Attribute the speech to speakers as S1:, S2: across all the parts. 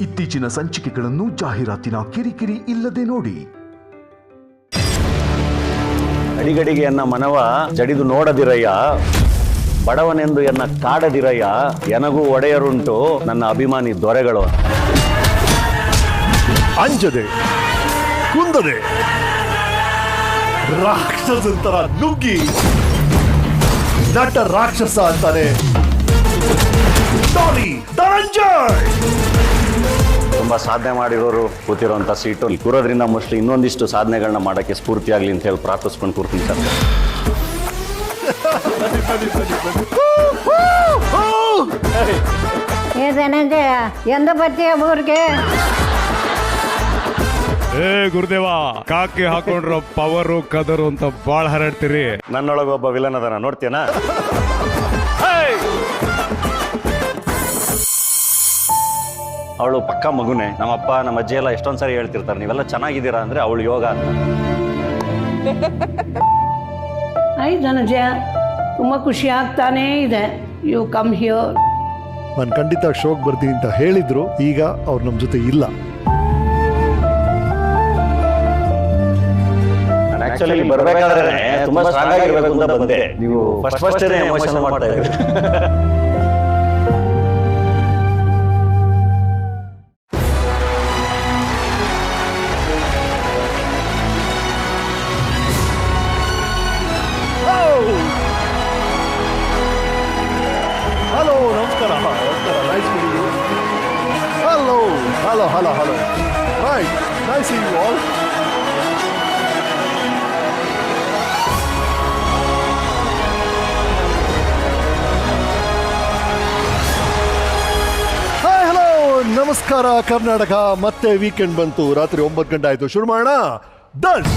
S1: ಇತ್ತೀಚಿನ ಸಂಚಿಕೆಗಳನ್ನು ಜಾಹೀರಾತಿನ ಕಿರಿಕಿರಿ ಇಲ್ಲದೆ ನೋಡಿ.
S2: ಅಡಿಗಡಿಗೆ ಎನ್ನ ಮನವ ಜಡಿದು ನೋಡದಿರಯ್ಯ, ಬಡವನೆಂದು ಎನ್ನ ಕಾಡದಿರಯ್ಯ, ಎನಗೂ ಒಡೆಯರುಂಟು ನನ್ನ ಅಭಿಮಾನಿ ದೊರೆಗಳು.
S3: ಅಂಜದೆ ಕುಂದದೆ ರಾಕ್ಷಸಂತರ ನುಗ್ಗಿ ನಟ ರಾಕ್ಷಸ ಅಂತಾನೆ ಡಾಲಿ ಧನಂಜಯ್.
S2: ತುಂಬಾ ಸಾಧನೆ ಮಾಡಿರೋರು ಕೂತಿರೋಂಥ ಸೀಟು ಇಲ್ಲಿ ಕೂರೋದ್ರಿಂದ ಮೋಸ್ಟ್ಲಿ ಇನ್ನೊಂದಿಷ್ಟು ಸಾಧನೆಗಳನ್ನ ಮಾಡಕ್ಕೆ ಸ್ಫೂರ್ತಿ ಆಗಲಿ ಅಂತ ಹೇಳಿ ಪ್ರಾರ್ಥಿಸ್ಕೊಂಡು ಕೂರ್ತೀನಿ ಸರ್.
S4: ಏ ಧನಂಜಯ ಎಂದ ಬರ್ತೀಯ ಊರಿಗೆ?
S5: ಏ ಗುರುದೇವ, ಕಾಕಿ ಹಾಕೊಂಡ್ರ ಪವರು ಕದರು ಅಂತ ಬಾಳ್ ಹರಡ್ತೀರಿ.
S2: ನನ್ನೊಳಗೊಬ್ಬ ವಿಲನ್ ಅದನ, ನೋಡ್ತೀಯನಾ? ಅವಳು ಪಕ್ಕ ಮಗುನೆ. ನಮ್ಮಪ್ಪ ನಮ್ಮ ಅಜ್ಜಿ ಎಲ್ಲ ಎಷ್ಟೊಂದ್ ಸರಿ ಹೇಳ್ತಿರ್ತಾರೆ, ನೀವೆಲ್ಲ ಚೆನ್ನಾಗಿದ್ದೀರಾ ಅಂದ್ರೆ ಅವಳು ಯೋಗ ಅಂತ.
S6: ಆಯ್ತು ಧನಂಜಯ, ತುಂಬ ಖುಷಿ ಆಗ್ತಾನೇ ಇದೆ. You come here.
S3: ನಾನು ಖಂಡಿತ ಶೋಕ್ ಬರ್ತೀನಿ ಅಂತ ಹೇಳಿದ್ರು, ಈಗ ಅವ್ರು ನಮ್ಮ ಜೊತೆ ಇಲ್ಲ.
S2: ಆಕ್ಚುಲಿ ಬರ್ಬೇಕಾದ್ರೆ ತುಂಬಾ ಸ್ಟ್ರಾಂಗ್ ಆಗಿರ್ಬೇಕು ಅಂತ ಬಂದೆ. ನೀವು ಫಸ್ಟ್ ಎಮೋಷನ್ ಮಾಡ್ತಾ ಇದ್ರಿ.
S3: ಹಲೋ, ನಮಸ್ಕಾರ. Nice meeting you. Hello hello hello hello. Right, nice seeing you all. ನಮಸ್ಕಾರ ಕರ್ನಾಟಕ. ಮತ್ತೆ ವೀಕೆಂಡ್ ಬಂತು, ರಾತ್ರಿ 9 ಗಂಟೆ ಆಯ್ತು. ಶುರು ಮಾಡೋಣ. This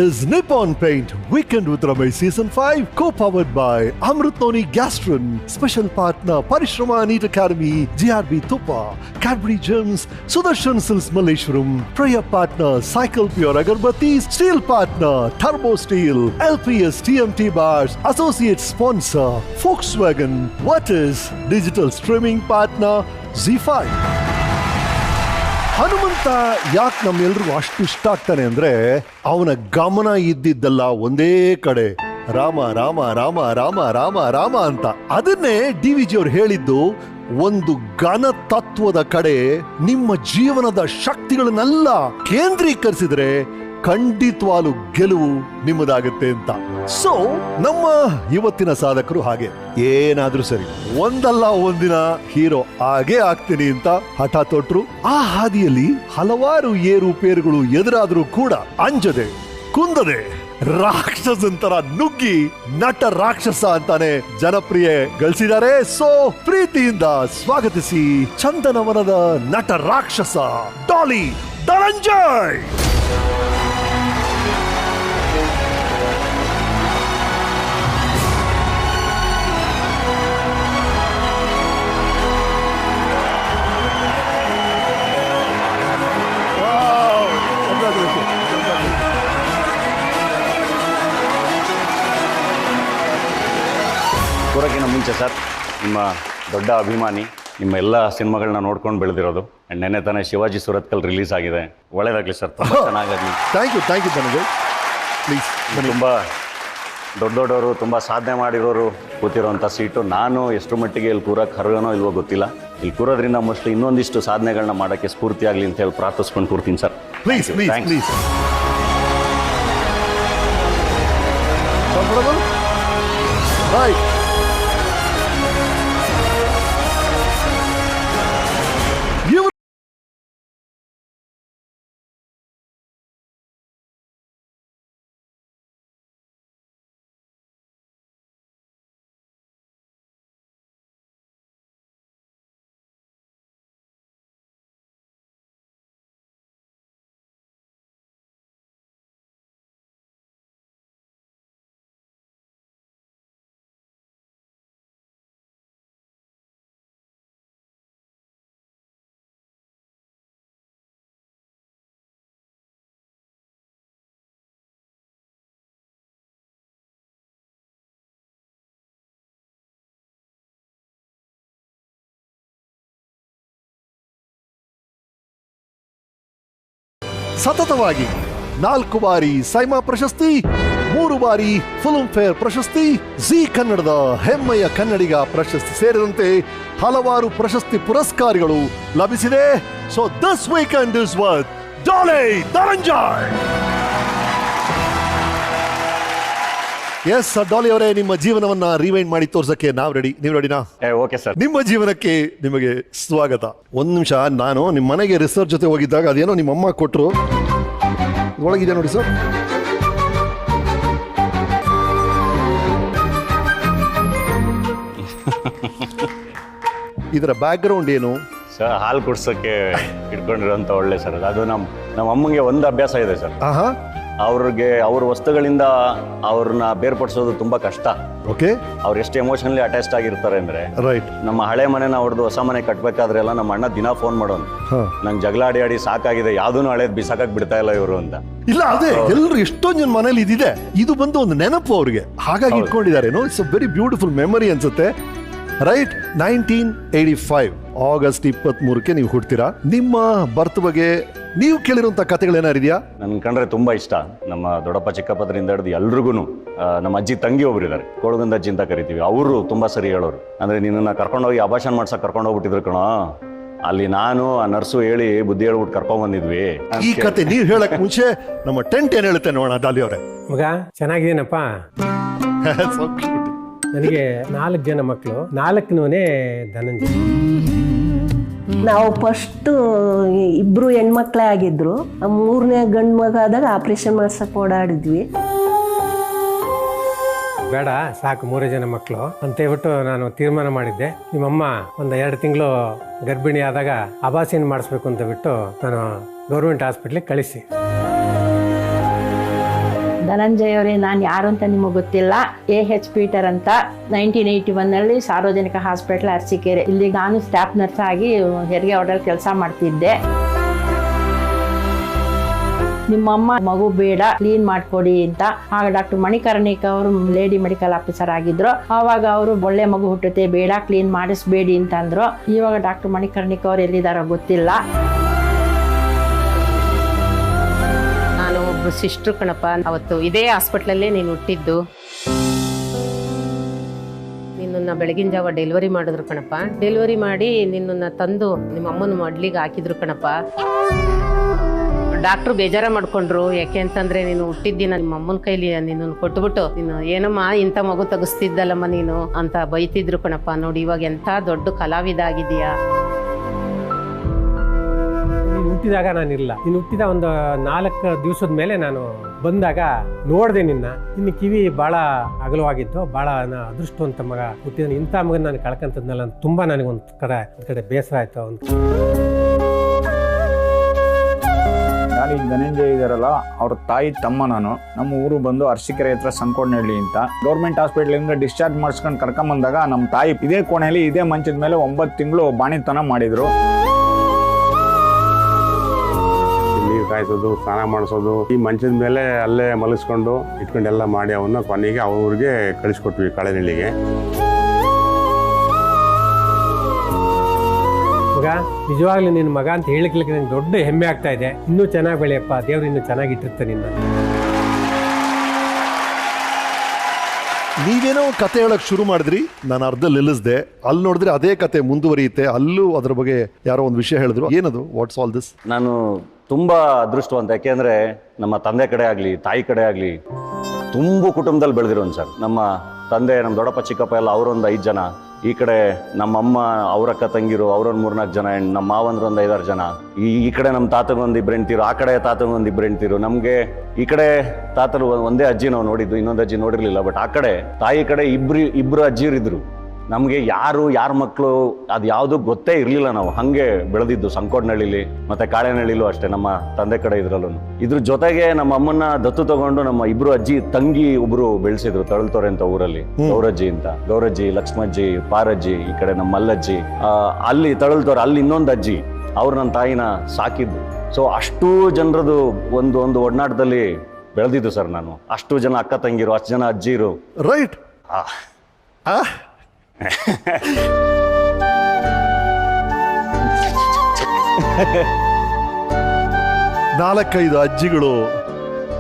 S3: is Nippon Paint Weekend with Ramesh Season 5, co-powered by Amrit Noni Gastron, special partner Parishrama Neat Academy, GRB Tuppa, Cadbury Gems, Sudarshan Silks Malleshwaram, prayer partner Cycle Pure Agarbattis, steel partner Turbo Steel, LPS TMT Bars, associate sponsor Volkswagen, Waters, digital streaming partner Z5. Hanumantha ಯಾಕೆ ನಮ್ಮೆಲ್ರಿಗೂ ಅಷ್ಟು ಇಷ್ಟ ಆಗ್ತಾನೆ ಅಂದ್ರೆ, ಅವನ ಗಮನ ಇದ್ದಿದ್ದಲ್ಲ ಒಂದೇ ಕಡೆ, ರಾಮ ರಾಮ ರಾಮ ರಾಮ ರಾಮ ರಾಮ ಅಂತ. ಅದನ್ನೇ DVG ಅವ್ರು ಹೇಳಿದ್ದು, ಒಂದು ಘನ ತತ್ವದ ಕಡೆ ನಿಮ್ಮ ಜೀವನದ ಶಕ್ತಿಗಳನ್ನೆಲ್ಲ ಕೇಂದ್ರೀಕರಿಸಿದ್ರೆ ಖಂಡಿತವಾಗ್ಲೂ ಗೆಲುವು ನಿಮ್ಮದಾಗುತ್ತೆ ಅಂತ. ಸೊ ನಮ್ಮ ಇವತ್ತಿನ ಸಾಧಕರು ಹಾಗೆ, ಏನಾದ್ರೂ ಸರಿ ಒಂದಲ್ಲ ಒಂದಿನ ಹೀರೋ ಆಗೇ ಆಗ್ತೀನಿ ಅಂತ ಹಠ ತೊಟ್ರು. ಆ ಹಾದಿಯಲ್ಲಿ ಹಲವಾರು ಏರುಪೇರುಗಳು ಎದುರಾದ್ರೂ ಕೂಡ ಅಂಜದೆ ಕುಂದದೆ ರಾಕ್ಷಸಂತರ ನುಗ್ಗಿ ನಟ ರಾಕ್ಷಸ ಅಂತಾನೆ ಜನಪ್ರಿಯ ಗಳಿಸಿದ್ದಾರೆ. ಸೊ ಪ್ರೀತಿಯಿಂದ ಸ್ವಾಗತಿಸಿ ಚಂದನವನದ ನಟ ರಾಕ್ಷಸ ಡಾಲಿ ಧನಂಜಯ್.
S2: ಕೂರಕ್ಕಿಂತ ಮುಂಚೆ ಸರ್, ನಿಮ್ಮ ದೊಡ್ಡ ಅಭಿಮಾನಿ, ನಿಮ್ಮ ಎಲ್ಲ ಸಿನಿಮಾಗಳನ್ನ ನೋಡ್ಕೊಂಡು ಬೆಳೆದಿರೋದು. ಆ್ಯಂಡ್ ನೆನ್ನೆ ತಾನೇ ಶಿವಾಜಿ ಸುರತ್ಕಲ್ ರಿಲೀಸ್ ಆಗಿದೆ. ಒಳ್ಳೇದಾಗಲಿ ಸರ್, ತುಂಬ ಚೆನ್ನಾಗಾಗಲಿ.
S3: Thank you Dhananjay. ಪ್ಲೀಸ್.
S2: ತುಂಬ ದೊಡ್ಡವರು ತುಂಬ ಸಾಧನೆ ಮಾಡಿರೋರು ಕೂತಿರೋಂಥ ಸೀಟು. ನಾನು ಎಷ್ಟು ಮಟ್ಟಿಗೆ ಇಲ್ಲಿ ಕೂರಕ್ಕೆ ಹರಗನೋ ಇಲ್ವೋ ಗೊತ್ತಿಲ್ಲ. ಇಲ್ಲಿ ಕೂರೋದ್ರಿಂದ ಮೋಸ್ಟ್ಲಿ ಇನ್ನೊಂದಿಷ್ಟು ಸಾಧನೆಗಳನ್ನ ಮಾಡೋಕ್ಕೆ ಸ್ಫೂರ್ತಿ ಆಗಲಿ ಅಂತ ಹೇಳಿ ಪ್ರಾರ್ಥಿಸ್ಕೊಂಡು ಕೂರ್ತೀನಿ sir.
S3: Please please please. Right. ಸತತವಾಗಿ 4 ಬಾರಿ ಸೈಮಾ ಪ್ರಶಸ್ತಿ, 3 ಬಾರಿ ಫಿಲ್ಮ್ ಫೇರ್ ಪ್ರಶಸ್ತಿ, ಜಿ ಕನ್ನಡದ ಹೆಮ್ಮೆಯ ಕನ್ನಡಿಗ ಪ್ರಶಸ್ತಿ ಸೇರಿದಂತೆ ಹಲವಾರು ಪ್ರಶಸ್ತಿ ಪುರಸ್ಕಾರಗಳು ಲಭಿಸಿದೆ. So this weekend is worth Dolly Dhananjay. Yes Dolly ಅವರೇ, ನಿಮ್ಮ ಜೀವನವನ್ನ ರಿವೈಂಡ್ ಮಾಡಿ ತೋರ್ಸಕ್ಕೆ ನಾವು ರೆಡಿ. ನೀವು ರೆಡಿನಾ?
S2: Okay sir.
S3: ನಿಮ್ಮ ಜೀವನಕ್ಕೆ ನಿಮಗೆ ಸ್ವಾಗತ. ಒಂದ್ ನಿಮಿಷ, ನಾನು ನಿಮ್ಮ ಮನೆಗೆ ರಿಸರ್ಚ್ ಜೊತೆ ಹೋಗಿದ್ದಾಗ ಅದೇನೋ ನಿಮ್ಮ ಅಮ್ಮ ಕೊಟ್ಟರು, ಒಳಗಿದೆ ನೋಡಿ ಸರ್. ಇದರ ಬ್ಯಾಕ್ ಗ್ರೌಂಡ್ ಏನು?
S2: ಸರ್ ಹಾಲು ಕುಡ್ಸೋಕ್ಕೆ ಇಟ್ಕೊಂಡಿರೋಂಥ ಒಳ್ಳೆ ಸರ್ ಅದು. ನಮ್ಮ ಅಮ್ಮಂಗೆ ಒಂದು ಅಭ್ಯಾಸ ಇದೆ ಸರ್.
S3: ಆಹಾ,
S2: ಅವ್ರಿಗೆ ಅವ್ರ ವಸ್ತುಗಳಿಂದ ಅವ್ರನ್ನ ಬೇರ್ಪಡಿಸೋದು ತುಂಬಾ ಕಷ್ಟ.
S3: ಓಕೆ.
S2: ಅವ್ರು ಎಷ್ಟು ಎಮೋಷನಲಿ ಅಟ್ಯಾಚ್ಡ್ ಆಗಿರ್ತಾರೆ ಅಂದ್ರೆ,
S3: ರೈಟ್.
S2: ನಮ್ಮ ಹಳೆ ಮನೆನ ಹೊಡೆದು ಹೊಸ ಮನೆ ಕಟ್ಬೇಕಾದ್ರೆ ಎಲ್ಲ ನಮ್ಮ ಅಣ್ಣ ದಿನ ಫೋನ್ ಮಾಡೋನು, ನಂಗೆ ಜಗಳ ಆಡಿ ಸಾಕಾಗಿದೆ, ಯಾವ್ದೂ ಹಳೇದ್ ಬಿಸಾಕಕ್ ಬಿಡ್ತಾ ಇಲ್ಲ ಇವರು ಅಂತ.
S3: ಇಲ್ಲ, ಅದೇ ಎಲ್ರು ಎಷ್ಟೊಂದ್ ಜನ ಮನೇಲಿ ಇದಿದೆ. ಇದು ಬಂದು ಒಂದು ನೆನಪು ಅವ್ರಿಗೆ, ಹಾಗಾಗಿ ಇಟ್ಕೊಂಡಿದ್ದಾರೆ. It's a very beautiful memory ಅನ್ಸುತ್ತೆ. ರೈಟ್. 1985 ಆಗಸ್ಟ್ 23ಕ್ಕೆ ನೀವು ಹುಡ್ತೀರಾ. ನಿಮ್ಮ ಬರ್ತ್ ಬಗ್ಗೆ ನೀವು ಕೇಳಿರುವಂತ ಕಥೆಗಳೇನಾರಿದೆಯಾ?
S2: ನನ್ ಕಂಡ್ರೆ ತುಂಬಾ ಇಷ್ಟ. ನಮ್ಮ ದೊಡ್ಡಪ್ಪ ಚಿಕ್ಕಪ್ಪದ್ರಿಂದ ಹಿಡಿದು ಎಲ್ರಿಗೂ, ನಮ್ಮ ಅಜ್ಜಿ ತಂಗಿ ಒಬ್ರು ಇದ್ದಾರೆ, ಕೋಳಗಂದ ಅಜ್ಜಿ ಅಂತ ಕರಿತೀವಿ, ಅವರು ತುಂಬಾ ಸರಿ ಹೇಳೋರು. ಅಂದ್ರೆ ನಿನ್ನನ್ನ ಕರ್ಕೊಂಡೋಗಿ ಅಭಾಷಣ ಮಾಡ್ಸಕ್ ಕರ್ಕೊಂಡೋಗ್ಬಿಟ್ಟಿದ್ರು ಕಣೋ, ಅಲ್ಲಿ ನಾನು ಆ ನರ್ಸು ಹೇಳಿ ಬುದ್ಧಿ ಹೇಳ್ಬಿಟ್ಟು ಕರ್ಕೊಂಡ್ ಬಂದಿದ್ವಿ.
S3: ಈ ಕತೆ ನೀವು ಹೇಳಕ್ ಮುಂಚೆ ನಮ್ಮ ಟೆಂಟ್ ಏನ್ ಹೇಳುತ್ತೆ ನೋಡೋಣ. ಡಾಲಿ ಅವರೇ,
S7: ಮಗ ಚೆನ್ನಾಗಿದ್ದೀನಪ್ಪ. ನನಗೆ 4 ಜನ ಮಕ್ಕಳು, 4ನೇ ಧನಂಜಯ.
S8: ನಾವು ಫಸ್ಟು 2 ಹೆಣ್ಮಕ್ಳೇ ಆಗಿದ್ರು. 3ನೇ ಗಂಡು ಮಗ ಆದಾಗ ಆಪರೇಷನ್ ಮಾಡ್ಸಕ್ ಓಡಾಡಿದ್ವಿ.
S7: ಬೇಡ ಸಾಕು 3 ಜನ ಮಕ್ಕಳು ಅಂತ ಹೇಳ್ಬಿಟ್ಟು ನಾನು ತೀರ್ಮಾನ ಮಾಡಿದ್ದೆ. ನಿಮ್ಮಮ್ಮ ಒಂದು 2 ತಿಂಗಳು ಗರ್ಭಿಣಿ ಆದಾಗ ಅಬಾಸಿನ್ ಮಾಡಿಸ್ಬೇಕು ಅಂತ ಬಿಟ್ಟು ನಾನು ಗೌರ್ಮೆಂಟ್ ಹಾಸ್ಪಿಟ್ಲಿಗೆ ಕಳಿಸಿ.
S9: ಧನಂಜಯ ಅವರೇ, ನಾನು ಯಾರು ಅಂತ ನಿಮಗೆ ಗೊತ್ತಿಲ್ಲ. AH ಪೀಟರ್ ಅಂತ 1981ನಲ್ಲಿ ಸಾರ್ವಜನಿಕ ಹಾಸ್ಪಿಟಲ್ ಅರಸೀಕೆರೆ, ಇಲ್ಲಿ ನಾನು ಸ್ಟಾಫ್ ನರ್ಸ್ ಆಗಿ ಹೆರಿಗೆ ವಾರ್ಡಲ್ಲಿ ಕೆಲಸ ಮಾಡ್ತಿದ್ದೆ. ನಿಮ್ಮಮ್ಮ ಮಗು ಬೇಡ, ಕ್ಲೀನ್ ಮಾಡ್ಕೊಡಿ ಅಂತ. ಆಗ ಡಾಕ್ಟರ್ ಮಣಿಕರ್ಣಿಕ್ ಅವರು ಲೇಡಿ ಮೆಡಿಕಲ್ ಆಫೀಸರ್ ಆಗಿದ್ರು. ಆವಾಗ ಅವರು ಒಳ್ಳೆ ಮಗು ಹುಟ್ಟುತ್ತೆ, ಬೇಡ ಕ್ಲೀನ್ ಮಾಡಿಸ್ಬೇಡಿ ಅಂತ ಅಂದ್ರು. ಇವಾಗ ಡಾಕ್ಟರ್ ಮಣಿಕರ್ಣಿಕ್ ಅವ್ರು ಎಲ್ಲಿದ್ದಾರೋ ಗೊತ್ತಿಲ್ಲ.
S10: ಒಬ್ರು ಸಿಸ್ಟ್ರು ಕಣಪ್ಪ. ಅವತ್ತು ಇದೇ ಹಾಸ್ಪಿಟ್ಲಲ್ಲೇ ನೀನು ಹುಟ್ಟಿದ್ದು. ನಿನ್ನನ್ನು ಬೆಳಗಿನ ಜಾವ ಡೆಲಿವರಿ ಮಾಡಿದ್ರು ಕಣಪ್ಪ. ಡೆಲಿವರಿ ಮಾಡಿ ನಿನ್ನನ್ನು ತಂದು ನಿಮ್ಮ ಅಮ್ಮನ ಮಡ್ಲಿಗೆ ಹಾಕಿದ್ರು ಕಣಪ್ಪ. ಡಾಕ್ಟ್ರು ಬೇಜಾರ ಮಾಡ್ಕೊಂಡ್ರು. ಯಾಕೆ ಅಂತಂದ್ರೆ ನೀನು ಹುಟ್ಟಿದ್ದಿನ ನಿಮ್ಮ ಅಮ್ಮನ ಕೈಲಿ ನಿನ್ನನ್ನು ಕೊಟ್ಬಿಟ್ಟು, ನೀನು ಏನಮ್ಮ ಇಂಥ ಮಗು ತೆಗಿಸ್ತಿದ್ದಲ್ಲಮ್ಮ ನೀನು ಅಂತ ಬೈತಿದ್ರು ಕಣಪ್ಪ. ನೋಡಿ ಇವಾಗ ಎಂಥ ದೊಡ್ಡ ಕಲಾವಿದ ಆಗಿದೀಯಾ.
S7: ಹುಟ್ಟಿದಾಗ ನಾನಿಲ್ಲ. ನೀನು ಹುಟ್ಟಿದ ಒಂದು 4 ದಿವಸದ ಮೇಲೆ ನಾನು ಬಂದಾಗ ನೋಡಿದೆ ನಿನ್ನ ಕಿವಿ ಭಾಳ ಅಗಲವಾಗಿತ್ತು. ಭಾಳ ಅದೃಷ್ಟವಂತ ಮಗ ಹುಟ್ಟಿದ. ಇಂಥ ಮಗನ ನಾನು ಕಳ್ಕೊಂತದ್ನಲ್ಲ ಅಂತ ತುಂಬ ನನಗೊಂದು ಕಡೆ ಬೇಸರ ಆಯ್ತು.
S11: ನಾನು ಈಗ ಧನಂಜಯ ಇದಾರಲ್ಲ, ಅವ್ರ ತಾಯಿ ತಮ್ಮ ನಾನು. ನಮ್ಮ ಊರು ಬಂದು ಅರಸೀಕೆರೆ ಹತ್ರ ಸಂಕೋಡ್ನಹಳ್ಳಿ ಅಂತ. ಗೌರ್ಮೆಂಟ್ ಹಾಸ್ಪಿಟ್ಲಿಂದ ಡಿಸ್ಚಾರ್ಜ್ ಮಾಡಿಸ್ಕೊಂಡು ಕರ್ಕೊಂಬಂದಾಗ ನಮ್ಮ ತಾಯಿ ಇದೇ ಕೋಣೆಯಲ್ಲಿ ಇದೇ ಮಂಚದ ಮೇಲೆ 9 ತಿಂಗಳು ಬಾಣಿತನ ಮಾಡಿದ್ರು.
S5: ಕಾಯಿಸೋದು, ಸ್ನಾನ ಮಾಡಿಸೋದು, ಈ ಮಂಚದ ಮೇಲೆ ಅಲ್ಲೇ ಮಲಗಿಸ್ಕೊಂಡು ಇಟ್ಕೊಂಡೆಲ್ಲ ಮಾಡಿ ಅವನ್ನ ಕೊನೆಗೆ ಅವ್ರಿಗೆ ಕಳಿಸ್ಕೊಟ್ವಿ ಕಾಳೆನಳ್ಳಿಗೆ.
S7: ಮಗ, ನಿಜವಾಗ್ಲೂ ನಿನ್ನ ಮಗ ಅಂತ ಹೇಳಿಕ್ಲಿಕ್ಕೆ ನಂಗೆ ದೊಡ್ಡ ಹೆಮ್ಮೆ ಆಗ್ತಾ ಇದೆ. ಇನ್ನೂ ಚೆನ್ನಾಗಿ ಬೆಳೆಯಪ್ಪ, ದೇವ್ರು ಇನ್ನೂ ಚೆನ್ನಾಗಿಟ್ಟಿರ್ತಾರೆ ನಿನ್ನ.
S3: ನೀವೇನೋ ಕತೆ ಹೇಳಕ್ ಶುರು ಮಾಡಿದ್ರಿ, ನಾನು ಅರ್ಧಲ್ಲಿ ನಿಲ್ಲಿಸ್ದೆ. ಅಲ್ಲಿ ನೋಡಿದ್ರೆ ಅದೇ ಕತೆ ಮುಂದುವರಿಯುತ್ತೆ. ಅಲ್ಲೂ ಅದ್ರ ಬಗ್ಗೆ ಯಾರೋ ಒಂದು ವಿಷಯ ಹೇಳಿದ್ರು. ಏನದು? What's all this?
S2: ನಾನು ತುಂಬಾ ಅದೃಷ್ಟವಂತ. ಯಾಕೆಂದ್ರೆ ನಮ್ಮ ತಂದೆ ಕಡೆ ಆಗ್ಲಿ ತಾಯಿ ಕಡೆ ಆಗ್ಲಿ ತುಂಬು ಕುಟುಂಬದಲ್ಲಿ ಬೆಳೆದಿರೋನ್ ಸರ್. ನಮ್ಮ ತಂದೆ, ನಮ್ಮ ದೊಡ್ಡಪ್ಪ ಚಿಕ್ಕಪ್ಪ ಎಲ್ಲ ಅವರೊಂದು 5 ಜನ. ಈ ಕಡೆ ನಮ್ಮಮ್ಮ, ಅವ್ರ ಅಕ್ಕ ತಂಗಿರು ಅವರೊಂದು 3-4 ಜನ, ನಮ್ಮ ಮಾವಂದ್ರು ಒಂದು 5-6 ಜನ. ಈ ಕಡೆ ನಮ್ಮ ತಾತಗೊಂದು 2 ಹೆಂಡ್ತಿರು, ಆ ಕಡೆ ತಾತಗೊಂದು 2 ಹೆಂಡ್ತಿರು. ನಮ್ಗೆ ಈ ಕಡೆ ತಾತರು ಒಂದೇ ಅಜ್ಜಿ ನಾವು ನೋಡಿದ್ದು, ಇನ್ನೊಂದು ಅಜ್ಜಿ ನೋಡಿರ್ಲಿಲ್ಲ. ಬಟ್ ಆ ಕಡೆ ತಾಯಿ ಕಡೆ ಇಬ್ರು ಅಜ್ಜಿರಿದ್ರು. ನಮ್ಗೆ ಯಾರ ಮಕ್ಕಳು ಅದು ಯಾವುದು ಗೊತ್ತೇ ಇರ್ಲಿಲ್ಲ. ನಾವು ಹಂಗೆ ಬೆಳೆದಿದ್ದು ಸಂಕೋಡ್ನಹಳ್ಳಿಲಿ, ಮತ್ತೆ ಕಾಳೆನಹಳ್ಳಿಲೂ ಅಷ್ಟೇ. ನಮ್ಮ ತಂದೆ ಕಡೆ ಇದ್ರಲ್ಲೂ ಇದ್ರ ಜೊತೆಗೆ ನಮ್ಮ ಅಮ್ಮನ್ನ ದತ್ತು ತಗೊಂಡು ನಮ್ಮ 2 ಅಜ್ಜಿ ತಂಗಿ ಒಬ್ರು ಬೆಳೆಸಿದ್ರು ತಳಲ್ತೋರೆ ಅಂತ ಊರಲ್ಲಿ. ಗೌರಜ್ಜಿ ಅಂತ, ಗೌರಜ್ಜಿ, ಲಕ್ಷ್ಮಜ್ಜಿ, ಪಾರಜ್ಜಿ. ಈ ಕಡೆ ನಮ್ಮ ಮಲ್ಲಜ್ಜಿ, ಅಲ್ಲಿ ತಳಲ್ತೋರೆ ಅಲ್ಲಿ ಇನ್ನೊಂದು ಅಜ್ಜಿ, ಅವ್ರು ನನ್ನ ತಾಯಿನ ಸಾಕಿದ್ದು. ಸೊ ಅಷ್ಟು ಜನರದು ಒಂದು ಒಡನಾಟದಲ್ಲಿ ಬೆಳೆದಿದ್ದು ಸರ್ ನಾನು. ಅಷ್ಟು ಜನ ಅಕ್ಕ ತಂಗಿರು, ಅಷ್ಟು ಜನ ಅಜ್ಜಿರು.
S3: ರೈಟ್. 4-5 ಅಜ್ಜಿಗಳು,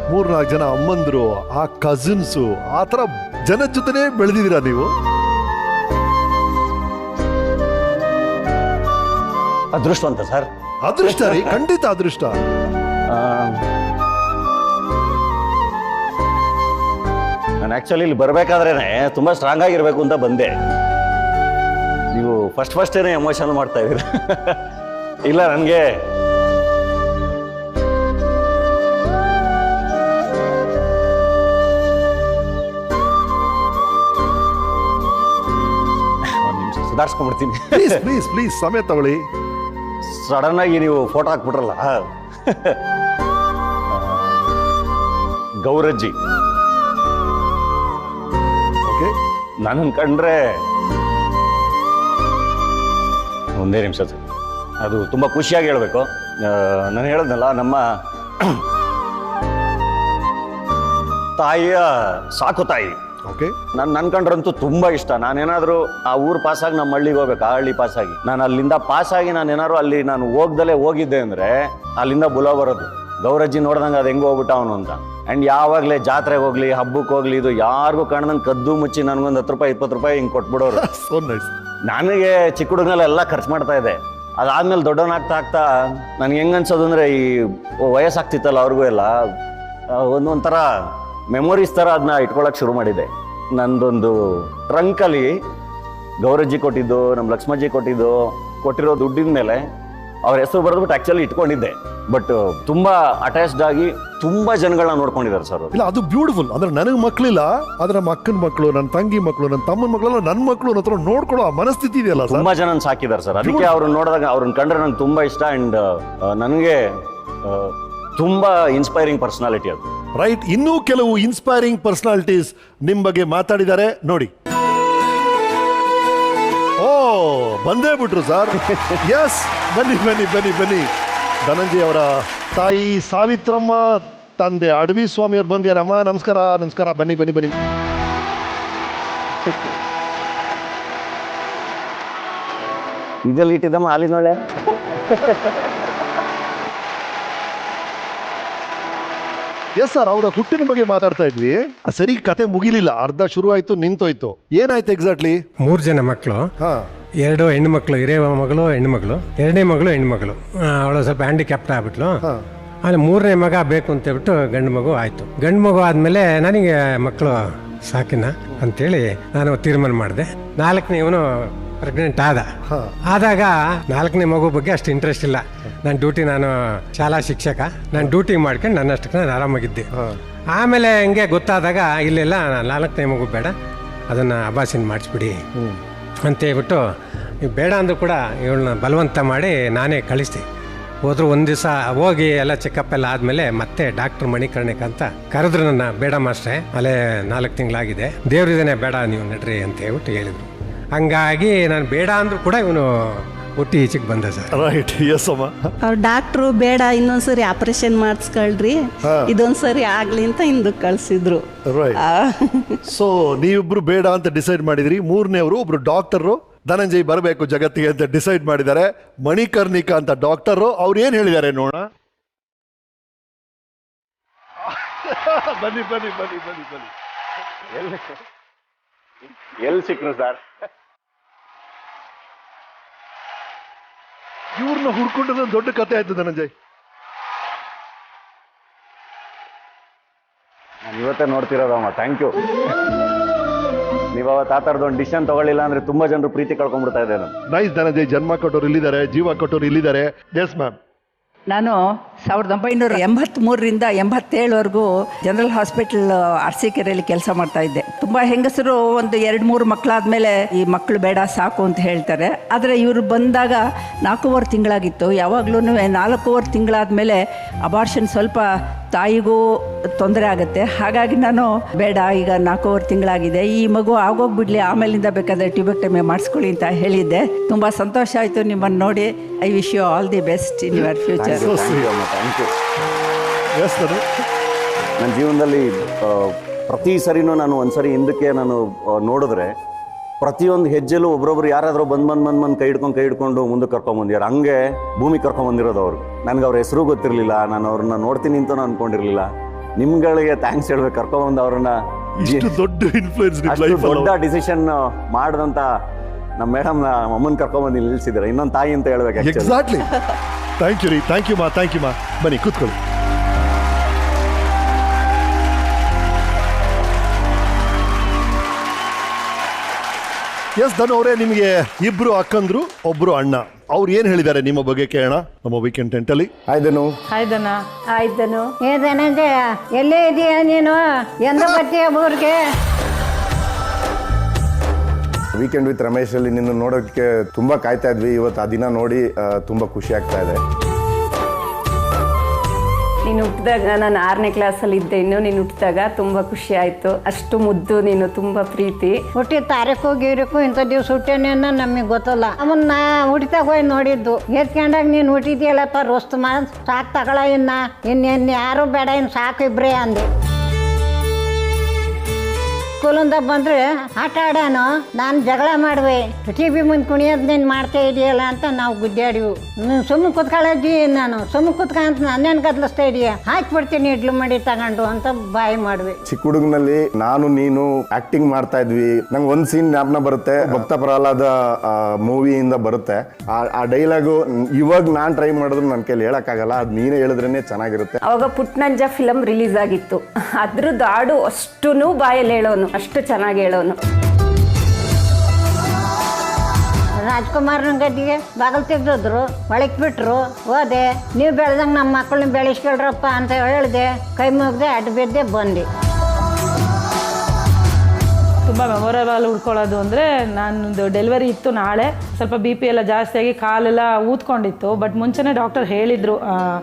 S3: 3-4 ಜನ ಅಮ್ಮಂದ್ರು, ಆ ಕಸಿನ್ಸು, ಆ ಥರ ಜನದ ಜೊತೆನೇ ಬೆಳೆದಿದ್ದೀರಾ ನೀವು.
S2: ಅದೃಷ್ಟವಂತ ಸರ್.
S3: ಅದೃಷ್ಟ ರೀ, ಖಂಡಿತ ಅದೃಷ್ಟ.
S2: ನಾನು ಆ್ಯಕ್ಚುಲಿ ಇಲ್ಲಿ ಬರಬೇಕಾದ್ರೇ ತುಂಬ ಸ್ಟ್ರಾಂಗ್ ಆಗಿರಬೇಕು ಅಂತ ಬಂದೆ. ನೀವು ಫಸ್ಟೇನೆ ಎಮೋಷನಲ್ ಮಾಡ್ತಾ ಇದ್ದೀರ. ಇಲ್ಲ, ನನಗೆ ಸುಧಾರಿಸ್ಕೊಂಡ್ಬಿಡ್ತೀನಿ.
S3: ಪ್ಲೀಸ್ ಸಮಯ ತಗೊಳ್ಳಿ.
S2: ಸಡನ್ ಆಗಿ ನೀವು ಫೋಟೋ ಹಾಕ್ಬಿಟ್ರಲ್ಲ, ಗೌರಜ್ಜಿ ನನ್ನ ಕಂಡ್ರೆ ಒಂದೇ ನಿಮಿಷ ಸರ್, ಅದು ತುಂಬ ಖುಷಿಯಾಗಿ ಹೇಳಬೇಕು. ನಾನು ಹೇಳಿದ್ನಲ್ಲ, ನಮ್ಮ ತಾಯಿಯ ಸಾಕು ತಾಯಿ.
S3: ಓಕೆ,
S2: ನನ್ನ ಕಂಡ್ರಂತೂ ತುಂಬ ಇಷ್ಟ. ನಾನೇನಾದರೂ ಆ ಊರು ಪಾಸಾಗಿ ನಮ್ಮ ಹಳ್ಳಿಗೆ ಹೋಗ್ಬೇಕು, ಆ ಹಳ್ಳಿ ಪಾಸಾಗಿ ನಾನು ಅಲ್ಲಿಂದ ಪಾಸಾಗಿ ನಾನೇನಾದ್ರು ಅಲ್ಲಿ ನಾನು ಹೋಗ್ದಲೇ ಹೋಗಿದ್ದೆ ಅಂದರೆ ಅಲ್ಲಿಂದ ಬುಲೋ ಬರೋದು, ಗೌರಜ್ಜಿ ನೋಡ್ದಂಗೆ ಅದು ಹೆಂಗೆ ಹೋಗ್ಬಿಟ್ಟ ಅವನು ಅಂತ. ಆ್ಯಂಡ್ ಯಾವಾಗಲೇ ಜಾತ್ರೆಗೆ ಹೋಗ್ಲಿ, ಹಬ್ಬಕ್ಕೆ ಹೋಗ್ಲಿ, ಇದು ಯಾರಿಗೂ ಕಾಣ್ದಂಗೆ ಕದ್ದು ಮುಚ್ಚಿ ನನಗೊಂದು 10 ರೂಪಾಯಿ 20 ರೂಪಾಯಿ ಹಿಂಗೆ ಕೊಟ್ಬಿಡೋರು. ನನಗೆ ಚಿಕ್ಕ ಹುಡುಗನೆಲ್ಲ ಖರ್ಚು ಮಾಡ್ತಾ ಇದ್ದೆ. ಅದಾದ್ಮೇಲೆ ದೊಡ್ಡವನಾಗ್ತಾ ನನಗೆ ಹೆಂಗೆ ಅನ್ಸೋದು ಅಂದರೆ, ಈ ವಯಸ್ಸಾಗ್ತಿತ್ತಲ್ಲ ಅವ್ರಿಗೂ ಎಲ್ಲ ಒಂದೊಂಥರ ಮೆಮೊರೀಸ್ ಥರ ಅದನ್ನ ಇಟ್ಕೊಳಕ್ಕೆ ಶುರು ಮಾಡಿದ್ದೆ. ನಂದೊಂದು ಟ್ರಂಕಲ್ಲಿ ಗೌರಜ್ಜಿ ಕೊಟ್ಟಿದ್ದು, ನಮ್ಮ ಲಕ್ಷ್ಮಜ್ಜಿ ಕೊಟ್ಟಿರೋ ದುಡ್ಡಿನ ಮೇಲೆ ಅವ್ರ ಹೆಸರು ಬರೆದ್ಬಿಟ್ಟು ಆ್ಯಕ್ಚುಲಿ ಇಟ್ಕೊಂಡಿದ್ದೆ. ಬಟ್ ತುಂಬ ಅಟ್ಯಾಚ್ಡ್ ಆಗಿ ತುಂಬ ಜನಗಳನ್ನ ನೋಡ್ಕೊಂಡಿದ್ದಾರೆ ಸರ್.
S3: ಇಲ್ಲ, ಅದು ಬ್ಯೂಟಿಫುಲ್. ಅಂದ್ರೆ ನನಗೆ ಮಕ್ಕಳಿಲ್ಲ, ಆದ್ರೆ ನಮ್ಮ ಅಕ್ಕನ ಮಕ್ಕಳು, ನನ್ನ ತಂಗಿ ಮಕ್ಕಳು, ನನ್ನ ತಮ್ಮನ ಮಕ್ಕಳೆಲ್ಲ ನನ್ನ ಮಕ್ಕಳು ಹತ್ರ ನೋಡ್ಕೊಳ್ಳೋ ಆ ಮನಸ್ಥಿತಿ ಇದೆಯಲ್ಲ,
S2: ತುಂಬ ಜನ ಸಾಕಿದ್ದಾರೆ ಸರ್. ಅದಕ್ಕೆ ಅವ್ರನ್ನ ನೋಡಿದಾಗ, ಅವ್ರನ್ನ ಕಂಡ್ರೆ ನಂಗೆ ತುಂಬ ಇಷ್ಟ. ಆ್ಯಂಡ್ ನನಗೆ ತುಂಬ ಇನ್ಸ್ಪೈರಿಂಗ್ ಪರ್ಸನಾಲಿಟಿ ಅದು.
S3: ರೈಟ್, ಇನ್ನೂ ಕೆಲವು ಇನ್ಸ್ಪೈರಿಂಗ್ ಪರ್ಸನಾಲಿಟೀಸ್ ನಿಮ್ಮ ಬಗ್ಗೆ ಮಾತಾಡಿದ್ದಾರೆ ನೋಡಿ. ಓ, ಬಂದೇ ಬಿಟ್ರು ಸರ್. ಎಸ್, ಬನ್ನಿ. ಧನಂಜಯ ಅವರ ತಾಯಿ ಸಾವಿತ್ರಮ್ಮ, ತಂದೆ ಅಡವಿ ಸ್ವಾಮಿ ಅವ್ರು ಬಂದಿಯಾರಮ್ಮ. ನಮಸ್ಕಾರ. ಬನ್ನಿ.
S2: ಇದೆಲ್ಲ ಇಟ್ಟಿದ್ದಮ್ಮ ಹಾಲಿನೊಳೆ.
S3: ಎಸ್ ಸರ್, ಅವರ ಹುಟ್ಟಿನ ಬಗ್ಗೆ ಮಾತಾಡ್ತಾ ಇದ್ವಿ. ಸರಿ, ಕತೆ ಮುಗಿಲಿಲ್ಲ, ಅರ್ಧ ಶುರು ಆಯ್ತು, ನಿಂತೋಯ್ತು. ಏನಾಯ್ತು ಎಕ್ಸಾಕ್ಟ್ಲಿ?
S7: 3 ಜನ ಮಕ್ಕಳು, 2 ಹೆಣ್ಮಕ್ಳು, ಹಿರಿಯ ಮಗಳು ಹೆಣ್ಮಗಳು, 2ನೇ ಮಗಳು ಹೆಣ್ಮಗಳು. ಅವಳು ಸ್ವಲ್ಪ ಹ್ಯಾಂಡಿಕ್ಯಾಪ್ಟ್ ಆಗ್ಬಿಟ್ಲು. ಅಲ್ಲಿ 3ನೇ ಮಗ ಬೇಕು ಅಂತ ಹೇಳ್ಬಿಟ್ಟು ಗಂಡು ಮಗು ಆಯ್ತು. ಗಂಡು ಮಗು ಆದ್ಮೇಲೆ ನನಗೆ ಮಕ್ಕಳು ಸಾಕಿನ ಅಂತೇಳಿ ನಾನು ತೀರ್ಮಾನ ಮಾಡಿದೆ. 4ನೇ ಇವನು ಪ್ರೆಗ್ನೆಂಟ್ ಆದಾಗ 4ನೇ ಮಗು ಬಗ್ಗೆ ಅಷ್ಟು ಇಂಟ್ರೆಸ್ಟ್ ಇಲ್ಲ. ನಾನು ಶಾಲಾ ಶಿಕ್ಷಕ, ನಾನು ಡ್ಯೂಟಿ ಮಾಡ್ಕೊಂಡು ನನ್ನಷ್ಟಕ್ಕೆ ನಾನು ಆರಾಮಾಗಿದ್ದೆ. ಆಮೇಲೆ ಹಂಗೆ ಗೊತ್ತಾದಾಗ ಇಲ್ಲೆಲ್ಲ 4ನೇ ಮಗು ಬೇಡ, ಅದನ್ನು ಅಬಾಸಿನ್ ಮಾಡಿಸ್ಬಿಡಿ ಅಂತ ಹೇಳ್ಬಿಟ್ಟು, ಬೇಡ ಅಂದರೂ ಕೂಡ ಇವಳನ್ನ ಬಲವಂತ ಮಾಡಿ ನಾನೇ ಕಳಿಸ್ದೆ. ಹೋದ್ರು, ಒಂದು ದಿವಸ ಹೋಗಿ ಎಲ್ಲ ಚೆಕಪ್ ಎಲ್ಲ ಆದಮೇಲೆ ಮತ್ತೆ ಡಾಕ್ಟರ್ ಮಣಿಕರ್ಣಿಕ ಅಂತ ಕರೆದ್ರು ನನ್ನ. ಬೇಡ ಮಾಸ್ಟ್ರೆ, ಅಲ್ಲೇ 4 ತಿಂಗಳಾಗಿದೆ, ದೇವ್ರಿದೇನೆ, ಬೇಡ ನೀವು ನಡ್ರಿ ಅಂತ ಹೇಳ್ಬಿಟ್ಟು ಹೇಳಿದ್ರು. ಹಂಗಾಗಿ ನಾನು ಬೇಡ ಅಂದರೂ ಕೂಡ ಇವನು ಹುಟ್ಟಿ ಈಚೆಗೆ ಬಂದ ಸರ್.
S3: ರೈಟ್, ಎಸ್ ಅಮ್ಮ.
S8: ಅವ್ರು ಡಾಕ್ಟ್ರು ಬೇಡ, ಇನ್ನೊಂದ್ಸರಿ ಆಪರೇಷನ್ ಮಾಡಿಸ್ಕೊಳ್ರಿ, ಇದೊಂದ್ಸರಿ ಆಗ್ಲಿ ಅಂತ ಹಿಂದಕ್ಕೆ ಕಳ್ಸಿದ್ರು.
S3: ರೈಟ್. ಸೊ ನೀವಿಬ್ರು ಬೇಡ ಅಂತ ಡಿಸೈಡ್ ಮಾಡಿದ್ರಿ. 3ನೇವರು ಒಬ್ರು ಡಾಕ್ಟರು, ಧನಂಜಯ್ ಬರಬೇಕು ಜಗತ್ತಿಗೆ ಅಂತ ಡಿಸೈಡ್ ಮಾಡಿದ್ದಾರೆ. ಮಣಿಕರ್ಣಿಕಾ ಅಂತ ಡಾಕ್ಟರು, ಅವ್ರು ಏನ್ ಹೇಳಿದ್ದಾರೆ ನೋಡೋಣ. ಬನ್ನಿ.
S2: ಎಲ್ಲಿ ಸಿಕ್ಕರು ಸರ್?
S3: ಇವ್ರನ್ನ ಹುಡ್ಕೊಂಡ್ರೆ ದೊಡ್ಡ ಕತೆ ಆಯ್ತು ಧನಂಜಯ್.
S2: ನಾನು ಇವತ್ತೇ ನೋಡ್ತಿರೋದಮ್ಮ. Thank you. ನೀವು ಅವತ್ತು ಆ ಥರದ್ದು ಒಂದು ಡಿಸಿಷನ್ ತಗೊಳ್ಳಿಲ್ಲ ಅಂದ್ರೆ ತುಂಬಾ ಜನರು ಪ್ರೀತಿ ಕಳ್ಕೊಂಡ್ಬಿಡ್ತಾ ಇದ್ದಾರೆ.
S3: ನೈಸ್ ಧನಂಜಯ್, ಜನ್ಮ ಕೊಟ್ಟವ್ರು ಇಲ್ಲಿದ್ದಾರೆ, ಜೀವ ಕೊಟ್ಟವ್ರು ಇಲ್ಲಿದ್ದಾರೆ. Yes ma'am.
S12: ನಾನು 1983ರಿಂದ 87ವರೆಗೂ ಜನರಲ್ ಹಾಸ್ಪಿಟಲ್ ಅರಸೀಕೆರೆಯಲ್ಲಿ ಕೆಲಸ ಮಾಡ್ತಾ ಇದ್ದೆ. ತುಂಬ ಹೆಂಗಸರು ಒಂದು 2-3 ಮಕ್ಕಳಾದ್ಮೇಲೆ ಈ ಮಕ್ಕಳು ಬೇಡ ಸಾಕು ಅಂತ ಹೇಳ್ತಾರೆ. ಆದರೆ ಇವರು ಬಂದಾಗ 4.5 ತಿಂಗಳಾಗಿತ್ತು. ಯಾವಾಗಲೂ 4.5 ತಿಂಗಳಾದ್ಮೇಲೆ ಅಬಾರ್ಷನ್ ಸ್ವಲ್ಪ ತಾಯಿಗೂ ತೊಂದರೆ ಆಗುತ್ತೆ. ಹಾಗಾಗಿ ನಾನು ಬೇಡ, ಈಗ 4.5 ತಿಂಗಳಾಗಿದೆ, ಈ ಮಗು ಆಗೋಗ್ಬಿಡ್ಲಿ, ಆಮೇಲಿಂದ ಬೇಕಾದರೆ ಟ್ಯೂಬೆಕ್ಟಮಿ ಮಾಡಿಸ್ಕೊಳ್ಳಿ ಅಂತ ಹೇಳಿದ್ದೆ. ತುಂಬ ಸಂತೋಷ ಆಯಿತು ನಿಮ್ಮನ್ನು ನೋಡಿ. I wish you all the best in your future.
S2: Thank you. ನನ್ನ ಜೀವನದಲ್ಲಿ ಪ್ರತಿ ಸರಿನೂ ನಾನು ಒಂದ್ಸರಿ ಹಿಂದಕ್ಕೆ ನಾನು ನೋಡಿದ್ರೆ ಪ್ರತಿಯೊಂದು ಹೆಜ್ಜೆಲೂ ಒಬ್ರೊಬ್ರು ಯಾರಾದರೂ ಬಂದು ಕೈ ಹಿಡ್ಕೊಂಡು ಮುಂದಕ್ಕೆ ಕರ್ಕೊಂಬಂದಿದ್ದಾರೆ. ಹಂಗೆ ಭೂಮಿ ಕರ್ಕೊಂಬಂದಿರೋದು ಅವರು. ನನಗೆ ಅವ್ರ ಹೆಸರು ಗೊತ್ತಿರಲಿಲ್ಲ, ನಾನು ಅವ್ರನ್ನ ನೋಡ್ತೀನಿ ಅಂತ ಅನ್ಕೊಂಡಿರ್ಲಿಲ್ಲ. ನಿಮ್ಗಳಿಗೆ ಥ್ಯಾಂಕ್ಸ್ ಹೇಳ್ಬೇಕು, ಕರ್ಕೊಂಬಂದು ಅವ್ರನ್ನ
S3: ದೊಡ್ಡ ಇನ್ಫ್ಲೂಯೆನ್ಸ್
S2: ದೊಡ್ಡ ಡಿಸಿಷನ್ ಮಾಡಿದಂತ ನಮ್ಮ ಮೇಡಮ್ ಅಮ್ಮನ್ ಕರ್ಕೊಂಬಂದು ನಿಲ್ಸಿದ್ದಾರೆ. ಇನ್ನೊಂದು ತಾಯಿ ಅಂತ ಹೇಳ್ಬೇಕು.
S3: ಎಕ್ಸಾಕ್ಟ್ಲಿ. ಥ್ಯಾಂಕ್ ಯು ರೀ, ಥ್ಯಾಂಕ್ ಯು ಮಾ. ಬನ್ನಿ ಕೂತ್ಕೊಳ್ಳಿ. ಎಸ್ ಧನು ಅವರೇ, ನಿಮಗೆ ಇಬ್ರು ಅಕ್ಕಂದ್ರು, ಒಬ್ರು ಅಣ್ಣ. ಅವ್ರು ಏನ್ ಹೇಳಿದ್ದಾರೆ ನಿಮ್ಮ ಬಗ್ಗೆ ಕೇಳೋಣ ನಮ್ಮ ವೀಕೆಂಡ್ ಟೆಂಟಲ್ಲಿ.
S5: ಆಯ್ದನು
S9: ಆಯ್ತನು
S4: ಏ ಧನಂಜಯ, ಎಲ್ಲೇ ಇದೆಯಾ ನೀನು? ಎಂದ ಬರ್ತೀಯ ಊರಿಗೆ?
S5: ವೀಕೆಂಡ್ ವಿತ್ ರಮೇಶ್ ಅಲ್ಲಿ ನಿನ್ನ ನೋಡೋಕ್ಕೆ ತುಂಬಾ ಕಾಯ್ತಾ ಇದ್ವಿ. ಇವತ್ತು ಆ ದಿನ ನೋಡಿ ತುಂಬಾ ಖುಷಿ ಆಗ್ತಾ ಇದೆ.
S13: ನೀನು ಹುಟ್ಟಿದಾಗ ನಾನು 6ನೇ ಕ್ಲಾಸಲ್ಲಿ ಇದ್ದೆ. ನೀನು ಹುಟ್ಟಿದಾಗ ತುಂಬ ಖುಷಿ ಆಯಿತು. ಅಷ್ಟು ಮುದ್ದು ನೀನು, ತುಂಬ ಪ್ರೀತಿ.
S4: ಹುಟ್ಟಿದ ತಾರೀಕು ಗೀರಿಕು ಇಂಥ ದಿವ್ಸ ಹುಟ್ಟೇನೆ ಅನ್ನೋ ನಮಗೆ ಗೊತ್ತಲ್ಲ. ಅವನ್ನ ಹುಟ್ಟಿದಾಗ ಹೋಗಿ ನೋಡಿದ್ದು, ಎತ್ಕೊಂಡಾಗ ನೀನು ಹುಟ್ಟಿದ್ಯಲ್ಲಪ್ಪ ರೋಸ್ತುಮ, ಸಾಕು ತಗೊಳ, ಇನ್ನು ಯಾರು ಬೇಡ, ಇನ್ನು ಸಾಕು ಇಬ್ರೇ ಅಂದೆ. ಸ್ಕೂಲಿಂದ ಬಂದರೆ ಆಟ ಆಡೋನು, ನಾನು ಜಗಳ ಮಾಡುವೆ, ಟಿವಿ ಮುಂದೆ ಕುಣಿಯೋದು ನೀನು ಮಾಡ್ತಾ ಇದೆಯಲ್ಲ ಅಂತ ನಾವು ಗುದ್ದಾಡಿವು. ನೀನು ಸುಮ್ಮನೆ ಕುತ್ಕೊಳ್ಳೋಜ್ಜಿ, ನಾನು ಸುಮ್ಮನೆ ಕುತ್ಕೊಂತ ನನ್ನೇನು ಗದ್ಲಿಸ್ತಾ ಇದೆಯಾ, ಹಾಕಿಬಿಡ್ತೀನಿ ಇಡ್ಲು ಮಾಡಿ ತಗೊಂಡು ಅಂತ ಬಾಯಿ ಮಾಡುವೆ.
S5: ಚಿಕ್ಕ ಹುಡುಗನಲ್ಲಿ ನಾನು ನೀನು ಆಕ್ಟಿಂಗ್ ಮಾಡ್ತಾ ಇದ್ವಿ. ನಂಗೆ ಒಂದು ಸೀನ್ ಜ್ಞಾಪನ ಬರುತ್ತೆ, ಭಕ್ತ ಪ್ರಹ್ಲಾದ ಮೂವಿಯಿಂದ ಬರುತ್ತೆ. ಆ ಡೈಲಾಗು ಇವಾಗ ನಾನು ಟ್ರೈ ಮಾಡಿದ್ರು ನನ್ನ ಕೈಲಿ ಹೇಳಕ್ಕಾಗಲ್ಲ, ಅದು ನೀನೇ ಹೇಳಿದ್ರೇನೆ ಚೆನ್ನಾಗಿರುತ್ತೆ.
S13: ಅವಾಗ ಪುಟ್ನಂಜ ಫಿಲಮ್ ರಿಲೀಸ್ ಆಗಿತ್ತು. ಅದ್ರದ್ದು ಹಾಡು ಅಷ್ಟೂ ಬಾಯಲ್ಲಿ ಹೇಳೋನು, ಅಷ್ಟು ಚೆನ್ನಾಗಿ ಹೇಳೋನು.
S4: ರಾಜ್ಕುಮಾರ್ನ ಗದ್ದಿಗೆ ಬಾಗಲ್ ತೆಗ್ದಿದ್ರು, ಒಳಗೆ ಬಿಟ್ರು, ಹೋದೆ. ನೀವು ಬೆಳೆದಂಗೆ ನಮ್ಮ ಮಕ್ಕಳನ್ನ ಬೆಳೆಸ್ಕೊಳ್ರಪ್ಪ ಅಂತ ಹೇಳಿದೆ. ಕೈ ಮುಗ್ದೆ, ಅಡ್ಡ ಬಿದ್ದೆ, ಬಂದೆ.
S14: ತುಂಬ ಮೆಮೊರೇಬಲ್ ಉಳ್ಕೊಳ್ಳೋದು ಅಂದರೆ, ನನ್ನದು ಡೆಲಿವರಿ ಇತ್ತು ನಾಳೆ. ಸ್ವಲ್ಪ BP ಎಲ್ಲ ಜಾಸ್ತಿಯಾಗಿ ಕಾಲೆಲ್ಲ ಊದ್ಕೊಂಡಿತ್ತು. ಬಟ್ ಮುಂಚೆನೇ ಡಾಕ್ಟರ್ ಹೇಳಿದರು,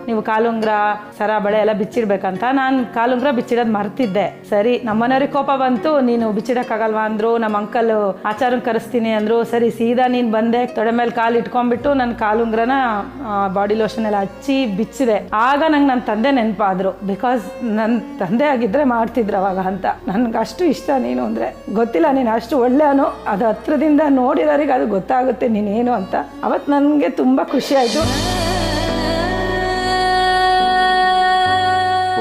S14: ನೀವು ಕಾಲುಂಗ್ರ, ಸರ, ಬಳೆ ಎಲ್ಲ ಬಿಚ್ಚಿಡ್ಬೇಕಂತ. ನಾನು ಕಾಲುಂಗ್ರ ಬಿಚ್ಚಿಡೋದು ಮರ್ತಿದ್ದೆ. ಸರಿ, ನಮ್ಮನೆಯವ್ರಿಗೆ ಕೋಪ ಬಂತು, ನೀನು ಬಿಚ್ಚಿಡೋಕ್ಕಾಗಲ್ವಾ ಅಂದರು. ನಮ್ಮ ಅಂಕಲ್ ಆಚಾರನ ಕರೆಸ್ತೀನಿ ಅಂದರು. ಸರಿ, ಸೀದಾ ನೀನು ಬಂದೆ, ತೊಡೆ ಮೇಲೆ ಕಾಲು ಇಟ್ಕೊಂಡ್ಬಿಟ್ಟು ನನ್ನ ಕಾಲುಂಗ್ರನ ಬಾಡಿ ಲೋಷನ್ ಎಲ್ಲ ಹಚ್ಚಿ ಬಿಚ್ಚಿದೆ. ಆಗ ನಂಗೆ ನನ್ನ ತಂದೆ ನೆನಪಾದರು. ಬಿಕಾಸ್ ನನ್ನ ತಂದೆ ಆಗಿದ್ದರೆ ಮಾಡ್ತಿದ್ರು ಅವಾಗ ಅಂತ. ನನಗೆ ಅಷ್ಟು ಇಷ್ಟ ನೀನು ಅಂದರೆ. ಗೊತ್ತಿಲ್ಲ, ನೀನು ಅಷ್ಟು ಒಳ್ಳೆಯವನು, ಅದು ಹತ್ರದಿಂದ ನೋಡಿರೋರಿಗೆ ಅದು ಗೊತ್ತಾಗುತ್ತೆ ನೀನೇನು ಅಂತ. ಅವತ್ತು ನನಗೆ ತುಂಬ ಖುಷಿ ಆಯಿತು.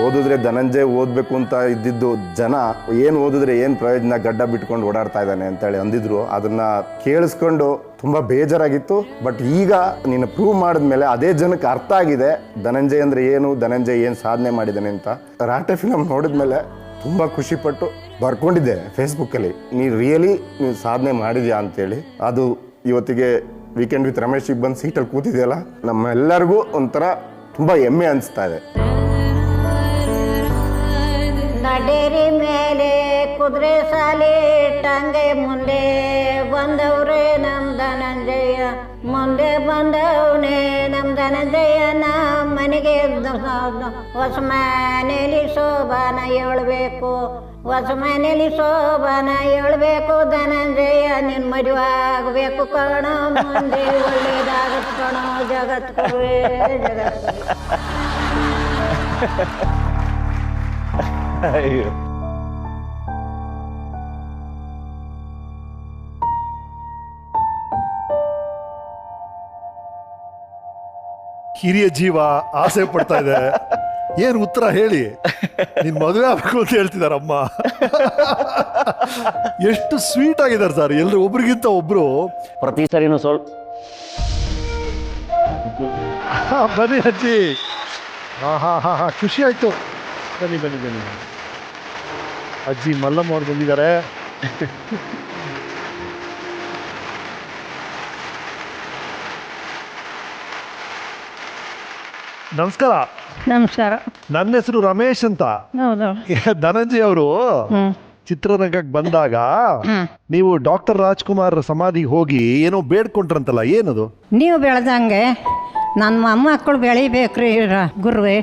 S5: ಓದಿದ್ರೆ ಧನಂಜಯ್ ಓದಬೇಕು ಅಂತ ಇದ್ದಿದ್ದು ಜನ, ಏನು ಓದಿದ್ರೆ ಏನು ಪ್ರಯೋಜನ, ಗಡ್ಡ ಬಿಟ್ಕೊಂಡು ಓಡಾಡ್ತಾ ಇದ್ದಾನೆ ಅಂತೇಳಿ ಅಂದಿದ್ರು. ಅದನ್ನ ಕೇಳಿಸ್ಕೊಂಡು ತುಂಬ ಬೇಜಾರಾಗಿತ್ತು. ಬಟ್ ಈಗ ನೀನು ಪ್ರೂವ್ ಮಾಡಿದ್ಮೇಲೆ ಅದೇ ಜನಕ್ಕೆ ಅರ್ಥ ಆಗಿದೆ ಧನಂಜಯ್ ಅಂದರೆ ಏನು, ಧನಂಜಯ್ ಏನು ಸಾಧನೆ ಮಾಡಿದ್ದಾನೆ ಅಂತ. ರಾಟೆ ಫಿಲಮ್ ನೋಡಿದ್ಮೇಲೆ ತುಂಬ ಖುಷಿಪಟ್ಟು ಬರ್ಕೊಂಡಿದ್ದೆ ಫೇಸ್ಬುಕ್ಕಲ್ಲಿ, ನೀನು ಸಾಧನೆ ಮಾಡಿದ್ಯಾ ಅಂತೇಳಿ. ಅದು ಇವತ್ತಿಗೆ ವೀಕೆಂಡ್ ವಿತ್ ರಮೇಶಿಗೆ ಬಂದು ಸೀಟಲ್ಲಿ ಕೂತಿದೆಯಲ್ಲ, ನಮ್ಮೆಲ್ಲರಿಗೂ ಒಂಥರ ತುಂಬ ಹೆಮ್ಮೆ ಅನಿಸ್ತಾ ಇದೆ.
S4: ನಡೇರಿ ಮೇಲೆ ಕುದುರೆ ಸಾಲಿ ಟಂಗೆ ಮುಂದೆ ಬಂದವ್ರೆ ನಮ್ಮ ಧನಂಜಯ, ಮುಂದೆ ಬಂದವನೇ ನಮ್ಮ ಧನಂಜಯನ ಮನೆಗೆ. ಹೊಸ ಮನೇಲಿ ಶೋಭಾನ ಹೇಳ್ಬೇಕು, ಹೊಸ ಮನೇಲಿ ಶೋಭಾನ ಹೇಳ್ಬೇಕು. ಧನಂಜಯ ನಿನ್ನ ಮದುವೆ ಆಗಬೇಕು ಕಣೋ, ಮುಂದೆ ಒಳ್ಳೇದಾಗತ್ ಕಣೋ, ಜಗತ್ಕುರುವೆ ಜಗತ್.
S2: ಅಯ್ಯೋ,
S3: ಹಿರಿಯ ಜೀವ ಆಸೆ ಪಡ್ತಾ ಇದೆ. ಏನು ಉತ್ತರ ಹೇಳಿ? ನಿನ್ ಮದುವೆ ಆಗ್ಬೇಕು ಅಂತ ಹೇಳ್ತಿದಾರಮ್ಮ. ಎಷ್ಟು ಸ್ವೀಟ್ ಆಗಿದ್ದಾರೆ ಸರ್, ಎಲ್ರು ಒಬ್ರಿಗಿಂತ ಒಬ್ರು.
S2: ಪ್ರತಿ ಸರಿನೂ
S3: ಬನ್ನಿ ಅಜ್ಜಿ. ಹಾ, ಖುಷಿ ಆಯ್ತು. ಬನ್ನಿ. ಅಜ್ಜಿ ಮಲ್ಲಮ್ಮ ಅವ್ರು ಬಂದಿದ್ದಾರೆ. ನಮಸ್ಕಾರ.
S4: ನಮಸ್ಕಾರ.
S3: ನನ್ನ ಹೆಸರು ರಮೇಶ್ ಅಂತ.
S4: ಹೌದು.
S3: ಧನಂಜಯ್ ಅವರು ಚಿತ್ರರಂಗಕ್ಕೆ ಬಂದಾಗ ನೀವು ಡಾಕ್ಟರ್ ರಾಜ್ಕುಮಾರ್ ಸಮಾಧಿಗೆ ಹೋಗಿ ಏನೋ ಬೇಡ್ಕೊಂಡ್ರಂತಲ್ಲ, ಏನದು?
S4: ನೀವು ಬೆಳೆದಂಗೆ ನನ್ನ ಮೊಮ್ಮಕ್ಕಳು ಬೆಳಿಬೇಕ್ರಿ ಗುರುವೆ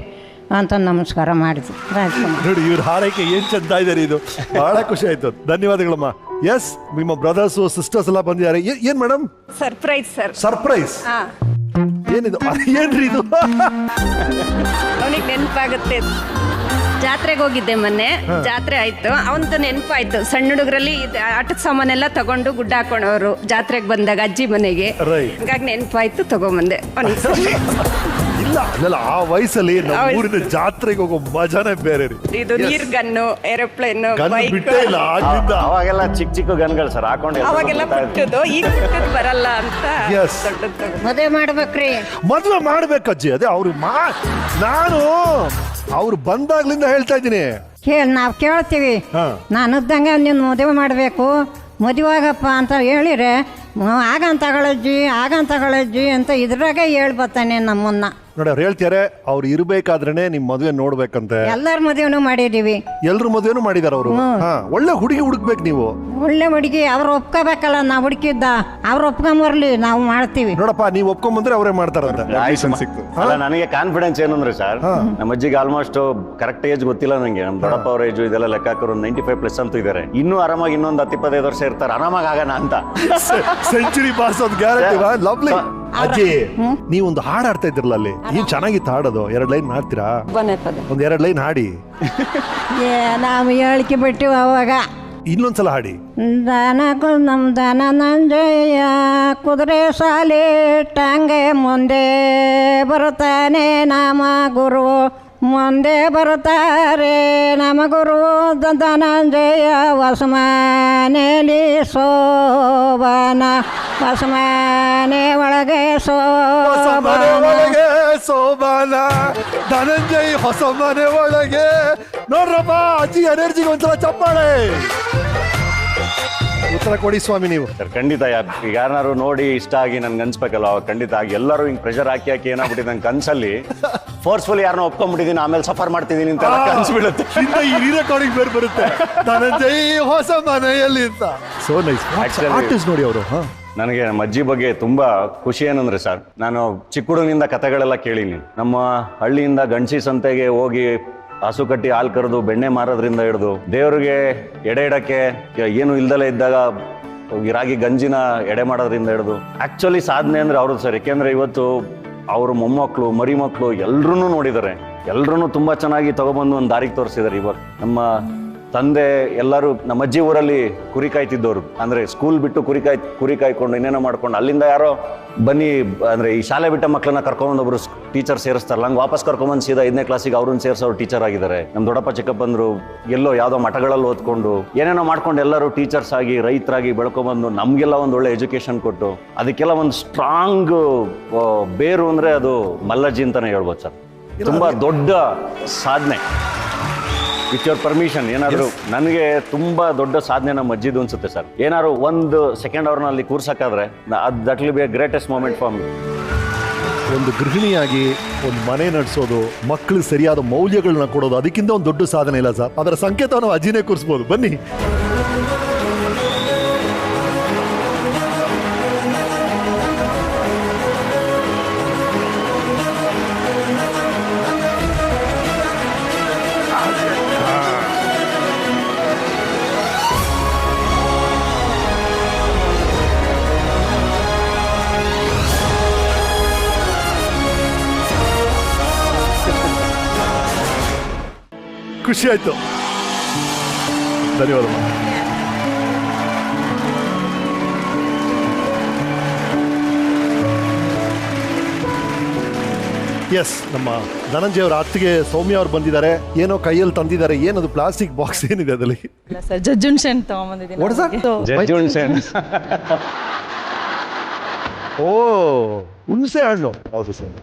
S4: ಅಂತ ನಮಸ್ಕಾರ ಮಾಡಿದ್ರು ರಾಜ್ಕುಮಾರ್.
S3: ನೋಡಿ, ಇವ್ರ ಹಾರೈಕೆ ಏನ್ ಚಂದ ಇದ್ದಾರೆ. ಇದು ಬಹಳ ಖುಷಿ ಆಯ್ತು. ಧನ್ಯವಾದಗಳಮ್ಮ. ಎಸ್, ನಿಮ್ಮ ಬ್ರದರ್ಸ್ ಸಿಸ್ಟರ್ಸ್ ಎಲ್ಲ ಬಂದಿದ್ದಾರೆ. ಏನ್ ಮೇಡಮ್?
S13: Surprise sir.
S3: ಸರ್ಪ್ರೈಸ್? ಏನಿದು? ಏನ್ರಿ ಇದು?
S13: ಅವನಿಗೆ ನೆನಪಾಗುತ್ತೆ. ಜಾತ್ರೆಗೆ ಹೋಗಿದ್ದೆ ಮೊನ್ನೆ. ಜಾತ್ರೆ ಆಯ್ತು, ಅವಂದು ನೆನಪಾಯ್ತು. ಸಣ್ಣ ಹುಡುಗರಲ್ಲಿ ಆಟದ ಸಾಮಾನೆಲ್ಲ ತಗೊಂಡು ಗುಡ್ಡ ಹಾಕೊಂಡವರು ಜಾತ್ರೆಗೆ ಬಂದಾಗ ಅಜ್ಜಿ ಮನೆಗೆ. ಹಂಗಾಗಿ ನೆನಪಾಯ್ತು, ತಗೊಂಬಂದೆ.
S3: ಇಲ್ಲ ಅಲ್ಲ, ಆ ವಯಸ್ಸಲ್ಲಿ ನಮ್ಮ ಊರಿನ ಜಾತ್ರೆಗೆ ಹೋಗೋ ಮಜಾನೇ ಬೇರೆ ರೀ.
S13: ಇದು ನೀರ್ ಗನ್ನು, ಏರೋಪ್ಲೇನ್,
S3: ಬಿಟ್ಟೇ ಇಲ್ಲ ಆಗ್ಲಿಂದ.
S2: ಅವಾಗೆಲ್ಲ ಚಿಕ್ಕ ಚಿಕ್ಕ ಗನ್ಗಳು ಸರ್ ಹಾಕೊಂಡು
S13: ಅವಾಗೆಲ್ಲ ಬಿಟ್ಟದ್ದು, ಈಗ ಬಿಟ್ಟದ್ದು ಬರಲ್ಲ ಅಂತ.
S4: ಮದುವೆ ಮಾಡ್ಬೇಕ್ರಿ.
S3: ಮದುವೆ ಮಾಡ್ಬೇಕಜ್ಜಿ. ಅದೇ ಅವ್ರು ನಾನು ಅವ್ರು ಬಂದಾಗ್ಲಿಂದ ಹೇಳ್ತಾ ಇದ್ದೀನಿ.
S4: ನಾವು ಕೇಳ್ತೀವಿ, ನಾನಿದ್ದಂಗೆ ನೀನು ಮದುವೆ ಮಾಡಬೇಕು, ಮದುವೆ ಆಗಪ್ಪ ಅಂತ ಹೇಳಿದ್ರೆ ಆಗಂತ ತಗೊಳಜ್ಜಿ ಅಂತ ಇದ್ರಾಗೆ ಹೇಳ್ ಬರ್ತಾನೆ ನಮ್ಮನ್ನ.
S3: ನೋಡಿ ಅವ್ರು ಹೇಳ್ತಾರೆ, ಅವ್ರು ಇರ್ಬೇಕಾದ್ರೇನೆ ನಿಮ್ ಮದುವೆ ನೋಡ್ಬೇಕಂತೆ.
S4: ಎಲ್ಲರ ಮದುವೆನೂ ಮಾಡಿದೀವಿ.
S3: ಎಲ್ರ ಮದುವೆನೂ ಮಾಡಿದಾರ ಅವರು. ಒಳ್ಳೆ ಹುಡುಗಿ ಹುಡುಕ್ಬೇಕು ನೀವು.
S4: ಒಳ್ಳೆ ಹುಡುಗಿ ಅವ್ರು ಒಪ್ಕೋಬೇಕಲ್ಲ, ನಾವು ಹುಡುಕಿದ್ದ ಅವ್ರು ಒಪ್ಕೊಂಬರ್ಲಿ, ನಾವು ಮಾಡ್ತೀವಿ.
S3: ನೋಡಪ್ಪ, ನೀವು ಒಪ್ಕೊಂಬಂದ್ರೆ ಅವರೇ ಮಾಡ್ತಾರಂತ.
S2: ಅಲ್ಲ, ನನಗೆ ಕಾನ್ಫಿಡೆನ್ಸ್ ಏನು ಅಂದ್ರೆ ಸರ್, ನಮ್ಮ ಅಜ್ಜಿಗೆ ಆಲ್ಮೋಸ್ಟ್ ಕರೆಕ್ಟ್ ಏಜ್ ಗೊತ್ತಿಲ್ಲ ನಂಗೆ. ನಮ್ಮ ದೊಡ್ಡಪ್ಪ ಅವ್ರ ಏಜ್ ಇದೆಲ್ಲ ಲೆಕ್ಕ ಹಾಕೋರು 95+ ಅಂತೂ ಇದಾರೆ. ಇನ್ನೂ ಆರಾಮಾಗಿ ಇನ್ನೊಂದು 10-25 ವರ್ಷ ಇರ್ತಾರೆ, ಆರಾಮಾಗಿ ಆಗೋಣ ಅಂತ.
S3: ಸೆಂಚುರಿ ಪಾಸ್ ಅದು ಗ್ಯಾರಂಟಿ. ಲವ್ಲಿ. ಅಜ್ಜಿ, ನೀವೊಂದು ಹಾಡು ಆಡ್ತಾ ಇದ್ರಲ್ಲ ಅಲ್ಲಿ, ನೀವ್ ಚೆನ್ನಾಗಿತ್ತು ಹಾಡೋದು. 2 ಲೈನ್ ಹಾಡ್ತೀರಾ? ಒಂದ್ 2 ಲೈನ್ ಹಾಡಿ.
S4: ನಾವು ಹೇಳಿಕೆ ಬಿಟ್ಟು ಅವಾಗ
S3: ಇನ್ನೊಂದ್ಸಲ ಹಾಡಿ.
S4: ನಮ್ ಧನಂಜಯ ಕುದುರೆ ಸಾಲಿಟ್ಟಂಗೆ ಮುಂದೆ ಬರುತ್ತಾನೆ ನಮ್ಮ ಗುರು, ಮುಂದೆ ಬರುತ್ತಾರೆ ನಮ್ಮ ಗುರು ಧನಂಜಯ. ಹೊಸಮನೇಲಿ ಶೋಭನ, ಹೊಸಮನೆ ಒಳಗೆ
S3: ಶೋಭನ, ಧನಂಜಯ್ ಹೊಸ ಮನೆ ಒಳಗೆ. ನೋಡ್ರಪ್ಪ, ಅಜ್ಜಿ ಎನರ್ಜಿಗೆ ಒಂದ್ಸಲ ಚಪ್ಪಾಳೆ. ಉತ್ತರ ಕೊಡಿ ಸ್ವಾಮಿ ನೀವು.
S2: ಸರ್ ಖಂಡಿತ, ಈಗ ಯಾರು ನೋಡಿ ಇಷ್ಟ ಆಗಿ ನನ್ಗೆ ಅನ್ಸ್ಬೇಕಲ್ಲ, ಅವಾಗ ಖಂಡಿತ ಆಗಿ ಎಲ್ಲರೂ ಹಿಂಗ್ ಪ್ರೆಷರ್ ಹಾಕಿ ಏನಾಗ್ಬಿಟ್ಟಿದೆ ನಂಗೆ ಕನ್ಸಲ್ಲಿ ಫೋರ್ಸ್ಫುಲ್ ಯಾರನ್ನ ಒಪ್ಕೊಂಡ್ಬಿಟ್ಟಿದ್ದೀನಿ, ಆಮೇಲೆ ಸಫರ್ ಮಾಡ್ತಿದ್ದೀನಿ ಅಂತ ಅನ್ಸ್ಬಿಡುತ್ತೆ.
S3: ಈ ರೆಕಾರ್ಡಿಂಗ್ ಬೇರೆ ಬರುತ್ತೆ, ಧನಂಜಯ್ ಹೊಸ ಮನೆಯಲ್ಲಿ ಅಂತ. So nice. ಆರ್ಟಿಸ್ಟ್ ನೋಡಿ ಅವರು.
S2: ನನಗೆ ನಮ್ಮ ಅಜ್ಜಿ ಬಗ್ಗೆ ತುಂಬಾ ಖುಷಿ ಏನಂದ್ರೆ ಸರ್, ನಾನು ಚಿಕ್ಕ ಹುಡುಗನಿಂದ ಕಥೆಗಳೆಲ್ಲ ಕೇಳೀನಿ. ನಮ್ಮ ಹಳ್ಳಿಯಿಂದ ಗಂಡಸಿ ಸಂತೆಗೆ ಹೋಗಿ ಹಸು ಕಟ್ಟಿ ಹಾಲು ಕರೆದು ಬೆಣ್ಣೆ ಮಾರೋದ್ರಿಂದ ಹಿಡಿದು ದೇವರಿಗೆ ಎಡೆ ಇಡಕ್ಕೆ ಏನು ಇಲ್ದಲೇ ಇದ್ದಾಗ ರಾಗಿ ಗಂಜಿನ ಎಡೆ ಮಾಡೋದ್ರಿಂದ ಹಿಡಿದು ಆಕ್ಚುಲಿ ಸಾಧನೆ ಅಂದ್ರೆ ಅವ್ರದ್ದು ಸರ್. ಯಾಕೆಂದ್ರೆ ಇವತ್ತು ಅವ್ರ ಮೊಮ್ಮಕ್ಕಳು ಮರಿ ಮಕ್ಕಳು ಎಲ್ರೂ ನೋಡಿದ್ದಾರೆ, ಎಲ್ರೂ ತುಂಬಾ ಚೆನ್ನಾಗಿ ತಗೊಬಂದು ಒಂದು ದಾರಿಗೆ ತೋರಿಸಿದ್ದಾರೆ. ಇವಾಗ ನಮ್ಮ ತಂದೆ ಎಲ್ಲರೂ ನಮ್ಮ ಅಜ್ಜಿ ಊರಲ್ಲಿ ಕುರಿ ಕಾಯ್ತಿದ್ದವರು. ಅಂದ್ರೆ ಸ್ಕೂಲ್ ಬಿಟ್ಟು ಕುರಿ ಕಾಯ್ಕೊಂಡು ಇನ್ನೇನೋ ಮಾಡ್ಕೊಂಡು ಅಲ್ಲಿಂದ ಯಾರೋ ಬನ್ನಿ ಅಂದ್ರೆ ಈ ಶಾಲೆ ಬಿಟ್ಟ ಮಕ್ಕಳನ್ನ ಕರ್ಕೊಂಡೊಬ್ಬರು ಟೀಚರ್ ಸೇರಿಸ್ತಾರಲ್ಲ, ಹಂಗೆ ವಾಪಸ್ ಕರ್ಕೊಂಬಂದು ಸೀದಾ 5ನೇ ಕ್ಲಾಸಿಗೆ ಅವ್ರನ್ನ ಸೇರಿಸೋರು ಟೀಚರ್ ಆಗಿದ್ದಾರೆ. ನಮ್ಮ ದೊಡ್ಡಪ್ಪ ಚಿಕ್ಕಪ್ಪಂದ್ರು ಎಲ್ಲೋ ಯಾವುದೋ ಮಠಗಳಲ್ಲಿ ಓದ್ಕೊಂಡು ಏನೇನೋ ಮಾಡ್ಕೊಂಡು ಎಲ್ಲರೂ ಟೀಚರ್ಸ್ ಆಗಿ ರೈತರಾಗಿ ಬೆಳ್ಕೊಂಬಂದು ನಮಗೆಲ್ಲ ಒಂದು ಒಳ್ಳೆ ಎಜುಕೇಶನ್ ಕೊಟ್ಟು ಅದಕ್ಕೆಲ್ಲ ಒಂದು ಸ್ಟ್ರಾಂಗ್ ಬೇರು ಅಂದ್ರೆ ಅದು ಮಲ್ಲಜ್ಜಿ ಅಂತಾನೆ ಹೇಳ್ಬೋದು ಸರ್. ತುಂಬಾ ದೊಡ್ಡ ಸಾಧನೆ. ವಿತ್ ಯೋರ್ ಪರ್ಮಿಷನ್, ಏನಾದ್ರು ನನಗೆ ತುಂಬಾ ದೊಡ್ಡ ಸಾಧನೆ ನಮ್ಮ ಅಜ್ಜಿದು ಅನ್ಸುತ್ತೆ ಸರ್. ಏನಾದ್ರು 1 ಸೆಕೆಂಡ್ ಅವ್ರನ್ನ ಅಲ್ಲಿ ಕೂರ್ಸಕ್ಕಾದ್ರೆ that will be a greatest moment for me.
S3: ಒಂದು ಗೃಹಿಣಿಯಾಗಿ ಒಂದು ಮನೆ ನಡೆಸೋದು, ಮಕ್ಕಳಿಗೆ ಸರಿಯಾದ ಮೌಲ್ಯಗಳನ್ನ ಕೊಡೋದು, ಅದಕ್ಕಿಂತ ಒಂದು ದೊಡ್ಡ ಸಾಧನೆ ಇಲ್ಲ ಸರ್. ಅದರ ಸಂಕೇತವನ್ನು ಅಜ್ಜಿನೇ ಕೂರಿಸ್ಬೋದು. ಬನ್ನಿ. ಖುಷಿ ಆಯ್ತು, ಧನ್ಯವಾದ. ಎಸ್, ನಮ್ಮ ಧನಂಜಯ ಅವರ ಅತ್ತಿಗೆ ಸೌಮ್ಯ ಅವ್ರು ಬಂದಿದ್ದಾರೆ. ಏನೋ ಕೈಯಲ್ಲಿ ತಂದಿದ್ದಾರೆ. ಏನದು ಪ್ಲಾಸ್ಟಿಕ್ ಬಾಕ್ಸ್ ಏನಿದೆ ಅದರಲ್ಲಿ?
S14: ಸರ್ ಜಜ್ಜುಣ್ಸೆ ಹಣ್ಣು ತಗೊಂಡ್ಬಂದಿದ್ದೀನಿ.
S3: ಓ, ಹುಣಸೆ ಹಣ್ಣು. ಹೌದು ಸರ್.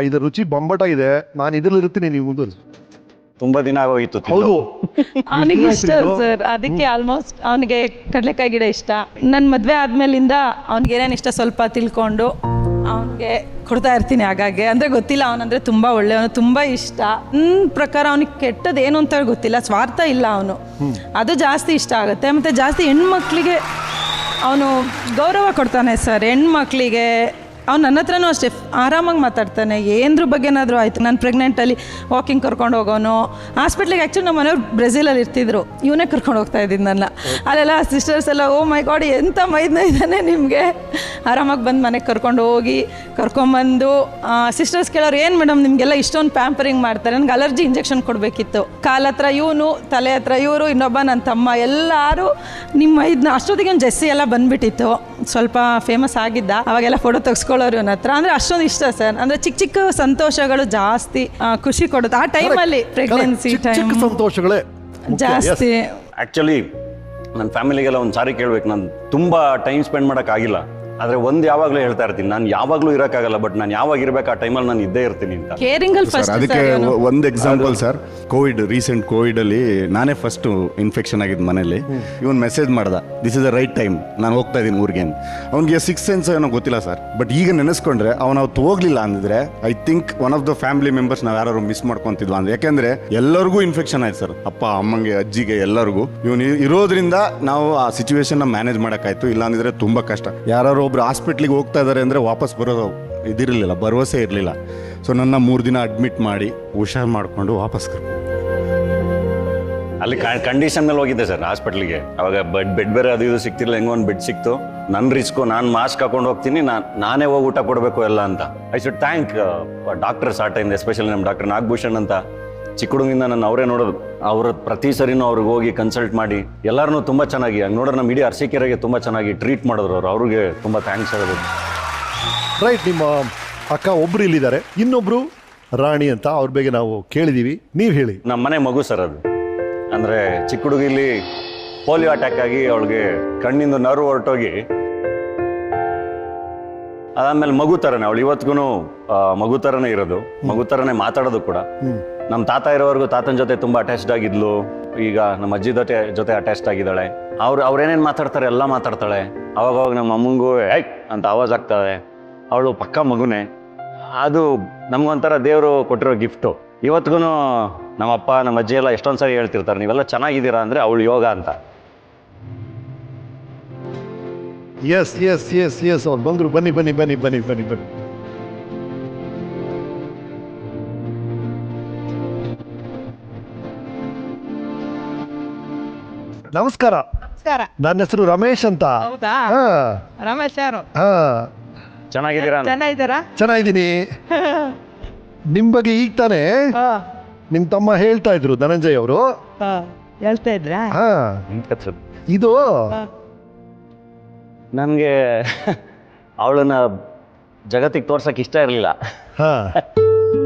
S3: ಇದರ ರುಚಿ ಬೊಂಬಟಾಗಿದೆ. ನಾನು ಇದ್ರಲ್ಲಿ ಇರ್ತೀನಿ, ನೀವು ಮುಂದುವರಿಸಿ.
S2: ತುಂಬಾ ದಿನ ಆಗೋಗಿತ್ತು.
S14: ಹೌದು, ಅವನಿಗೆ ಇಷ್ಟ ಸರ್. ಅದಕ್ಕೆ ಆಲ್ಮೋಸ್ಟ್ ಅವನಿಗೆ ಕಡಲೆಕಾಯಿ ಗಿಡ ಇಷ್ಟ. ನನ್ನ ಮದುವೆ ಆದ್ಮೇಲಿಂದ ಅವ್ನಿಗೆ ಏನೇನು ಇಷ್ಟ ಸ್ವಲ್ಪ ತಿಳ್ಕೊಂಡು ಅವನಿಗೆ ಕೊಡ್ತಾ ಇರ್ತೀನಿ ಆಗಾಗ್ಗೆ. ಅಂದರೆ ಗೊತ್ತಿಲ್ಲ, ಅವನಂದರೆ ತುಂಬ ಒಳ್ಳೆಯವನು, ತುಂಬ ಇಷ್ಟ. ನನ್ನ ಪ್ರಕಾರ ಅವನಿಗೆ ಕೆಟ್ಟದ್ದು ಏನು ಅಂತ ಗೊತ್ತಿಲ್ಲ, ಸ್ವಾರ್ಥ ಇಲ್ಲ ಅವನು, ಅದು ಜಾಸ್ತಿ ಇಷ್ಟ ಆಗುತ್ತೆ. ಮತ್ತು ಜಾಸ್ತಿ ಹೆಣ್ಮಕ್ಳಿಗೆ ಅವನು ಗೌರವ ಕೊಡ್ತಾನೆ ಸರ್. ಹೆಣ್ಮಕ್ಳಿಗೆ ಅವ್ನು ನನ್ನ ಹತ್ರನೂ ಅಷ್ಟೇ ಆರಾಮಾಗಿ ಮಾತಾಡ್ತಾನೆ. ಏನದ್ರ ಬಗ್ಗೆನಾದರೂ ಆಯಿತು, ನಾನು ಪ್ರೆಗ್ನೆಂಟಲ್ಲಿ ವಾಕಿಂಗ್ ಕರ್ಕೊಂಡು ಹೋಗೋನು. ಹಾಸ್ಪಿಟ್ಲಿಗೆ ಆ್ಯಕ್ಚುಲಿ ನಮ್ಮ ಮನೆಯವ್ರು ಬ್ರೆಜಿಲಲ್ಲಿ ಇರ್ತಿದ್ರು, ಇವನೇ ಕರ್ಕೊಂಡು ಹೋಗ್ತಾ ಇದ್ದಿದ್ದು ನನ್ನ. ಅಲ್ಲೆಲ್ಲ ಸಿಸ್ಟರ್ಸ್ ಎಲ್ಲ ಓ ಮೈ ಗಾಡ್ ಎಂಥ ಮೈದ್ನ ಇದ್ದಾನೆ ನಿಮಗೆ, ಆರಾಮಾಗಿ ಬಂದು ಮನೆಗೆ ಕರ್ಕೊಂಡು ಹೋಗಿ ಕರ್ಕೊಂಬಂದು ಸಿಸ್ಟರ್ಸ್ ಕೇಳೋರು ಏನು ಮೇಡಮ್ ನಿಮಗೆಲ್ಲ ಇಷ್ಟೊಂದು ಪ್ಯಾಂಪರಿಂಗ್ ಮಾಡ್ತಾರೆ, ನನಗೆ ಅಲರ್ಜಿ ಇಂಜೆಕ್ಷನ್ ಕೊಡಬೇಕಿತ್ತು. ಕಾಲ ಹತ್ರ ಇವನು, ತಲೆ ಹತ್ರ ಇವರು, ಇನ್ನೊಬ್ಬ ನನ್ನ ತಮ್ಮ, ಎಲ್ಲರೂ ನಿಮ್ಮ ಇದನ್ನ ಅಷ್ಟೊತ್ತಿಗೆ ಒಂದು ಜೆಸ್ಸಿ ಎಲ್ಲ ಬಂದುಬಿಟ್ಟಿತ್ತು, ಸ್ವಲ್ಪ ಫೇಮಸ್ ಆಗಿದ್ದ. ಅವಾಗೆಲ್ಲ ಫೋಟೋ ತೆಗೆಸ್ಕೊಳ್ಳೋರು ಇವನ ಹತ್ರ. ಅಂದರೆ ಅಷ್ಟೊಂದು ಇಷ್ಟ ಸರ್, ಅಂದರೆ ಚಿಕ್ಕ ಚಿಕ್ಕ ಸಂತೋಷಗಳು ಜಾಸ್ತಿ ಖುಷಿ ಕೊಡುತ್ತೆ ಆ ಟೈಮಲ್ಲಿ. ಪ್ರೆಗ್ನೆನ್ಸಿ ಟೈಮ್
S3: ಸಂತೋಷಗಳೇ
S14: ಜಾಸ್ತಿ.
S2: ಆ್ಯಕ್ಚುಲಿ ನನ್ನ ಫ್ಯಾಮಿಲಿಗೆಲ್ಲ ಒಂದು ಸಾರಿ ಕೇಳ್ಬೇಕು, ನಾನು ತುಂಬ ಟೈಮ್ ಸ್ಪೆಂಡ್ ಮಾಡೋಕ್ಕಾಗಿಲ್ಲ. ಆದರೆ ಒಂದು ಯಾವಾಗಲೂ ಹೇಳ್ತಾ ಇರ್ತೀನಿ, ನಾನು ಯಾವಾಗಲೂ ಇರೋಕ್ಕಾಗಲ್ಲ, ಬಟ್ ನಾನು ಯಾವಾಗ ಇರಬೇಕು ಆ ಟೈಮಲ್ಲಿ ನಾನು ಇದ್ದೇ ಇರ್ತೀನಿ ಅಂತ.
S14: ಕೇರಿಂಗಲ್ಲಿ
S15: ಸರ್ ಅದಕ್ಕೆ ಒಂದು ಎಕ್ಸಾಂಪಲ್ ಸರ್, ರೀಸೆಂಟ್ ಕೋವಿಡಲ್ಲಿ ನಾನೇ ಫಸ್ಟು ಇನ್ಫೆಕ್ಷನ್ ಆಗಿದ್ದು ಮನೇಲಿ. ಇವನು ಮೆಸೇಜ್ ಮಾಡ್ದ, this is the right time, ನಾನು ಹೋಗ್ತಾ ಇದ್ದೀನಿ ಊರಿಗೆ. ಅವ್ನಿಗೆ 6 ಸೆನ್ಸ್ ಏನೋ ಗೊತ್ತಿಲ್ಲ ಸರ್, ಬಟ್ ಈಗ ನೆನೆಸ್ಕೊಂಡ್ರೆ ಅವ್ನು ಅವತ್ತು ಹೋಗ್ಲಿಲ್ಲ ಅಂದಿದ್ರೆ I think one of the family members ನಾವು ಯಾರು ಮಿಸ್ ಮಾಡ್ಕೊಂತಿದ್ವಾ ಅಂದ್ರೆ. ಯಾಕೆಂದ್ರೆ ಎಲ್ಲರಿಗೂ ಇನ್ಫೆಕ್ಷನ್ ಆಯ್ತು ಸರ್, ಅಪ್ಪ ಅಮ್ಮಂಗೆ ಅಜ್ಜಿಗೆ ಎಲ್ಲರಿಗೂ. ಇವನು ಇರೋದ್ರಿಂದ ನಾವು ಆ ಸಿಚುವೇಶನ್ ಮ್ಯಾನೇಜ್ ಮಾಡೋಕ್ಕಾಯ್ತು, ಇಲ್ಲ ಅಂದಿದ್ರೆ ತುಂಬ ಕಷ್ಟ. ಯಾರು ಒಬ್ರು ಹಾಸ್ಪಿಟ್ಲಿಗೆ ಹೋಗ್ತಾ ಇದ್ದಾರೆ ಅಂದರೆ ವಾಪಸ್ ಬರೋದು ಇದಿರಲಿಲ್ಲ, ಭರವಸೆ ಇರಲಿಲ್ಲ. ಸೊ ನನ್ನ 3 ದಿನ ಅಡ್ಮಿಟ್ ಮಾಡಿ ಹುಷಾರು ಮಾಡಿಕೊಂಡು ವಾಪಸ್ ಕರ್ಕೊಂಡು
S2: ಅಲ್ಲಿ ಕಂಡೀಷನ್ ಮೇಲೆ ಹೋಗಿದ್ದೆ ಸರ್ ಹಾಸ್ಪಿಟ್ಲಿಗೆ. ಅವಾಗ ಬೆಡ್ ಬೇರೆ ಅದು ಇದು ಸಿಕ್ತಿಲ್ಲ, ಹೆಂಗೋ ಒಂದು ಬೆಡ್ ಸಿಕ್ತು. ನನ್ನ ರಿಸ್ಕು, ನಾನು ಮಾಸ್ಕ್ ಹಾಕೊಂಡು ಹೋಗ್ತೀನಿ, ನಾನೇ ಹೋಗಿ ಊಟ ಕೊಡಬೇಕು ಎಲ್ಲ ಅಂತ. ಐ ಶುಡ್ ಥ್ಯಾಂಕ್ ಡಾಕ್ಟರ್ಸ್ ಆ ಟೈಮ್, ಎಸ್ಪೆಷಲಿ ನಮ್ಮ ಡಾಕ್ಟರ್ ನಾಗಭೂಷಣ್ ಅಂತ. ಚಿಕ್ಕ ಹುಡುಗಿಂದ ನನ್ನ ಅವರೇ ನೋಡೋದು, ಅವ್ರ ಪ್ರತಿ ಸರಿನೂ ಅವ್ರಿಗೆ ಹೋಗಿ ಕನ್ಸಲ್ಟ್ ಮಾಡಿ ಎಲ್ಲರೂ ತುಂಬ ಚೆನ್ನಾಗಿ ಹಂಗೆ ನೋಡ್ರೆ ನಮ್ಮ ಇಡೀ ಅರಸೀಕೆರೆಗೆ ತುಂಬ ಚೆನ್ನಾಗಿ ಟ್ರೀಟ್ ಮಾಡಿದ್ರು ಅವರು. ಅವ್ರಿಗೆ ತುಂಬ ಥ್ಯಾಂಕ್ಸ್ ಹೇಳೋದು.
S3: ರೈಟ್, ನಿಮ್ಮ ಅಕ್ಕ ಒಬ್ರು ಇಲ್ಲಿದ್ದಾರೆ, ಇನ್ನೊಬ್ರು ರಾಣಿ ಅಂತ, ಅವ್ರ ಬಗ್ಗೆ ನಾವು ಕೇಳಿದೀವಿ, ನೀವು ಹೇಳಿ.
S2: ನಮ್ಮ ಮನೆ ಮಗು ಸರ್ ಅದು. ಅಂದರೆ ಚಿಕ್ಕ ಹುಡುಗಿಲಿ ಪೋಲಿಯೋ ಅಟ್ಯಾಕ್ ಆಗಿ ಅವಳಿಗೆ ಕಣ್ಣಿಂದ ನರ್ವ್ ಹೊರಟೋಗಿ ಅದಾದ್ಮೇಲೆ ಮಗು ಥರನೇ ಅವಳು ಇವತ್ತಿಗೂ ಮಗು ಥರನೇ ಇರೋದು, ಮಗು ಥರನೇ ಮಾತಾಡೋದು ಕೂಡ. ನಮ್ಮ ತಾತ ಇರೋವರೆಗೂ ತಾತನ ಜೊತೆ ತುಂಬ ಅಟ್ಯಾಚ್ಡ್ ಆಗಿದ್ಲು. ಈಗ ನಮ್ಮ ಅಜ್ಜಿ ಜೊತೆ ಅಟ್ಯಾಚ್ಡ್ ಆಗಿದ್ದಾಳೆ. ಅವ್ರೇನೇನು ಮಾತಾಡ್ತಾರೆ ಎಲ್ಲ ಮಾತಾಡ್ತಾಳೆ. ಅವಾಗವಾಗ ನಮ್ಮ ಅಮ್ಮಂಗೂ ಹೈಕ್ ಅಂತ ಆವಾಜ್ ಆಗ್ತಾಳೆ. ಅವಳು ಪಕ್ಕ ಮಗುನೇ. ಅದು ನಮಗೊಂಥರ ದೇವರು ಕೊಟ್ಟಿರೋ ಗಿಫ್ಟು. ಇವತ್ತಿಗೂ ನಮ್ಮಪ್ಪ ನಮ್ಮ ಅಜ್ಜಿ ಎಲ್ಲ ಎಷ್ಟೊಂದು ಸಾರಿ ಹೇಳ್ತಿರ್ತಾರೆ, ನೀವೆಲ್ಲ ಚೆನ್ನಾಗಿದ್ದೀರಾ ಅಂದರೆ ಅವಳು ಯೋಗ ಅಂತ.
S3: ಎಸ್ ಎಸ್ ಎಸ್ ಎಸ್ ಅವ್ರು ಬಂದರು. ಬನ್ನಿ ಬನ್ನಿ ಬನ್ನಿ ಬನ್ನಿ ಬನ್ನಿ ಬನ್ನಿ. ನಮಸ್ಕಾರ. ನನ್ನ ಹೆಸರು ರಮೇಶ್ ಅಂತ.
S16: ಹೌದಾ? ರಮೇಶ್ ಯಾರು?
S2: ಚೆನ್ನಾಗಿದ್ದೀರಾ?
S3: ಚೆನ್ನಾಗಿದ್ದೀನಿ. ನಿಮ್ ಬಗ್ಗೆ ಈಗ ತಾನೇ ನಿಮ್ ತಮ್ಮ ಹೇಳ್ತಾ ಇದ್ರು, ಧನಂಜಯ್ ಅವರು
S16: ಹೇಳ್ತಾ ಇದ್ರಾ?
S3: ಇದು
S2: ನನಗೆ ಅವಳನ್ನ ಜಗತ್ತಿಗೆ ತೋರ್ಸಕ್ಕೆ ಇಷ್ಟ ಇರಲಿಲ್ಲ,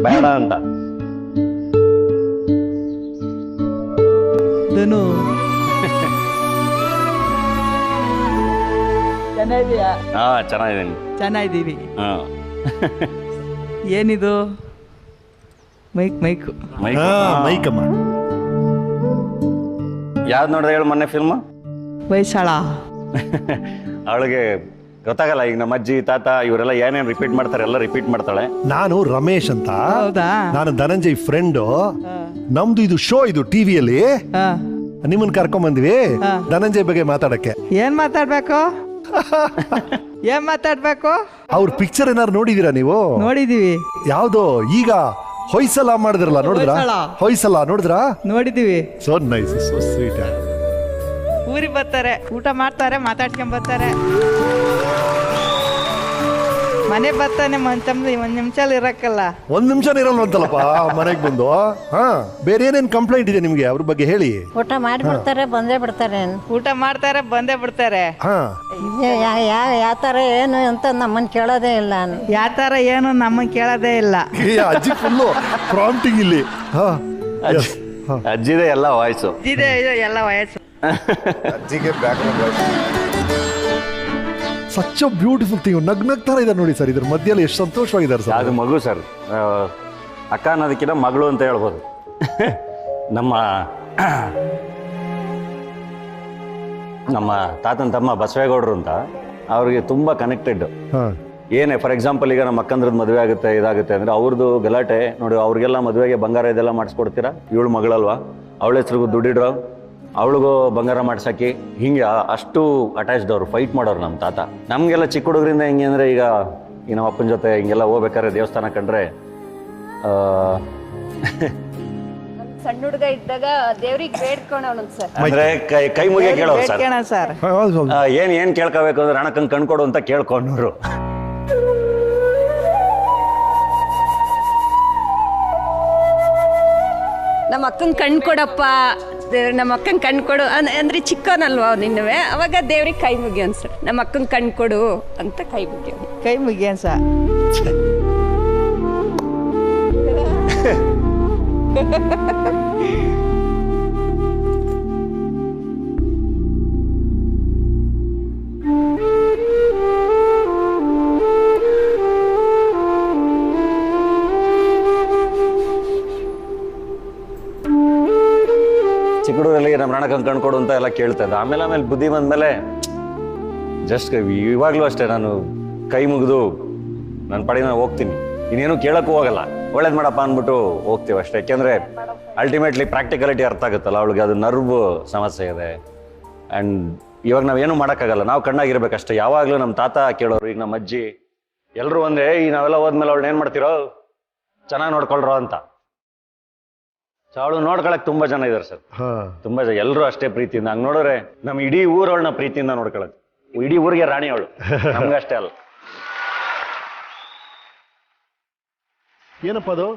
S2: ಬೇಡ ಅಂತ.
S16: ಚೆನ್ನಾಗಿದೀಯಾ?
S2: ಚೆನ್ನಾಗಿದ್ದೀನಿ.
S16: ಚೆನ್ನಾಗಿದ್ದೀವಿ. ಏನಿದು? ಮೈಕ್
S3: ಮೈಕಮ್ಮ
S2: ಯಾವ್ದು ನೋಡಿದೆ ಹೇಳು ಮೊನ್ನೆ ಫಿಲ್ಮ್?
S16: ವಯಸ್ಸಾಳ.
S2: ಅವಳಿಗೆ ಗೊತ್ತಾಗಲ್ಲ, ಈಗ ನಮ್ಮ ಅಜ್ಜಿ ತಾತ ಇವರೆಲ್ಲ ಏನೇನು ರಿಪೀಟ್ ಮಾಡ್ತಾರೆ ಎಲ್ಲ ರಿಪೀಟ್ ಮಾಡ್ತಾಳೆ.
S3: ನಾನು ರಮೇಶ್ ಅಂತ.
S16: ಹೌದಾ?
S3: ನಾನು ಧನಂಜಯ್ ಫ್ರೆಂಡು. ನಮ್ದು ಇದು ಶೋ, ಇದು ಟಿವಿಯಲ್ಲಿ ನಿಮ್ಮನ್ನ ಕರ್ಕೊಂಡ್ ಬಂದ್ವಿ ಧನಂಜಯ್ ಬಗ್ಗೆ ಮಾತಾಡಕ್ಕೆ.
S16: ಏನ್ ಮಾತಾಡ್ಬೇಕು? ಏನ್ ಮಾತಾಡ್ಬೇಕು?
S3: ಅವ್ರ ಪಿಕ್ಚರ್ ಏನಾರು ನೋಡಿದೀರಾ ನೀವು?
S16: ನೋಡಿದೀವಿ.
S3: ಯಾವ್ದು ಈಗ ಹೊಯ್ಸಲ ಮಾಡಿದ್ರಲ್ಲ, ನೋಡಿದ್ರಾ? ಹೊಯ್ಸಲ ನೋಡಿದ್ರಾ?
S16: ನೋಡಿದೀವಿ.
S3: So nice, so sweet.
S16: ಊರಿಗೆ ಬರ್ತಾರೆ, ಊಟ ಮಾಡ್ತಾರೆ, ಮಾತಾಡ್ಕೊಂಡ್ ಬರ್ತಾರೆ. ಮನೆ ಬರ್ತಾನೆ ಒಂದ್ ನಿಮಿಷಲ್ಲಿ ಇರಕ್ಕಲ್ಲ.
S3: 1 ನಿಮಿಷ ಇರಲ್ಲ ಅಂತಲ್ಲಪ್ಪ ಮನೆಗೆ ಬಂದು. ಬೇರೆ ಏನೇನ್ ಕಂಪ್ಲೇಂಟ್ ಇದೆ ನಿಮ್ಗೆ ಅವ್ರ ಬಗ್ಗೆ ಹೇಳಿ.
S4: ಊಟ ಮಾಡಿ ಬಿಡ್ತಾರೆ, ಬಂದೇ ಬಿಡ್ತಾರೆ.
S16: ಊಟ ಮಾಡ್ತಾರೆ, ಬಂದೇ ಬಿಡ್ತಾರೆ.
S4: ಯಾವ ತರ ಏನು ಅಂತ ನಮ್ಮನ್ನ ಕೇಳೋದೇ ಇಲ್ಲ.
S16: ಯಾವ ತರ ಏನು ನಮ್ಮನ್ನ ಕೇಳೋದೇ ಇಲ್ಲ.
S3: ಅಜ್ಜಿ ಫುಲ್ಲು ಪ್ರಾಂಪ್ಟಿಂಗ್ ಇಲ್ಲಿ.
S2: ಅಜ್ಜಿದೆ ಎಲ್ಲ ವಾಯ್ಸು.
S16: ಇದೆ ಎಲ್ಲ ವಯಸ್ಸು.
S5: ಅಜ್ಜಿಗೆ background voice.
S3: Such beautiful thing. ನಗ್ನಗ್ತಾರ ಇದ್ದಾರೆ ನೋಡಿ ಸರ್, ಇದ್ರ ಮಧ್ಯದಲ್ಲಿ ಎಷ್ಟು ಸಂತೋಷವಾಗಿದ್ದಾರೆ ಸರ್.
S2: ಅದು ಮಗು ಸರ್, ಅಕ್ಕ ಅನ್ನೋದಕ್ಕಿಂತ ಮಗಳು ಅಂತ ಹೇಳ್ಬೋದು. ನಮ್ಮ ತಾತನ ತಮ್ಮ ಬಸವೇಗೌಡರು ಅಂತ, ಅವ್ರಿಗೆ ತುಂಬ ಕನೆಕ್ಟೆಡ್. ಏನೇ ಫಾರ್ ಎಕ್ಸಾಂಪಲ್ ಈಗ ನಮ್ಮ ಅಕ್ಕಂದ್ರದ್ದು ಮದುವೆ ಆಗುತ್ತೆ ಇದಾಗುತ್ತೆ ಅಂದರೆ ಅವ್ರದ್ದು ಗಲಾಟೆ ನೋಡಿ, ಅವ್ರಿಗೆಲ್ಲ ಮದುವೆಗೆ ಬಂಗಾರ ಇದೆಲ್ಲ ಮಾಡಿಸ್ಕೊಡ್ತೀರಾ, ಇವಳು ಮಗಳಲ್ವಾ, ಅವಳ ಹೆಸ್ರಿಗೂ ದುಡ್ಡಿಡ್ರೋ, ಅವಳಿಗೂ ಬಂಗಾರ ಮಾಡ್ಸಕ್ಕೆ, ಹಿಂಗೆ ಅಷ್ಟು ಅಟ್ಯಾಚ್ಡ್ ಅವರು, ಫೈಟ್ ಮಾಡೋರು ನಮ್ಮ ತಾತ. ನಮಗೆಲ್ಲ ಚಿಕ್ಕ ಹುಡುಗರಿಂದ ಹೆಂಗೆ ಅಂದರೆ ಈಗ ಈ ನಮ್ಮ ಅಪ್ಪನ ಜೊತೆ ಹಿಂಗೆಲ್ಲ ಹೋಗ್ಬೇಕಾದ್ರೆ ದೇವಸ್ಥಾನ ಕಂಡ್ರೆ
S13: ಸಣ್ಣ ಹುಡುಗ ಇದ್ದಾಗ ದೇವ್ರಿಗೆ ಬೇಡ್ಕೊಂಡವನು ಸರ್.
S2: ಅಂದ್ರೆ ಕೈ ಮುಗಿಯ ಕೇಳೋರು ಸರ್.
S16: ಬೇಡ್ಕೋಣ ಸರ್.
S2: ಏನ್ ಕೇಳ್ಕೋಬೇಕು ಅಂದ್ರೆ ಹಣಕ್ಕಂಗ್ ಕಣ್ಕೊಡು ಅಂತ ಕೇಳ್ಕೊಂಡ್ರು.
S13: ನಮ್ಮ ಅಕ್ಕನ ಕಣ್ ಕೊಡಪ್ಪ, ನಮ್ಮ ಅಕ್ಕನ ಕಣ್ ಕೊಡು ಅಂದ್ರೆ ಚಿಕ್ಕವನಲ್ವಾ ನಿನ್ನವೇ, ಅವಾಗ ದೇವ್ರಿಗೆ ಕೈ ಮುಗಿಯೋನ್ ಸರ್. ನಮ್ಮ ಅಕ್ಕನ ಕಣ್ ಕೊಡು ಅಂತ ಕೈ ಮುಗಿಯೋನ್
S16: ಸರ್.
S2: ಚಿಕ್ಕ ಹುಡುಗರಲ್ಲಿ ನಮ್ಮ ಹಣಕ್ಕಂಗ್ ಕಣ್ಕೊಡು ಅಂತ ಎಲ್ಲ ಕೇಳ್ತಾ ಇದ್ದ. ಆಮೇಲೆ ಬುದ್ಧಿ ಬಂದ್ಮೇಲೆ ಜಸ್ಟ್ ಇವಾಗ್ಲೂ ಅಷ್ಟೇ, ನಾನು ಕೈ ಮುಗಿದು ನನ್ನ ಪಡಿ ನಾನು ಹೋಗ್ತೀನಿ, ಇನ್ನೇನು ಕೇಳಕ್ಕೂ ಹೋಗಲ್ಲ, ಒಳ್ಳೇದು ಮಾಡಪ್ಪ ಅಂದ್ಬಿಟ್ಟು ಹೋಗ್ತೀವಿ ಅಷ್ಟೇ. ಯಾಕೆಂದರೆ ಅಲ್ಟಿಮೇಟ್ಲಿ ಪ್ರಾಕ್ಟಿಕಲಿಟಿ ಅರ್ಥ ಆಗುತ್ತಲ್ಲ ಅವಳಿಗೆ, ಅದು ನರ್ವ್ ಸಮಸ್ಯೆ ಇದೆ. ಆ್ಯಂಡ್ ಇವಾಗ ನಾವೇನು ಮಾಡೋಕ್ಕಾಗಲ್ಲ, ನಾವು ಕಣ್ಣಾಗಿರ್ಬೇಕಷ್ಟೇ. ಯಾವಾಗಲೂ ನಮ್ಮ ತಾತ ಕೇಳೋರು, ಈಗ ನಮ್ಮ ಅಜ್ಜಿ ಎಲ್ಲರೂ ಒಂದೇ, ಈಗ ನಾವೆಲ್ಲ ಹೋದ್ಮೇಲೆ ಅವಳನ್ನ ಏನು ಮಾಡ್ತಿರೋ ಚೆನ್ನಾಗಿ ನೋಡ್ಕೊಳ್ರೋ ಅಂತ. ಸೊ ಅವಳು ನೋಡ್ಕೊಳಕ್ಕೆ ತುಂಬ ಜನ ಇದ್ದಾರೆ ಸರ್, ತುಂಬ ಜನ, ಎಲ್ಲರೂ ಅಷ್ಟೇ ಪ್ರೀತಿಯಿಂದ. ಹಂಗೆ ನೋಡಿದ್ರೆ ನಮ್ಮ ಇಡೀ ಊರವಳನ್ನ ಪ್ರೀತಿಯಿಂದ ನೋಡ್ಕೊಳಕ್ಕೆ, ಇಡೀ ಊರಿಗೆ ರಾಣಿ ಅವಳು, ನಮ್ಗಷ್ಟೇ ಅಲ್ಲ.
S3: ಏನಪ್ಪ ಅದು?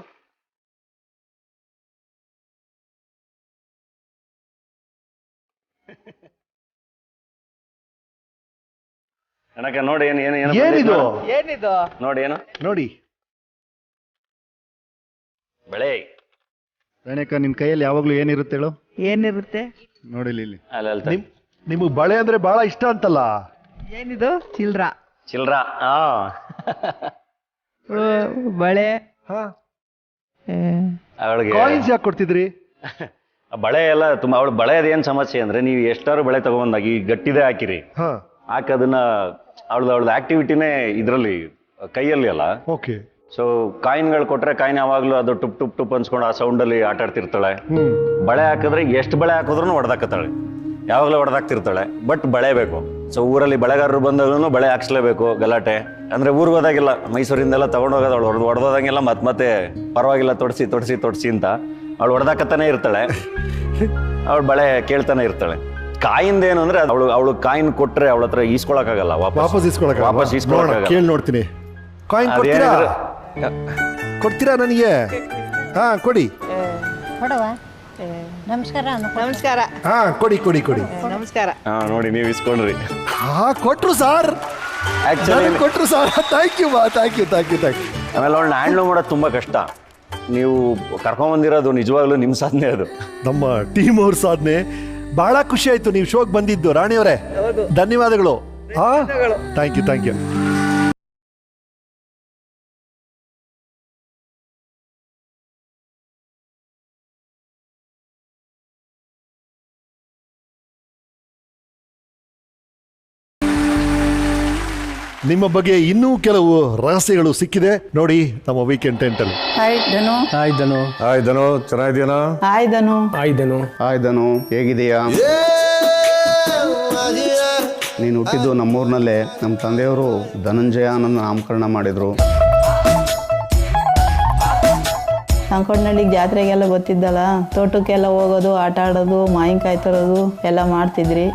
S2: ನನಗೆ ನೋಡಿ ಏನಿದು
S16: ಏನಿದು
S2: ನೋಡಿ, ಏನು
S3: ನೋಡಿ
S2: ಬೆಳೆ.
S15: ರಣೇಕ ನಿನ್ ಕೈಯಲ್ಲಿ ಯಾವಾಗ್ಲೂ ಏನಿರುತ್ತೆ ಹೇಳು?
S16: ಏನಿರುತ್ತೆ
S15: ನೋಡಿ ಇಲ್ಲಿ.
S3: ನಿಮಗೆ ಬಳೆ ಅಂದ್ರೆ ಬಹಳ ಇಷ್ಟ ಅಂತಲ್ಲ?
S16: ಏನಿದು? ಚಿಲ್ರ. ಬಳೆ.
S2: ಅವಳಿಗೆ
S3: ಕಾಯಿನ್ಸ್ ಯಾಕೆ ಕೊಡ್ತಿದ್ರಿ?
S2: ಬಳೆ ಎಲ್ಲ ತುಂಬಾ, ಅವಳು ಬಳೆಯದ ಏನ್ ಸಮಸ್ಯೆ ಅಂದ್ರೆ, ನೀವು ಎಷ್ಟಾರು ಬಳೆ ತಗೊಂಡಾಗ ಈ ಗಟ್ಟಿದೆ ಹಾಕಿರಿ, ಹಾಕದನ್ನ ಅವಳದ ಆಕ್ಟಿವಿಟಿನೇ ಇದ್ರಲ್ಲಿ ಕೈಯಲ್ಲಿ ಅಲ್ಲ.
S3: ಓಕೆ.
S2: ಸೊ ಕಾಯಿನ್ಗಳು ಕೊಟ್ರೆ ಕಾಯಿನ್ ಯಾವಾಗ್ಲೂ ಅದು ಟುಪ್ ಟುಪ್ ಟುಪ್ ಅನ್ಸ್ಕೊಂಡು ಆ ಸೌಂಡ್ ಅಲ್ಲಿ ಆಟ ಆಡ್ತಿರ್ತಾಳೆ. ಬಳೆ ಹಾಕಿದ್ರೆ ಎಷ್ಟು ಬಳೆ ಹಾಕಿದ್ರು ಹೊಡೆದಾಕತ್ತಾಳೆ, ಯಾವಾಗಲೂ ಹೊಡೆದಾಕ್ತಿರ್ತಾಳೆ. ಬಟ್ ಬಳೆ ಬೇಕು. ಸೊ ಊರಲ್ಲಿ ಬಳೆಗಾರರು ಬಂದಾಗಲೂ ಬಳೆ ಹಾಕ್ಸ್ಲೇಬೇಕು, ಗಲಾಟೆ. ಅಂದ್ರೆ ಊರಿಗೆ ಹೋದಾಗೆಲ್ಲ ಮೈಸೂರಿಂದೆಲ್ಲ ತಗೊಂಡೋಗೋದು, ಅವಳು ಹೊಡೆದೋದಂಗೆಲ್ಲ ಮತ್ತೆ ಪರವಾಗಿಲ್ಲ ತೊಡ್ಸಿ ಅಂತ ಅವಳು ಹೊಡೆದಾಕತ್ತಾನೆ ಇರ್ತಾಳೆ. ಅವಳು ಬಳೆ ಕೇಳ್ತಾನೆ ಇರ್ತಾಳೆ. ಕಾಯಿಂದ ಏನು ಅಂದ್ರೆ ಅವಳು ಕಾಯಿನ್ ಕೊಟ್ರೆ ಅವಳ ಹತ್ರ ಈಸ್ಕೊಳಕ್ಕಾಗಲ್ಲ, ವಾಪಸ್ ಈಸ್ಕೊಳಕ್ಕಾಗಲ್ಲ.
S3: ಕೇಳಿ ನೋಡ್ತೀನಿ. ಕಾಯಿನ್ ಕೊಡ್ತೀರಾ ನನಗೆ? ಹಾ ಕೊಡಿ.
S4: ಕೊಡವಾ? ನಮಸ್ಕಾರ.
S16: ನಮಸ್ಕಾರ.
S3: ಹಾ ಕೊಡಿ.
S16: ನಮಸ್ಕಾರ.
S2: ನೋಡಿ ನೀವು ಇಸ್ಕೊಂಡ್ರಿ.
S3: ಹಾ ಕೊಟ್ರು ಸರ್, ಕೊಟ್ರು ಸರ್. Thank you.
S2: ಆಮೇಲೆ ಅವಳನ್ನ ಹ್ಯಾಂಡ್ಲ್ ಮಾಡೋದು ತುಂಬಾ ಕಷ್ಟ. ನೀವು ಕರ್ಕೊಂಡ್ಬಂದಿರೋದು ನಿಜವಾಗ್ಲೂ ನಿಮ್ಮ ಸಾಧನೆ, ಅದು
S3: ನಮ್ಮ ಟೀಮ್ ಅವ್ರ ಸಾಧನೆ. ಬಹಳ ಖುಷಿ ಆಯ್ತು ನೀವು ಶೋಕ್ ಬಂದಿದ್ದು ರಾಣಿಯವರೇ. ಧನ್ಯವಾದಗಳು. Thank you. ನಿಮ್ಮ ಬಗ್ಗೆ ಇನ್ನೂ ಕೆಲವು ರಹಸ್ಯಗಳು ಸಿಕ್ಕಿದೆ ನೋಡಿ ನಮ್ಮ ವೀಕೆಂಡ್ ಟೆಂಟಲ್ಲಿ.
S6: ಹಾಯ್ ಧನು,
S11: ಚೆನ್ನಾಗಿದೆಯಾ?
S6: ಹಾಯ್ ಧನು,
S15: ಹೇಗಿದೆಯಾ? ನೀನು ಹುಟ್ಟಿದ್ದು ನಮ್ಮೂರಿನಲ್ಲೇ. ನಮ್ಮ ತಂದೆಯವರು ಧನಂಜಯ ನನ್ನ ನಾಮಕರಣ ಮಾಡಿದ್ರು.
S14: ಸಂಕೋಡ್ನಳ್ಳಿಗೆ ಜಾತ್ರೆಗೆಲ್ಲ ಗೊತ್ತಿದ್ದಲ್ಲ, ತೋಟಕ್ಕೆಲ್ಲ ಹೋಗೋದು, ಆಟ ಆಡೋದು, ಮಾವಿನಕಾಯಿ ತರೋದು ಎಲ್ಲ ಮಾಡ್ತಿದ್ರಿ.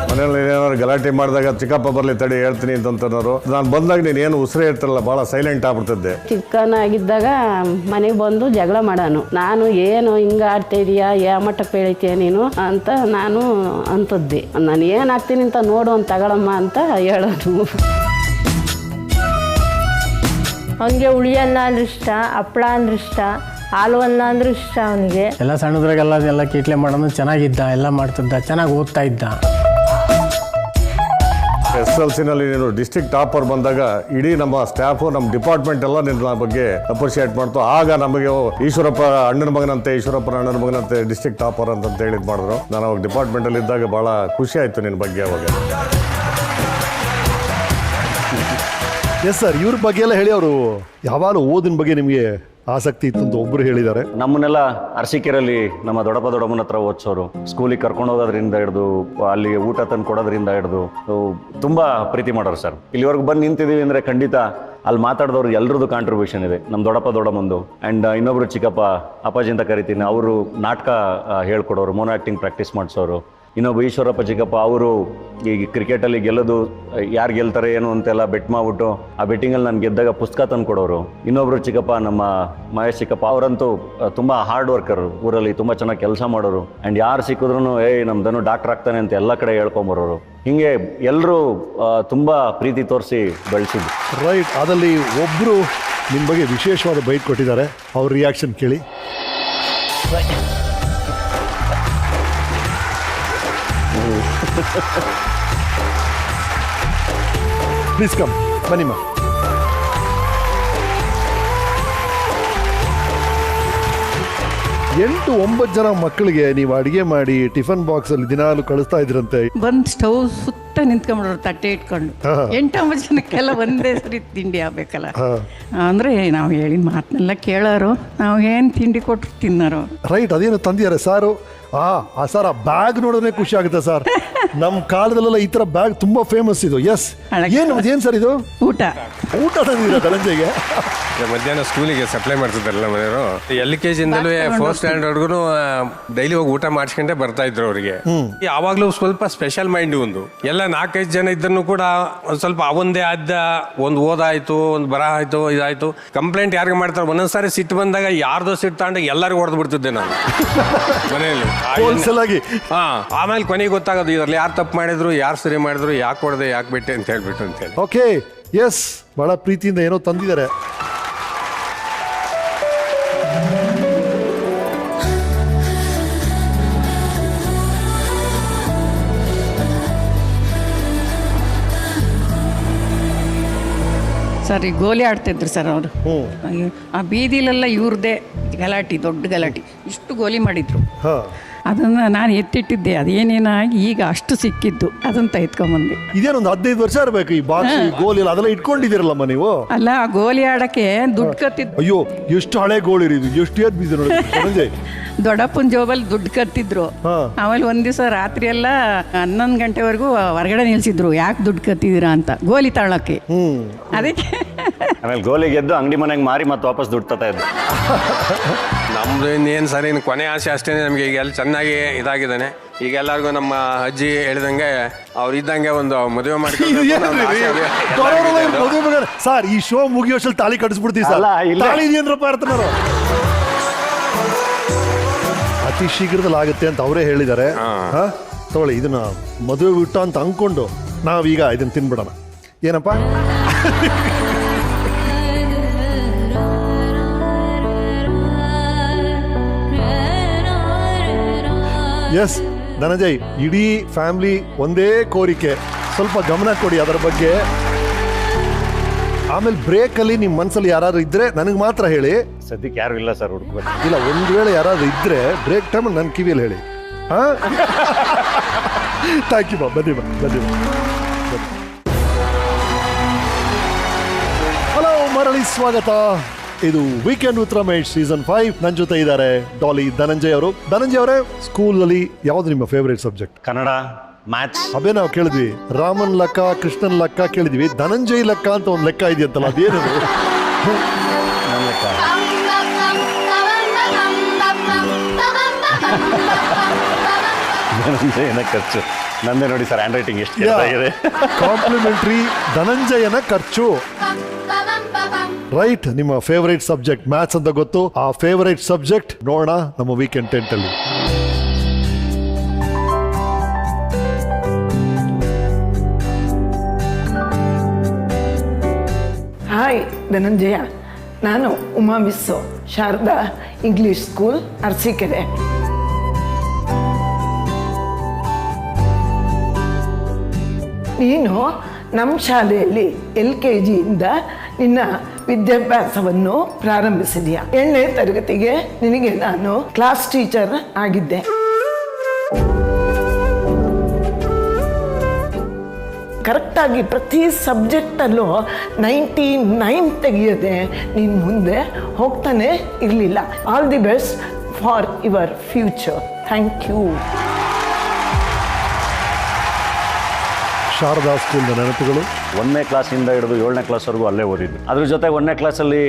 S11: ಮನೇಲಿ ಏನಾದ್ರು ಗಲಾಟೆ ಮಾಡಿದಾಗ ಚಿಕ್ಕಪ್ಪ ಬರ್ಲಿ ತಡಿ ಹೇಳ್ತೀನಿ ಅಂತಂತನವರು. ನಾನು ಬಂದಾಗ ನೀನು ಏನು ಉಸಿರೇ ಇರ್ತಿರಲ್ಲ, ಭಾಳ ಸೈಲೆಂಟ್ ಆಗ್ಬಿಡ್ತಿದ್ದೆ.
S10: ಚಿಕ್ಕನಾಗಿದ್ದಾಗ ಮನೆಗೆ ಬಂದು ಜಗಳ ಮಾಡೋನು. ನಾನು ಏನು ಹಿಂಗೆ ಆಡ್ತಾ ಇದೀಯಾ, ಯಾವ ಮಟ್ಟಕ್ಕೆ ಬೆಳಿತೀಯ ನೀನು ಅಂತ ನಾನು ಅಂತದ್ದೆ. ನಾನು ಏನು ಆಗ್ತೀನಿ ಅಂತ ನೋಡು ಅಂತ ತಗೊಳಮ್ಮ ಅಂತ ಹೇಳೋದು.
S17: ಅವನಿಗೆ ಹುಳಿಯನ್ನ ಅಂದ್ರೆ ಇಷ್ಟ, ಹಪ್ಪಳ ಅಂದ್ರೆ ಇಷ್ಟ, ಹಾಲು ಅನ್ನ ಅಂದ್ರೆ ಇಷ್ಟ ಅವನಿಗೆ.
S7: ಎಲ್ಲ ಸಣ್ಣದ್ರಾಗೆಲ್ಲ ಕೀಟ್ಲೆ ಮಾಡೋದು, ಚೆನ್ನಾಗಿದ್ದ, ಎಲ್ಲ ಮಾಡ್ತಿದ್ದ, ಚೆನ್ನಾಗಿ ಓದ್ತಾ ಇದ್ದ.
S11: SLCನಲ್ಲಿ ನೀನು ಡಿಸ್ಟ್ರಿಕ್ಟ್ ಟಾಪರ್ ಬಂದಾಗ ಇಡೀ ನಮ್ಮ ಸ್ಟಾಫು, ನಮ್ಮ ಡಿಪಾರ್ಟ್ಮೆಂಟ್ ಎಲ್ಲ ನಿನ್ನ ಬಗ್ಗೆ ಅಪ್ರಿಷಿಯೇಟ್ ಮಾಡ್ತು. ಆಗ ನಮಗೆ ಈಶ್ವರಪ್ಪನ ಅಣ್ಣನ ಮಗನಂತೆ ಡಿಸ್ಟ್ರಿಕ್ಟ್ ಟಾಪರ್ ಅಂತ ಹೇಳಿದ್ ಮಾಡಿದ್ರು. ನಾನು ಅವಾಗ ಡಿಪಾರ್ಟ್ಮೆಂಟಲ್ಲಿ ಇದ್ದಾಗ ಭಾಳ ಖುಷಿ ಆಯಿತು ನಿನ್ನ ಬಗ್ಗೆ ಅವಾಗ.
S3: ಎಸ್ ಸರ್, ಇವ್ರ ಬಗ್ಗೆ ಎಲ್ಲ ಹೇಳಿ. ಅವರು ಯಾವಾಗಲೂ ಓದಿನ ಬಗ್ಗೆ ನಿಮಗೆ ಆಸಕ್ತಿ ಇತ್ತು ಅಂತ ಒಬ್ರು ಹೇಳಿದ್ದಾರೆ.
S2: ನಮ್ಮನ್ನೆಲ್ಲ ಅರಸೀಕೆರೆಯಲ್ಲಿ ನಮ್ಮ ದೊಡ್ಡಪ್ಪ ದೊಡ್ಡಮ್ಮನ ಹತ್ರ ಓದಿಸೋರು, ಸ್ಕೂಲಿಗೆ ಕರ್ಕೊಂಡು ಹೋಗೋದ್ರಿಂದ ಹಿಡಿದು ಅಲ್ಲಿಗೆ ಊಟ ತಂದು ಕೊಡೋದ್ರಿಂದ ಹಿಡಿದು ತುಂಬಾ ಪ್ರೀತಿ ಮಾಡೋರು ಸರ್. ಇಲ್ಲಿವರೆಗೂ ಬಂದು ನಿಂತಿದ್ದೀವಿ ಅಂದರೆ ಖಂಡಿತ ಅಲ್ಲಿ ಮಾತಾಡಿದವ್ರು ಎಲ್ರದ್ದು ಕಾಂಟ್ರಿಬ್ಯೂಷನ್ ಇದೆ. ನಮ್ಮ ದೊಡ್ಡಪ್ಪ ದೊಡ್ಡಮ್ಮಂದು ಆ್ಯಂಡ್ ಇನ್ನೊಬ್ರು ಚಿಕ್ಕಪ್ಪ ಅಪ್ಪಾಜಿ ಅಂತ ಕರಿತೀನಿ, ಅವರು ನಾಟಕ ಹೇಳ್ಕೊಡೋರು, ಮೋನೋ ಆ್ಯಕ್ಟಿಂಗ್ ಪ್ರಾಕ್ಟೀಸ್ ಮಾಡಿಸೋರು. ಇನ್ನೊಬ್ಬ ಈಶ್ವರಪ್ಪ ಚಿಕ್ಕಪ್ಪ ಅವರು ಈಗ ಕ್ರಿಕೆಟಲ್ಲಿ ಗೆಲ್ಲೋದು ಯಾರು ಗೆಲ್ತಾರೆ ಏನು ಅಂತೆಲ್ಲ ಬೆಟ್ ಮಾಡ್ಬಿಟ್ಟು ಆ ಬೆಟ್ಟಿಂಗಲ್ಲಿ ನಾನು ಗೆದ್ದಾಗ ಪುಸ್ತಕ ತಂದು ಕೊಡೋರು. ಇನ್ನೊಬ್ರು ಚಿಕ್ಕಪ್ಪ ನಮ್ಮ ಮಹೇಶ್ ಚಿಕ್ಕಪ್ಪ ಅವರಂತೂ ತುಂಬ ಹಾರ್ಡ್ ವರ್ಕರು, ಊರಲ್ಲಿ ತುಂಬ ಚೆನ್ನಾಗಿ ಕೆಲಸ ಮಾಡೋರು. ಆ್ಯಂಡ್ ಯಾರು ಸಿಕ್ಕಿದ್ರು ನಮ್ಮ ಧನು ಡಾಕ್ಟರ್ ಆಗ್ತಾನೆ ಅಂತ ಎಲ್ಲ ಕಡೆ ಹೇಳ್ಕೊಂಬರೋರು. ಹೀಗೆ ಎಲ್ಲರೂ ತುಂಬ ಪ್ರೀತಿ ತೋರಿಸಿ ಬೆಳೆಸಿದ್ರು.
S3: ರೈಟ್. ಅದರಲ್ಲಿ ಒಬ್ಬರು ನಿಮ್ಮ ಬಗ್ಗೆ ವಿಶೇಷವಾದ ಬೈಟ್ ಕೊಟ್ಟಿದ್ದಾರೆ, ಅವ್ರ ರಿಯಾಕ್ಷನ್ ಕೇಳಿ. Please come, ಬನ್ನಿಮ್ಮ. 8-9 ಜನ ಮಕ್ಕಳಿಗೆ ನೀವು ಅಡಿಗೆ ಮಾಡಿ ಟಿಫನ್ ಬಾಕ್ಸ್ ಅಲ್ಲಿ ದಿನಾಲು ಕಳಿಸ್ತಾ ಇದ್ರಂತೆ.
S18: ಬಂದು ಸ್ಟವ್ ಸುತ್ತ ನಿಂತ್ಕೊಂಡ್ಬಿಡೋರು ತಟ್ಟೆ ಇಟ್ಕೊಂಡು. 8-9 ಜನಕ್ಕೆಲ್ಲ ಒಂದೇ ಸರಿ ತಿಂಡಿ ಆಗ್ಬೇಕಲ್ಲ. ಅಂದ್ರೆ ನಾವು ಹೇಳಿದ ಮಾತನ್ನೆಲ್ಲ ಕೇಳೋರು, ನಾವು ಏನು ತಿಂಡಿ ಕೊಟ್ಟರು ತಿನ್ನೋರು.
S3: ರೈಟ್. ಅದೇನು ತಂದಿದ್ದಾರೆ ಸಾರು? ಸರ್, ಆ ಬ್ಯಾಗ್ ನೋಡೋದೇ ಖುಷಿ ಆಗುತ್ತೆ ಸರ್. ನಮ್ಮ ಕಾಲದಲ್ಲೆಲ್ಲ ಈ ತರ ಬ್ಯಾಗ್ ತುಂಬಾ ಫೇಮಸ್ ಇದು. ಎಸ್. ಏನ್ ಸರ್ ಇದು?
S18: ಊಟ
S3: ತಂದಿದ್ದೀರಾ ಧನಂಜಯ್ಗೆ?
S19: ಮಧ್ಯಾಹ್ನ ಸ್ಕೂಲಿಗೆ ಸಪ್ಲೈ ಮಾಡ್ತಿದ್ದಾರಲ್ಲ ಮನೆಯವರು, LKG ಇಂದಲೂ 4th ಸ್ಟ್ಯಾಂಡರ್ಡ್ಗೂ ಡೈಲಿ ಹೋಗಿ ಊಟ ಮಾಡಿಸ್ಕೊಂಡೇ ಬರ್ತಾ ಇದ್ರು ಅವರಿಗೆ. ಯಾವಾಗ್ಲೂ ಸ್ವಲ್ಪ ಸ್ಪೆಷಲ್ ಮೈಂಡ್ ಒಂದು. ಎಲ್ಲ 4-5 ಜನ ಇದ್ದನ್ನು ಕೂಡ ಒಂದ್ ಸ್ವಲ್ಪ ಅವೊಂದೇ ಒಂದು ಓದಾಯ್ತು, ಒಂದು ಬರ ಆಯ್ತು, ಇದಾಯ್ತು, ಕಂಪ್ಲೇಂಟ್ ಯಾರಿಗೆ ಮಾಡ್ತಾರೆ. ಒಂದೊಂದ್ಸಾರಿ ಸಿಟ್ಟು ಬಂದಾಗ ಯಾರ್ದೋ ಸಿಟ್ಟು ತಗೊಂಡಾಗ ಎಲ್ಲರಿಗೂ ಹೊಡೆದು ಬಿಡ್ತಿದ್ದೆ ನಾನು ಮನೆಯಲ್ಲಿ. ಆಮೇಲೆ ಕೊನೆಗೆ ಗೊತ್ತಾಗೋದು ಇದರಲ್ಲಿ ಯಾರು ತಪ್ಪು ಮಾಡಿದ್ರು, ಯಾರು ಸರಿ ಮಾಡಿದ್ರು, ಯಾಕೆ ಹೊಡೆದೆ, ಯಾಕೆ ಬಿಟ್ಟೆ ಅಂತ ಹೇಳ್ಬಿಟ್ಟು ಅಂತ ಹೇಳಿ.
S3: ಓಕೆ, ಎಸ್, ಬಹಳ ಪ್ರೀತಿಯಿಂದ ಏನೋ ತಂದಿದ್ದಾರೆ.
S18: ಸರ್, ಈ ಗೋಲಿ ಆಡ್ತಿದ್ರು ಸರ್ ಅವರು. ಆ ಬೀದಿಲೆಲ್ಲ ಇವ್ರದ್ದೇ ಗಲಾಟಿ, ದೊಡ್ಡ ಗಲಾಟಿ. ಇಷ್ಟು ಗೋಲಿ ಮಾಡಿದ್ರು. ಅದನ್ನು ನಾನು ಎತ್ತಿಟ್ಟಿದ್ದೆ. ಅದೇನೇನಾಗಿ ಈಗ ಅಷ್ಟು ಸಿಕ್ಕಿದ್ದು ಅದನ್ನು ತೆಗೆದ್ಕೊಂಬಂದೆ.
S3: ಇದೇನೊಂದು 15 ವರ್ಷ ಇರಬೇಕು ಈ ಬಾಕ್ಸ್, ಗೋಲಿ ಅದೆಲ್ಲ ಇಟ್ಕೊಂಡಿದ್ದೀರಲ್ಲಮ್ಮ ನೀವು?
S18: ಅಲ್ಲ, ಗೋಲಿ ಆಡಕ್ಕೆ ದುಡ್ಡು ಕತ್ತಿದ್ದು.
S3: ಅಯ್ಯೋ, ಎಷ್ಟು ಹಳೆ ಗೋಲಿ ಇದು, ಎಷ್ಟು ಏದ್ ಬಿದ್ದು ನೋಡಿ.
S18: ದೊಡ್ಡಪ್ಪನ ಜೋಬಲ್ಲಿ ದುಡ್ಡು ಕತ್ತಿದ್ರು. ಆಮೇಲೆ ಒಂದ್ ದಿವಸ ರಾತ್ರಿ ಎಲ್ಲ 11 ಗಂಟೆವರೆಗೂ ಹೊರಗಡೆ ನಿಲ್ಸಿದ್ರು. ಯಾಕೆ ದುಡ್ಡು ಕತ್ತಿದ್ದೀರಾ ಅಂತ, ಗೋಲಿ ತಾಳಕ್ಕೆ. ಅದಕ್ಕೆ
S2: ಆಮೇಲೆ ಗೋಲಿ ಗೆದ್ದು ಅಂಗಡಿ ಮನೆಗೆ ಮಾರಿ ಮತ್ತೆ ವಾಪಸ್ ದುಡ್ಡು ತತ್ತಾ ಇದ್ದು.
S19: ನಮ್ದು ಇನ್ನೇನು ಸರಿ, ಇನ್ನು ಕೊನೆ ಆಸೆ ಅಷ್ಟೇ ನಮಗೆ. ಈಗ ಎಲ್ಲ ಚೆನ್ನಾಗಿ ಇದಾಗಿದ್ದಾನೆ. ಈಗ ಎಲ್ಲರಿಗೂ ನಮ್ಮ ಅಜ್ಜಿ ಹೇಳಿದಂಗೆ ಅವ್ರು ಇದ್ದಂಗೆ ಒಂದು ಮದುವೆ ಮಾಡ್ಕೊಂಡು
S3: ಸರ್, ಈ ಶೋ ಮುಗಿಯೋಷ್ಟಲ್ಲಿ ತಾಳಿ ಕಟ್ಟಿಸ್ಬಿಡ್ತೀವಿ ಸರ್. ತಾಳಿ ಇದೆಯಂದ್ರಪ್ಪ ಇರ್ತಾರ, ಅತಿ ಶೀಘ್ರದಲ್ಲಿ ಆಗುತ್ತೆ ಅಂತ ಅವರೇ ಹೇಳಿದ್ದಾರೆ. ತಗೊಳ್ಳಿ, ಇದನ್ನ ಮದುವೆ ಊಟ ಅಂತ ಅಂದ್ಕೊಂಡು ನಾವೀಗ ಇದನ್ನ ತಿನ್ಬಿಡೋಣ. ಏನಪ್ಪ? ಎಸ್ ಧನಂಜಯ್, ಇಡೀ ಫ್ಯಾಮಿಲಿ ಒಂದೇ ಕೋರಿಕೆ, ಸ್ವಲ್ಪ ಗಮನ ಕೊಡಿ ಅದರ ಬಗ್ಗೆ. ಆಮೇಲೆ ಬ್ರೇಕಲ್ಲಿ ನಿಮ್ಮ ಮನಸ್ಸಲ್ಲಿ ಯಾರಾದ್ರೂ ಇದ್ರೆ ನನಗೆ ಮಾತ್ರ ಹೇಳಿ.
S2: ಸದ್ಯಕ್ಕೆ ಯಾರು ಇಲ್ಲ ಸರ್, ಹುಡುಕ್ಬೇಕು.
S3: ಇಲ್ಲ, ಒಂದು ವೇಳೆ ಯಾರಾದ್ರೂ ಇದ್ರೆ ಬ್ರೇಕ್ ಟೈಮ್ ನನ್ನ ಕಿವಿಯಲ್ಲಿ ಹೇಳಿ. Thank you. ಬನ್ನಿ. ಹಲೋ, ಮರಳಿ ಸ್ವಾಗತ. ಇದು ವೀಕೆಂಡ್ ವಿತ್ ರಮೇಶ್ ಸೀಸನ್ 5. ನನ್ನ ಜೊತೆ ಇದ್ದಾರೆ ಡಾಲಿ ಧನಂಜಯ್ ಅವರು. ಧನಂಜಯ್ ಅವರೇ, ಸ್ಕೂಲಲ್ಲಿ ಯಾವ್ದು ನಿಮ್ಮ ಫೇವ್ರೇಟ್ ಸಬ್ಜೆಕ್ಟ್?
S2: ಕನ್ನಡ, ಮ್ಯಾಥ್ಸ್.
S3: ಅದೇ ನಾವು ಕೇಳಿದ್ವಿ, ರಾಮನ್ ಲೆಕ್ಕ, ಕೃಷ್ಣನ್ ಲೆಕ್ಕ ಕೇಳಿದ್ವಿ. ಧನಂಜಯ್ ಲೆಕ್ಕ ಅಂತ ಒಂದು ಲೆಕ್ಕ ಇದೆಯಂತಲ್ಲ, ಅದೇನದು?
S2: ಧನಂಜಯನ ಖರ್ಚು ನಂದೇ ನೋಡಿ ಸರ್. ಹ್ಯಾಂಡ್ ರೈಟಿಂಗ್ ಎಷ್ಟು ಚೆನ್ನಾಗಿದೆ.
S3: ಕಾಂಪ್ಲಿಮೆಂಟ್ರಿ ಧನಂಜಯನ ಖರ್ಚು. ರೈಟ್. ನಿಮ್ಮ ಫೇವರೇಟ್ ಸಬ್ಜೆಕ್ಟ್ ಮ್ಯಾಥ್ಸ್ ಅಂತ ಗೊತ್ತು. ಆ ಫೇವರೇಟ್ ಸಬ್ಜೆಕ್ಟ್ ನೋಡೋಣ ನಮ್ಮ ವೀಕೆಂಡ್ ಟೆಂಟ್ ಅಲ್ಲಿ.
S6: ಹಾಯ್ ಧನಂಜಯ, ನಾನು Uma miss, Sharada English school, Arasikere. ನೀನು ನಮ್ಮ ಶಾಲೆಯಲ್ಲಿ LKGಯಿಂದ ನಿನ್ನ ವಿದ್ಯಾಭ್ಯಾಸವನ್ನು ಪ್ರಾರಂಭಿಸಿದೆಯಾ. 7ನೇ ತರಗತಿಗೆ ನಿನಗೆ ನಾನು ಕ್ಲಾಸ್ ಟೀಚರ್ ಆಗಿದ್ದೆ.
S20: ಕರೆಕ್ಟಾಗಿ ಪ್ರತಿ ಸಬ್ಜೆಕ್ಟಲ್ಲೂ 99 ತೆಗೆಯದೆ ನೀನು ಮುಂದೆ ಹೋಗ್ತಾನೆ ಇರಲಿಲ್ಲ. All the best for your future. Thank you.
S3: Sharada ಸ್ಕೂಲ್ನ ನೆನಪುಗಳು?
S2: 1ನೇ ಕ್ಲಾಸಿಂದ ಹಿಡಿದು 7ನೇ ಕ್ಲಾಸ್ವರೆಗೂ ಅಲ್ಲೇ ಓದಿದ್ದು. ಅದ್ರ ಜೊತೆ 1ನೇ ಕ್ಲಾಸಲ್ಲಿ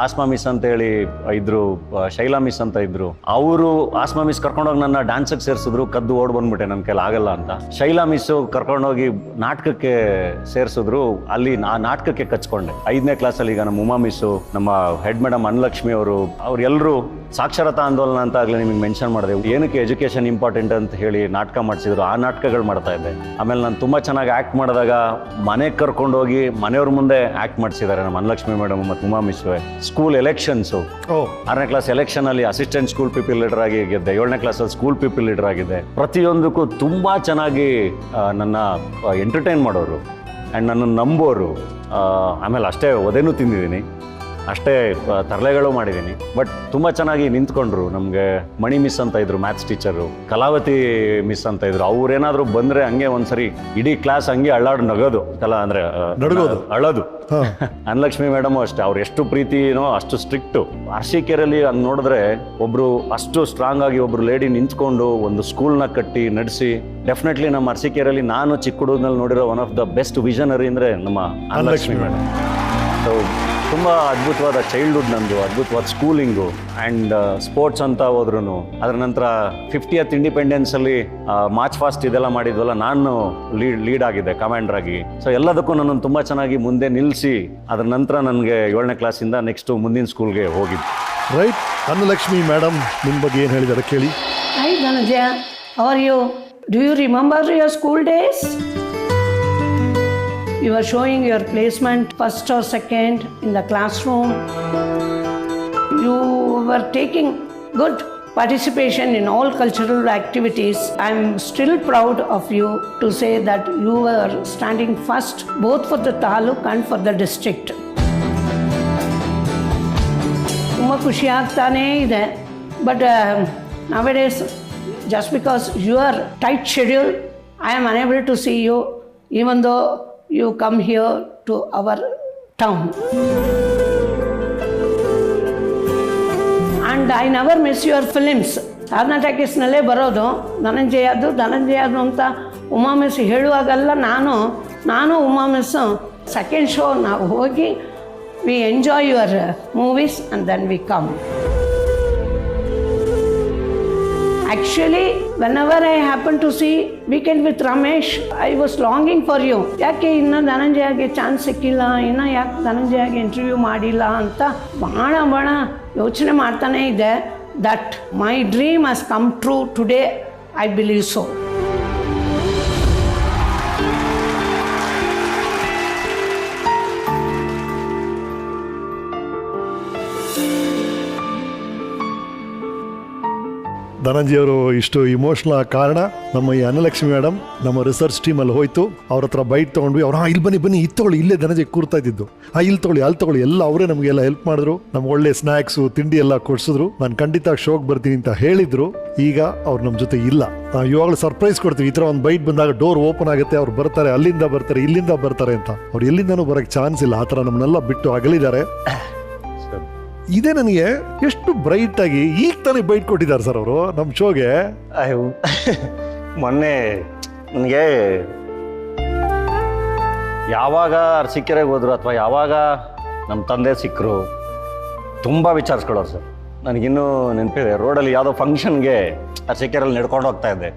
S2: ಆಸ್ಮಾ ಮಿಸ್ ಅಂತ ಹೇಳಿ ಇದ್ರು, ಶೈಲಾ ಮಿಸ್ ಅಂತ ಇದ್ರು. ಅವರು ಆಸ್ಮಾ ಮಿಸ್ ಕರ್ಕೊಂಡೋಗಿ ನನ್ನ ಡ್ಯಾನ್ಸಿಗೆ ಸೇರಿಸಿದ್ರು. ಕದ್ದು ಓಡ್ ಬಂದ್ಬಿಟ್ಟೆ, ನನ್ನ ಕೈಲಿ ಆಗಲ್ಲ ಅಂತ. ಶೈಲಾ ಮಿಸ್ಸು ಕರ್ಕೊಂಡೋಗಿ ನಾಟಕಕ್ಕೆ ಸೇರಿಸಿದ್ರು. ಅಲ್ಲಿ ಆ ನಾಟಕಕ್ಕೆ ಕಚ್ಕೊಂಡೆ. 5ನೇ ಕ್ಲಾಸಲ್ಲಿ ಈಗ ನಮ್ಮ ಉಮಾ ಮಿಸ್ಸು, ನಮ್ಮ ಹೆಡ್ ಮೇಡಮ್ ಅನ್ನಲಕ್ಷ್ಮಿ ಅವ್ರೆಲ್ಲರೂ ಸಾಕ್ಷರತಾ ಆಂದೋಲನ ಅಂತ ಆಗಲೇ ನಿಮಗೆ ಮೆನ್ಷನ್ ಮಾಡಿದೆ. ಏನಕ್ಕೆ ಎಜುಕೇಷನ್ ಇಂಪಾರ್ಟೆಂಟ್ ಅಂತ ಹೇಳಿ ನಾಟಕ ಮಾಡಿಸಿದ್ರು. ಆ ನಾಟಕಗಳು ಮಾಡ್ತಾ ಇದ್ದೆ. ಆಮೇಲೆ ನಾನು ತುಂಬ ಚೆನ್ನಾಗಿ ಆ್ಯಕ್ಟ್ ಮಾಡಿದಾಗ ಮನೆಗೆ ಕರ್ಕೊಂಡೋಗಿ ಮನೆಯವ್ರ ಮುಂದೆ ಆ್ಯಕ್ಟ್ ಮಾಡಿಸಿದ್ದಾರೆ ನಮ್ಮ ಅನ್ನಲಕ್ಷ್ಮಿ ಮೇಡಮ್ ಮತ್ತು ಉಮಾ ಮಿಸ್ಸು. ಸ್ಕೂಲ್ ಎಲೆಕ್ಷನ್ಸು, 6ನೇ ಕ್ಲಾಸ್ ಎಲೆಕ್ಷನಲ್ಲಿ ಅಸಿಸ್ಟೆಂಟ್ ಸ್ಕೂಲ್ ಪೀಪಲ್ ಲೀಡರ್ ಆಗಿ ಗೆದ್ದೆ. 7ನೇ ಕ್ಲಾಸಲ್ಲಿ ಸ್ಕೂಲ್ ಪೀಪಲ್ ಲೀಡರ್ ಆಗಿದ್ದೆ. ಪ್ರತಿಯೊಂದಕ್ಕೂ ತುಂಬ ಚೆನ್ನಾಗಿ ನನ್ನ ಎಂಟರ್ಟೈನ್ ಮಾಡೋರು ಆ್ಯಂಡ್ ನನ್ನನ್ನು ನಂಬೋರು. ಆಮೇಲೆ ಅಷ್ಟೇ ಒದೇನೂ ತಿಂದಿದ್ದೀನಿ, ಅಷ್ಟೇ ತರಲೆಗಳು ಮಾಡಿದ್ದೀನಿ. ಬಟ್ ತುಂಬ ಚೆನ್ನಾಗಿ ನಿಂತ್ಕೊಂಡ್ರು. ನಮಗೆ ಮಣಿ ಮಿಸ್ ಅಂತ ಇದ್ರು, ಮ್ಯಾಥ್ಸ್ ಟೀಚರು. ಕಲಾವತಿ ಮಿಸ್ ಅಂತ ಇದ್ರು. ಅವ್ರೇನಾದ್ರು ಬಂದರೆ ಹಂಗೆ ಒಂದ್ಸರಿ ಇಡೀ ಕ್ಲಾಸ್ ಹಂಗೆ ನಗೋದು. ಅಂದರೆ ಅಳೋದು. ಅನ್ನಲಕ್ಷ್ಮಿ ಮೇಡಮು ಅಷ್ಟೇ. ಅವ್ರು ಎಷ್ಟು ಪ್ರೀತಿನೋ ಅಷ್ಟು ಸ್ಟ್ರಿಕ್ಟು. ಅರಸೀಕೆರೆಯಲ್ಲಿ ಹಂಗೆ ನೋಡಿದ್ರೆ ಒಬ್ರು ಅಷ್ಟು ಸ್ಟ್ರಾಂಗ್ ಆಗಿ ಒಬ್ರು ಲೇಡಿ ನಿಂತ್ಕೊಂಡು ಒಂದು ಸ್ಕೂಲ್ನ ಕಟ್ಟಿ ನಡೆಸಿ. ಡೆಫಿನೆಟ್ಲಿ ನಮ್ಮ ಅರಸೀಕೆರೆಯಲ್ಲಿ ನಾನು ಚಿಕ್ಕ ಹುಡುಗನಲ್ಲಿ ನೋಡಿರೋ one of the best visionary ಅಂದರೆ ನಮ್ಮ ಅನ್ನಲಕ್ಷ್ಮಿ ಮೇಡಮ್. ಸೊ ತುಂಬ ಅದ್ಭುತವಾದ ಚೈಲ್ಡ್ಹುಡ್ ನಂದು, ಅದ್ಭುತವಾದ ಸ್ಕೂಲಿಂಗು ಆ್ಯಂಡ್ ಸ್ಪೋರ್ಟ್ಸ್ ಅಂತ ಹೋದ್ರು. ಅದರ ನಂತರ 50th ಇಂಡಿಪೆಂಡೆನ್ಸಲ್ಲಿ ಮಾರ್ಚ್ ಫಾಸ್ಟ್ ಇದೆಲ್ಲ ಮಾಡಿದ್ವಲ್ಲ, ನಾನು ಲೀಡ್ ಆಗಿದ್ದೆ ಕಮಾಂಡರ್ ಆಗಿ. ಸೊ ಎಲ್ಲದಕ್ಕೂ ನನ್ನನ್ನು ತುಂಬ ಚೆನ್ನಾಗಿ ಮುಂದೆ ನಿಲ್ಲಿಸಿ ಅದರ ನಂತರ ನನಗೆ 7ನೇ ಕ್ಲಾಸಿಂದ ನೆಕ್ಸ್ಟು ಮುಂದಿನ ಸ್ಕೂಲ್ಗೆ ಹೋಗಿದ್ದು.
S3: ರೈಟ್. ಅನ್ನಲಕ್ಷ್ಮಿ ಮೇಡಮ್ ನಿಮ್ಮ ಬಗ್ಗೆ ಏನು ಹೇಳಿದ್ದಾರೆ ಕೇಳಿ.
S6: Hi Dhananjaya, how are you? Do you remember your school days? You were showing your placement first or second in the classroom. You were taking good participation in all cultural activities. I'm still proud of you to say that you were standing first both for the taluk and for the district. ತುಂಬ ಖುಷಿ ಆಗ್ತಾನೇ ಇದೆ. But nowadays, just because your tight schedule, I am unable to see you, even though you come here to our town. And I never miss your films. ಕಾರ್ನಾಟಕಸ್ನಲ್ಲೇ ಬರೋದು ಧನಂಜಯದು ಅಂತ Uma miss ಹೇಳುವಾಗೆಲ್ಲ ನಾನು Uma miss second show ನಾವು ಹೋಗಿ we enjoy your movies and then we come. Actually, whenever I happen to see Weekend with Ramesh, I was longing for you. ಯಾಕೆ ಇನ್ನು ಧನಂಜಯಗೆ chance ಸಿಕ್ಕಿಲ್ಲ, ಇನ್ನು ಯಾಕೆ ಧನಂಜಯಗೆ ಇಂಟರ್ವ್ಯೂ ಮಾಡಿಲ್ಲ ಅಂತ ಭಾಳ ಯೋಚನೆ ಮಾಡ್ತಾನೇ ಇದೆ. That my dream has come true today, I believe so.
S3: ಧನಂಜಯವರು ಇಷ್ಟು ಇಮೋಷ್ನಲ್ ಕಾರಣ ನಮ್ಮ ಈ ಅನ್ನಲಕ್ಷ್ಮಿ ಮೇಡಮ್ ನಮ್ಮ ರಿಸರ್ಚ್ ಟೀಮಲ್ಲಿ ಹೋಯ್ತು. ಅವ್ರ ಹತ್ರ ಬೈಟ್ ತೊಗೊಂಡ್ವಿ. ಅವ್ರು ಇಲ್ಲಿ ಬನ್ನಿ ಇತ್ತೊಳ್ಳಿ, ಇಲ್ಲೇ ಧನಂಜಯ ಕೂರ್ತಾ ಇದ್ದಿದ್ದು, ಇಲ್ಲಿ ತೊಗೊಳ್ಳಿ ಎಲ್ಲ ಅವರೇ ನಮಗೆಲ್ಲ ಹೆಲ್ಪ್ ಮಾಡಿದ್ರು. ನಮ್ಗೆ ಒಳ್ಳೆ ಸ್ನ್ಯಾಕ್ಸು ತಿಂಡಿ ಎಲ್ಲ ಕೊಡಿಸಿದ್ರು. ನಾನು ಖಂಡಿತ ಶೋಗೆ ಬರ್ತೀನಿ ಅಂತ ಹೇಳಿದ್ರು. ಈಗ ಅವ್ರು ನಮ್ಮ ಜೊತೆ ಇಲ್ಲ. ನಾವು ಇವಾಗಲೂ ಸರ್ಪ್ರೈಸ್ ಕೊಡ್ತೀವಿ. ಈ ಥರ ಒಂದು ಬೈಟ್ ಬಂದಾಗ ಡೋರ್ ಓಪನ್ ಆಗುತ್ತೆ, ಅವ್ರು ಬರ್ತಾರೆ, ಅಲ್ಲಿಂದ ಬರ್ತಾರೆ, ಇಲ್ಲಿಂದ ಬರ್ತಾರೆ ಅಂತ. ಅವ್ರು ಎಲ್ಲಿಂದನೂ ಬರೋಕ್ಕೆ ಚಾನ್ಸ್ ಇಲ್ಲ. ಆ ಥರ ನಮ್ಮನ್ನೆಲ್ಲ ಬಿಟ್ಟು ಅಗಲಿದ್ದಾರೆ. ಇದೇ ನನಗೆ ಎಷ್ಟು ಬ್ರೈಟ್ ಆಗಿ ಈಗ ತಾನೇ ಬೈಟ್ ಕೊಟ್ಟಿದ್ದಾರೆ ಸರ್ ಅವರು ನಮ್ಮ ಶೋಗೆ.
S2: ಮೊನ್ನೆ ನನಗೆ ಯಾವಾಗ ಅರಸೀಕೆರೆಗೆ ಹೋದ್ರು ಅಥವಾ ಯಾವಾಗ ನಮ್ಮ ತಂದೆ ಸಿಕ್ಕರು ತುಂಬ ವಿಚಾರಿಸ್ಕೊಳ್ಳೋರು ಸರ್. ನನಗಿನ್ನೂ ನೆನಪಿದೆ, ರೋಡಲ್ಲಿ ಯಾವುದೋ ಫಂಕ್ಷನ್ಗೆ ಅರಸೀಕೆರೆಯಲ್ಲಿ ನಡ್ಕೊಂಡು ಹೋಗ್ತಾ ಇದ್ದೆ.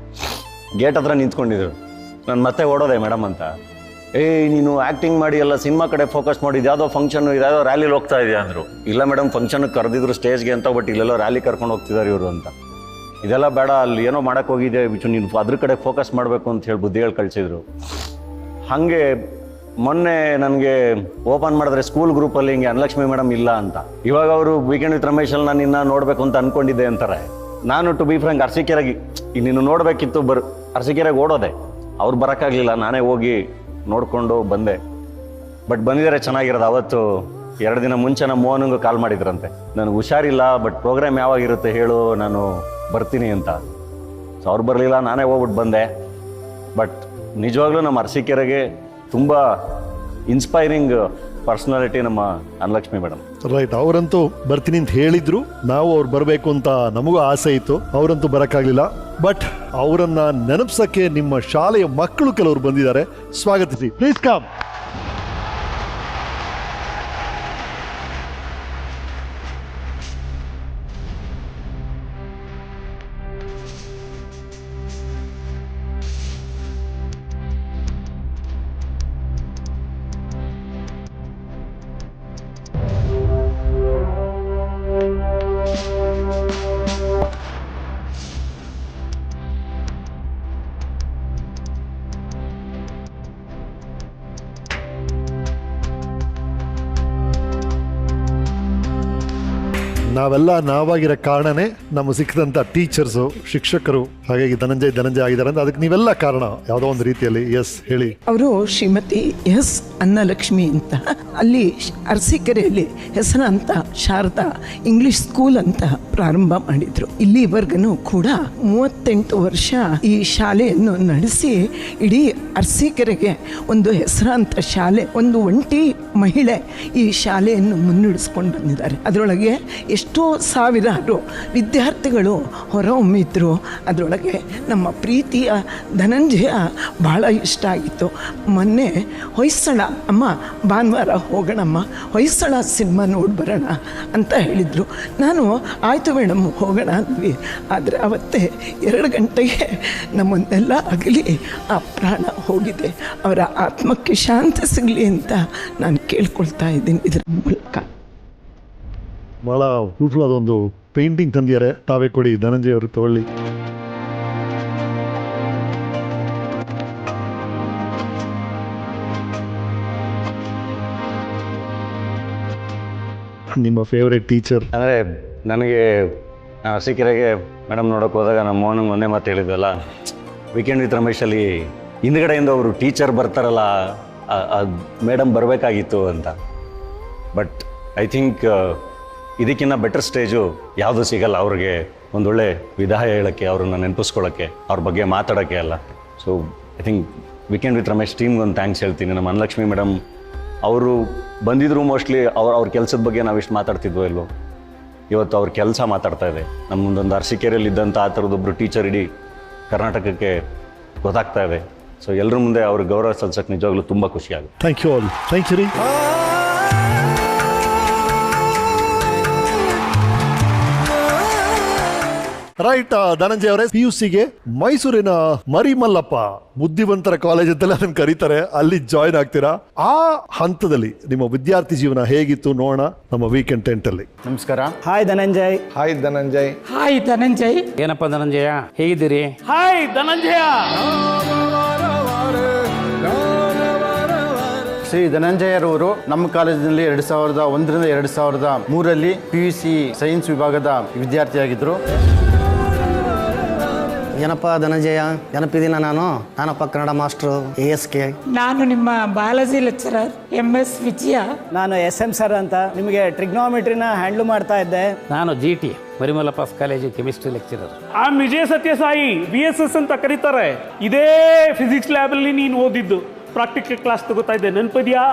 S2: ಗೇಟ್ ಹತ್ರ ನಿಂತ್ಕೊಂಡಿದ್ರು. ನಾನು ಮತ್ತೆ ಓಡೋದೆ ಮೇಡಮ್ ಅಂತ. ನೀನು ಆ್ಯಕ್ಟಿಂಗ್ ಮಾಡಿ ಎಲ್ಲ ಸಿನಿಮಾ ಕಡೆ ಫೋಕಸ್ ಮಾಡಿದ್ದು, ಯಾವುದೋ ಫಂಕ್ಷನ್ ಯಾವುದೋ ರ್ಯಾಲಿಲಿ ಹೋಗ್ತಾ ಇದೆಯಾ ಅಂದರು. ಇಲ್ಲ ಮೇಡಮ್, ಫಂಕ್ಷನ್ಗೆ ಕರೆದಿದ್ರು ಸ್ಟೇಜ್ಗೆ ಅಂತ, ಬಟ್ ಇಲ್ಲೆಲ್ಲೋ ರ್ಯಾಲಿ ಕರ್ಕೊಂಡು ಹೋಗ್ತಿದ್ದಾರೆ ಇವರು ಅಂತ. ಇದೆಲ್ಲ ಬೇಡ, ಅಲ್ಲಿ ಏನೋ ಮಾಡೋಕ್ಕೆ ಹೋಗಿದೆ, ನೀನು ಅದ್ರ ಕಡೆ ಫೋಕಸ್ ಮಾಡಬೇಕು ಅಂತ ಹೇಳಿ ಬುದ್ಧಿಗಳು ಕಳಿಸಿದ್ರು. ಹಾಗೆ ಮೊನ್ನೆ ನನಗೆ ಓಪನ್ ಮಾಡಿದ್ರೆ ಸ್ಕೂಲ್ ಗ್ರೂಪಲ್ಲಿ ಹಿಂಗೆ ಅನ್ನಲಕ್ಷ್ಮಿ ಮೇಡಮ್ ಇಲ್ಲ ಅಂತ. ಇವಾಗ ಅವರು ವೀಕೆಂಡ್ ವಿತ್ ರಮೇಶಲ್ಲಿ ನಾನು ಇನ್ನು ನೋಡಬೇಕು ಅಂತ ಅಂದ್ಕೊಂಡಿದ್ದೆ ಅಂತಾರೆ. ನಾನು ಟು ಬಿ ಫ್ರಾಂಕ್ ಅರಸೀಕೆರೆಗೆ ನೀನು ನೋಡಬೇಕಿತ್ತು, ಅರಸೀಕೆರೆಗೆ ಓಡೋದೆ. ಅವ್ರು ಬರೋಕ್ಕಾಗಲಿಲ್ಲ, ನಾನೇ ಹೋಗಿ ನೋಡಿಕೊಂಡು ಬಂದೆ. ಬಟ್ ಬಂದಿದ್ದಾರೆ, ಚೆನ್ನಾಗಿರೋದು. ಅವತ್ತು 2 ದಿನ ಮುಂಚೆ ನಮ್ಮ ಮೋಹನ್ಗೂ ಕಾಲ್ ಮಾಡಿದ್ರಂತೆ, ನನಗೆ ಹುಷಾರಿಲ್ಲ, ಬಟ್ ಪ್ರೋಗ್ರಾಮ್ ಯಾವಾಗಿರುತ್ತೆ ಹೇಳು, ನಾನು ಬರ್ತೀನಿ ಅಂತ. ಸೊ ಅವ್ರು ಬರಲಿಲ್ಲ, ನಾನೇ ಹೋಗ್ಬಿಟ್ಟು ಬಂದೆ. ಬಟ್ ನಿಜವಾಗ್ಲೂ ನಮ್ಮ ಅರಸೀಕೆರೆಗೆ ತುಂಬ ಇನ್ಸ್ಪೈರಿಂಗ್ ಪರ್ಸನಾಲಿಟಿ ನಮ್ಮ ಅನಲಕ್ಷ್ಮಿ ಮೇಡಮ್.
S3: ರೈಟ್, ಅವರಂತೂ ಬರ್ತೀನಿ ಅಂತ ಹೇಳಿದ್ರು, ನಾವು ಅವ್ರು ಬರಬೇಕು ಅಂತ ನಮಗೂ ಆಸೆ ಇತ್ತು, ಅವರಂತೂ ಬರೋಕ್ಕಾಗಲಿಲ್ಲ. ಬಟ್ ಅವರನ್ನ ನೆನಪಿಸಕ್ಕೆ ನಿಮ್ಮ ಶಾಲೆಯ ಮಕ್ಕಳು ಕೆಲವರು ಬಂದಿದ್ದಾರೆ, ಸ್ವಾಗತಿಸಿ. Please come. ನಾವೆಲ್ಲ ನಾವಾಗಿರೋ ಕಾರಣನೇ ನಮಗೆ ಸಿಕ್ಕಿದಂಥ ಟೀಚರ್ಸು, ಶಿಕ್ಷಕರು. ಹಾಗಾಗಿ ಧನಂಜಯ್ ಆಗಿದ್ದಾರೆ ಅಂತ ಅದಕ್ಕೆ ನೀವೆಲ್ಲ ಕಾರಣ ಯಾವುದೋ ಒಂದು ರೀತಿಯಲ್ಲಿ. ಎಸ್, ಹೇಳಿ.
S20: ಅವರು ಶ್ರೀಮತಿ ಎಸ್ ಅನ್ನಲಕ್ಷ್ಮಿ ಅಂತ ಅಲ್ಲಿ ಅರಸೀಕೆರೆಯಲ್ಲಿ ಹೆಸರಾಂತ ಶಾರದಾ ಇಂಗ್ಲಿಷ್ ಸ್ಕೂಲ್ ಅಂತ ಪ್ರಾರಂಭ ಮಾಡಿದ್ರು. ಇಲ್ಲಿವರೆಗೂ ಕೂಡ 38 ವರ್ಷ ಈ ಶಾಲೆಯನ್ನು ನಡೆಸಿ ಇಡೀ ಅರಸೀಕೆರೆಗೆ ಒಂದು ಹೆಸರಾಂತ ಶಾಲೆ, ಒಂದು ಒಂಟಿ ಮಹಿಳೆ ಈ ಶಾಲೆಯನ್ನು ಮುನ್ನಡೆಸ್ಕೊಂಡು ಬಂದಿದ್ದಾರೆ. ಅದರೊಳಗೆ ಎಷ್ಟೋ ಸಾವಿರಾರು ವಿದ್ಯಾರ್ಥಿಗಳು ಹೊರಹೊಮ್ಮಿದ್ರು. ಅದರೊಳಗೆ ನಮ್ಮ ಪ್ರೀತಿಯ ಧನಂಜಯ ಭಾಳ ಇಷ್ಟ ಆಗಿತ್ತು. ಮೊನ್ನೆ ಹೊಯ್ಸಳ, ಅಮ್ಮ ಭಾನುವಾರ ಹೋಗೋಣಮ್ಮ, ಹೊಯ್ಸಳ ಸಿನಿಮಾ ನೋಡಿ ಬರೋಣ ಅಂತ ಹೇಳಿದರು. ನಾನು ಆಯಿತು ಮೇಡಮ್ ಹೋಗೋಣ ಅಂದ್ವಿ. ಆದರೆ ಅವತ್ತೇ 2 ಗಂಟೆಗೆ ನಮ್ಮನ್ನೆಲ್ಲ ಅಗಲಿ ಆ ಪ್ರಾಣ ಹೋಗಿದೆ. ಅವರ ಆತ್ಮಕ್ಕೆ ಶಾಂತಿ ಸಿಗಲಿ ಅಂತ ನಾನು ಕೇಳ್ಕೊಳ್ತಾ ಇದ್ದೀನಿ ಇದರ ಮೂಲಕ.
S3: ಭಾಳ ಬ್ಯೂಟಿಫುಲ್ ಆದೊಂದು ಪೇಂಟಿಂಗ್ ತಂದಿದ್ದಾರೆ, ತಾವೇ ಕೊಡಿ ಧನಂಜಯ್ ಅವರು, ತಗೊಳ್ಳಿ. ನಿಮ್ಮ ಫೇವ್ರೆಟ್ ಟೀಚರ್?
S2: ಅಂದರೆ ನನಗೆ ಅರಸೀಕೆರೆಗೆ ಮೇಡಮ್ ನೋಡೋಕೆ ಹೋದಾಗ ನಮ್ಮ ಮೋಹನಿಗೆ ಒಂದೇ ಮಾತು ಹೇಳಿದ್ವಲ್ಲ, ವೀಕೆಂಡ್ ವಿತ್ ರಮೇಶಲ್ಲಿ ಹಿಂದ್ಗಡೆಯಿಂದ ಅವರು ಟೀಚರ್ ಬರ್ತಾರಲ್ಲ, ಮೇಡಮ್ ಬರಬೇಕಾಗಿತ್ತು ಅಂತ. ಬಟ್ ಐ ಥಿಂಕ್ ಇದಕ್ಕಿಂತ ಬೆಟರ್ ಸ್ಟೇಜು ಯಾವುದೂ ಸಿಗಲ್ಲ ಅವ್ರಿಗೆ ಒಂದೊಳ್ಳೆ ವಿದಾಯ ಹೇಳೋಕ್ಕೆ, ಅವ್ರನ್ನ ನೆನಪಿಸ್ಕೊಳ್ಳೋಕ್ಕೆ, ಅವ್ರ ಬಗ್ಗೆ ಮಾತಾಡೋಕ್ಕೆ ಅಲ್ಲ. So I think weekend with Ramesh ಟೀಮ್ಗೊಂದು ಥ್ಯಾಂಕ್ಸ್ ಹೇಳ್ತೀನಿ. ನಮ್ಮ ಅನಲಕ್ಷ್ಮಿ ಮೇಡಮ್ ಅವರು ಬಂದಿದ್ರು, ಮೋಸ್ಟ್ಲಿ ಅವ್ರ ಕೆಲಸದ ಬಗ್ಗೆ ನಾವು ಇಷ್ಟು ಮಾತಾಡ್ತಿದ್ವೋ ಇಲ್ವೋ, ಇವತ್ತು ಅವ್ರ ಕೆಲಸ ಮಾತಾಡ್ತಾ ಇದೆ. ನಮ್ಮದೊಂದು ಅರಸೀಕೆರೆಯಲ್ಲಿ ಇದ್ದಂಥ ಆ ಥರದೊಬ್ಬರು ಟೀಚರ್ ಇಡೀ ಕರ್ನಾಟಕಕ್ಕೆ ಗೊತ್ತಾಗ್ತಾ ಇದೆ. ಸೊ ಎಲ್ಲರ ಮುಂದೆ ಅವ್ರ ಗೌರವ ಸಲ್ಸಕ್ಕೆ ನಿಜವಾಗ್ಲೂ ತುಂಬ ಖುಷಿ ಆಗುತ್ತೆ.
S3: Thank you all. Thank you ರೀ. ರೈಟ್, ಧನಂಜಯ್ ಅವರೇ, PUCಗೆ ಮೈಸೂರಿನ ಮರಿಮಲ್ಲಪ್ಪ ಬುದ್ಧಿವಂತರ ಕಾಲೇಜ್ ಅಂತೆಲ್ಲ ಅದನ್ನು ಕರೀತಾರೆ, ಅಲ್ಲಿ ಜಾಯ್ನ್ ಆಗ್ತೀರಾ. ಆ ಹಂತದಲ್ಲಿ ನಿಮ್ಮ ವಿದ್ಯಾರ್ಥಿ ಜೀವನ ಹೇಗಿತ್ತು ನೋಡೋಣ ನಮ್ಮ ವೀಕೆಂಡ್ ಟೆಂಟಲ್ಲಿ.
S21: ನಮಸ್ಕಾರ. Hi Dhananjay.
S5: Hi Dhananjay.
S21: Hi Dhananjay. ಏನಪ್ಪ ಧನಂಜಯ, ಹೇಗಿದ್ದೀರಿ? ಹಾಯ್ ಧನಂಜಯ. ಶ್ರೀ ಧನಂಜಯರವರು ನಮ್ಮ ಕಾಲೇಜಿನಲ್ಲಿ 2001ರಿಂದ 2003 PUC ಸೈನ್ಸ್ ವಿಭಾಗದ ವಿದ್ಯಾರ್ಥಿಯಾಗಿದ್ದರು.
S22: ಏನಪ್ಪ ಧನಂಜಯ, ನೆನಪಿದ್ದೀನ ನಾನಪ್ಪ ಕನ್ನಡ ಮಾಸ್ಟ್ರು ASK.
S23: ನಾನು ನಿಮ್ಮ ಬಯಾಲಜಿ ಲೆಕ್ಚರರ್ MS ವಿಜಯ.
S21: ನಾನು SM ಸರ್ ಅಂತ ನಿಮಗೆ ಟ್ರಿಗ್ನೋಮೆಟ್ರಿನ ಹ್ಯಾಂಡ್ಲ್ ಮಾಡ್ತಾ ಇದ್ದೆ. ನಾನು GT Marimallappa college chemistry lecturer.
S24: Vijaya Sathya VSS ಅಂತ ಕರೀತಾರೆ. ಇದೇ ಫಿಸಿಕ್ಸ್ ಲ್ಯಾಬಲ್ಲಿ ನೀನು ಓದಿದ್ದು, ಪ್ರಾಕ್ಟಿಕಲ್ ಕ್ಲಾಸ್ ತಗೋತಾ ಇದ್ದೆ, ನೆನಪಿದ್ಯಾ?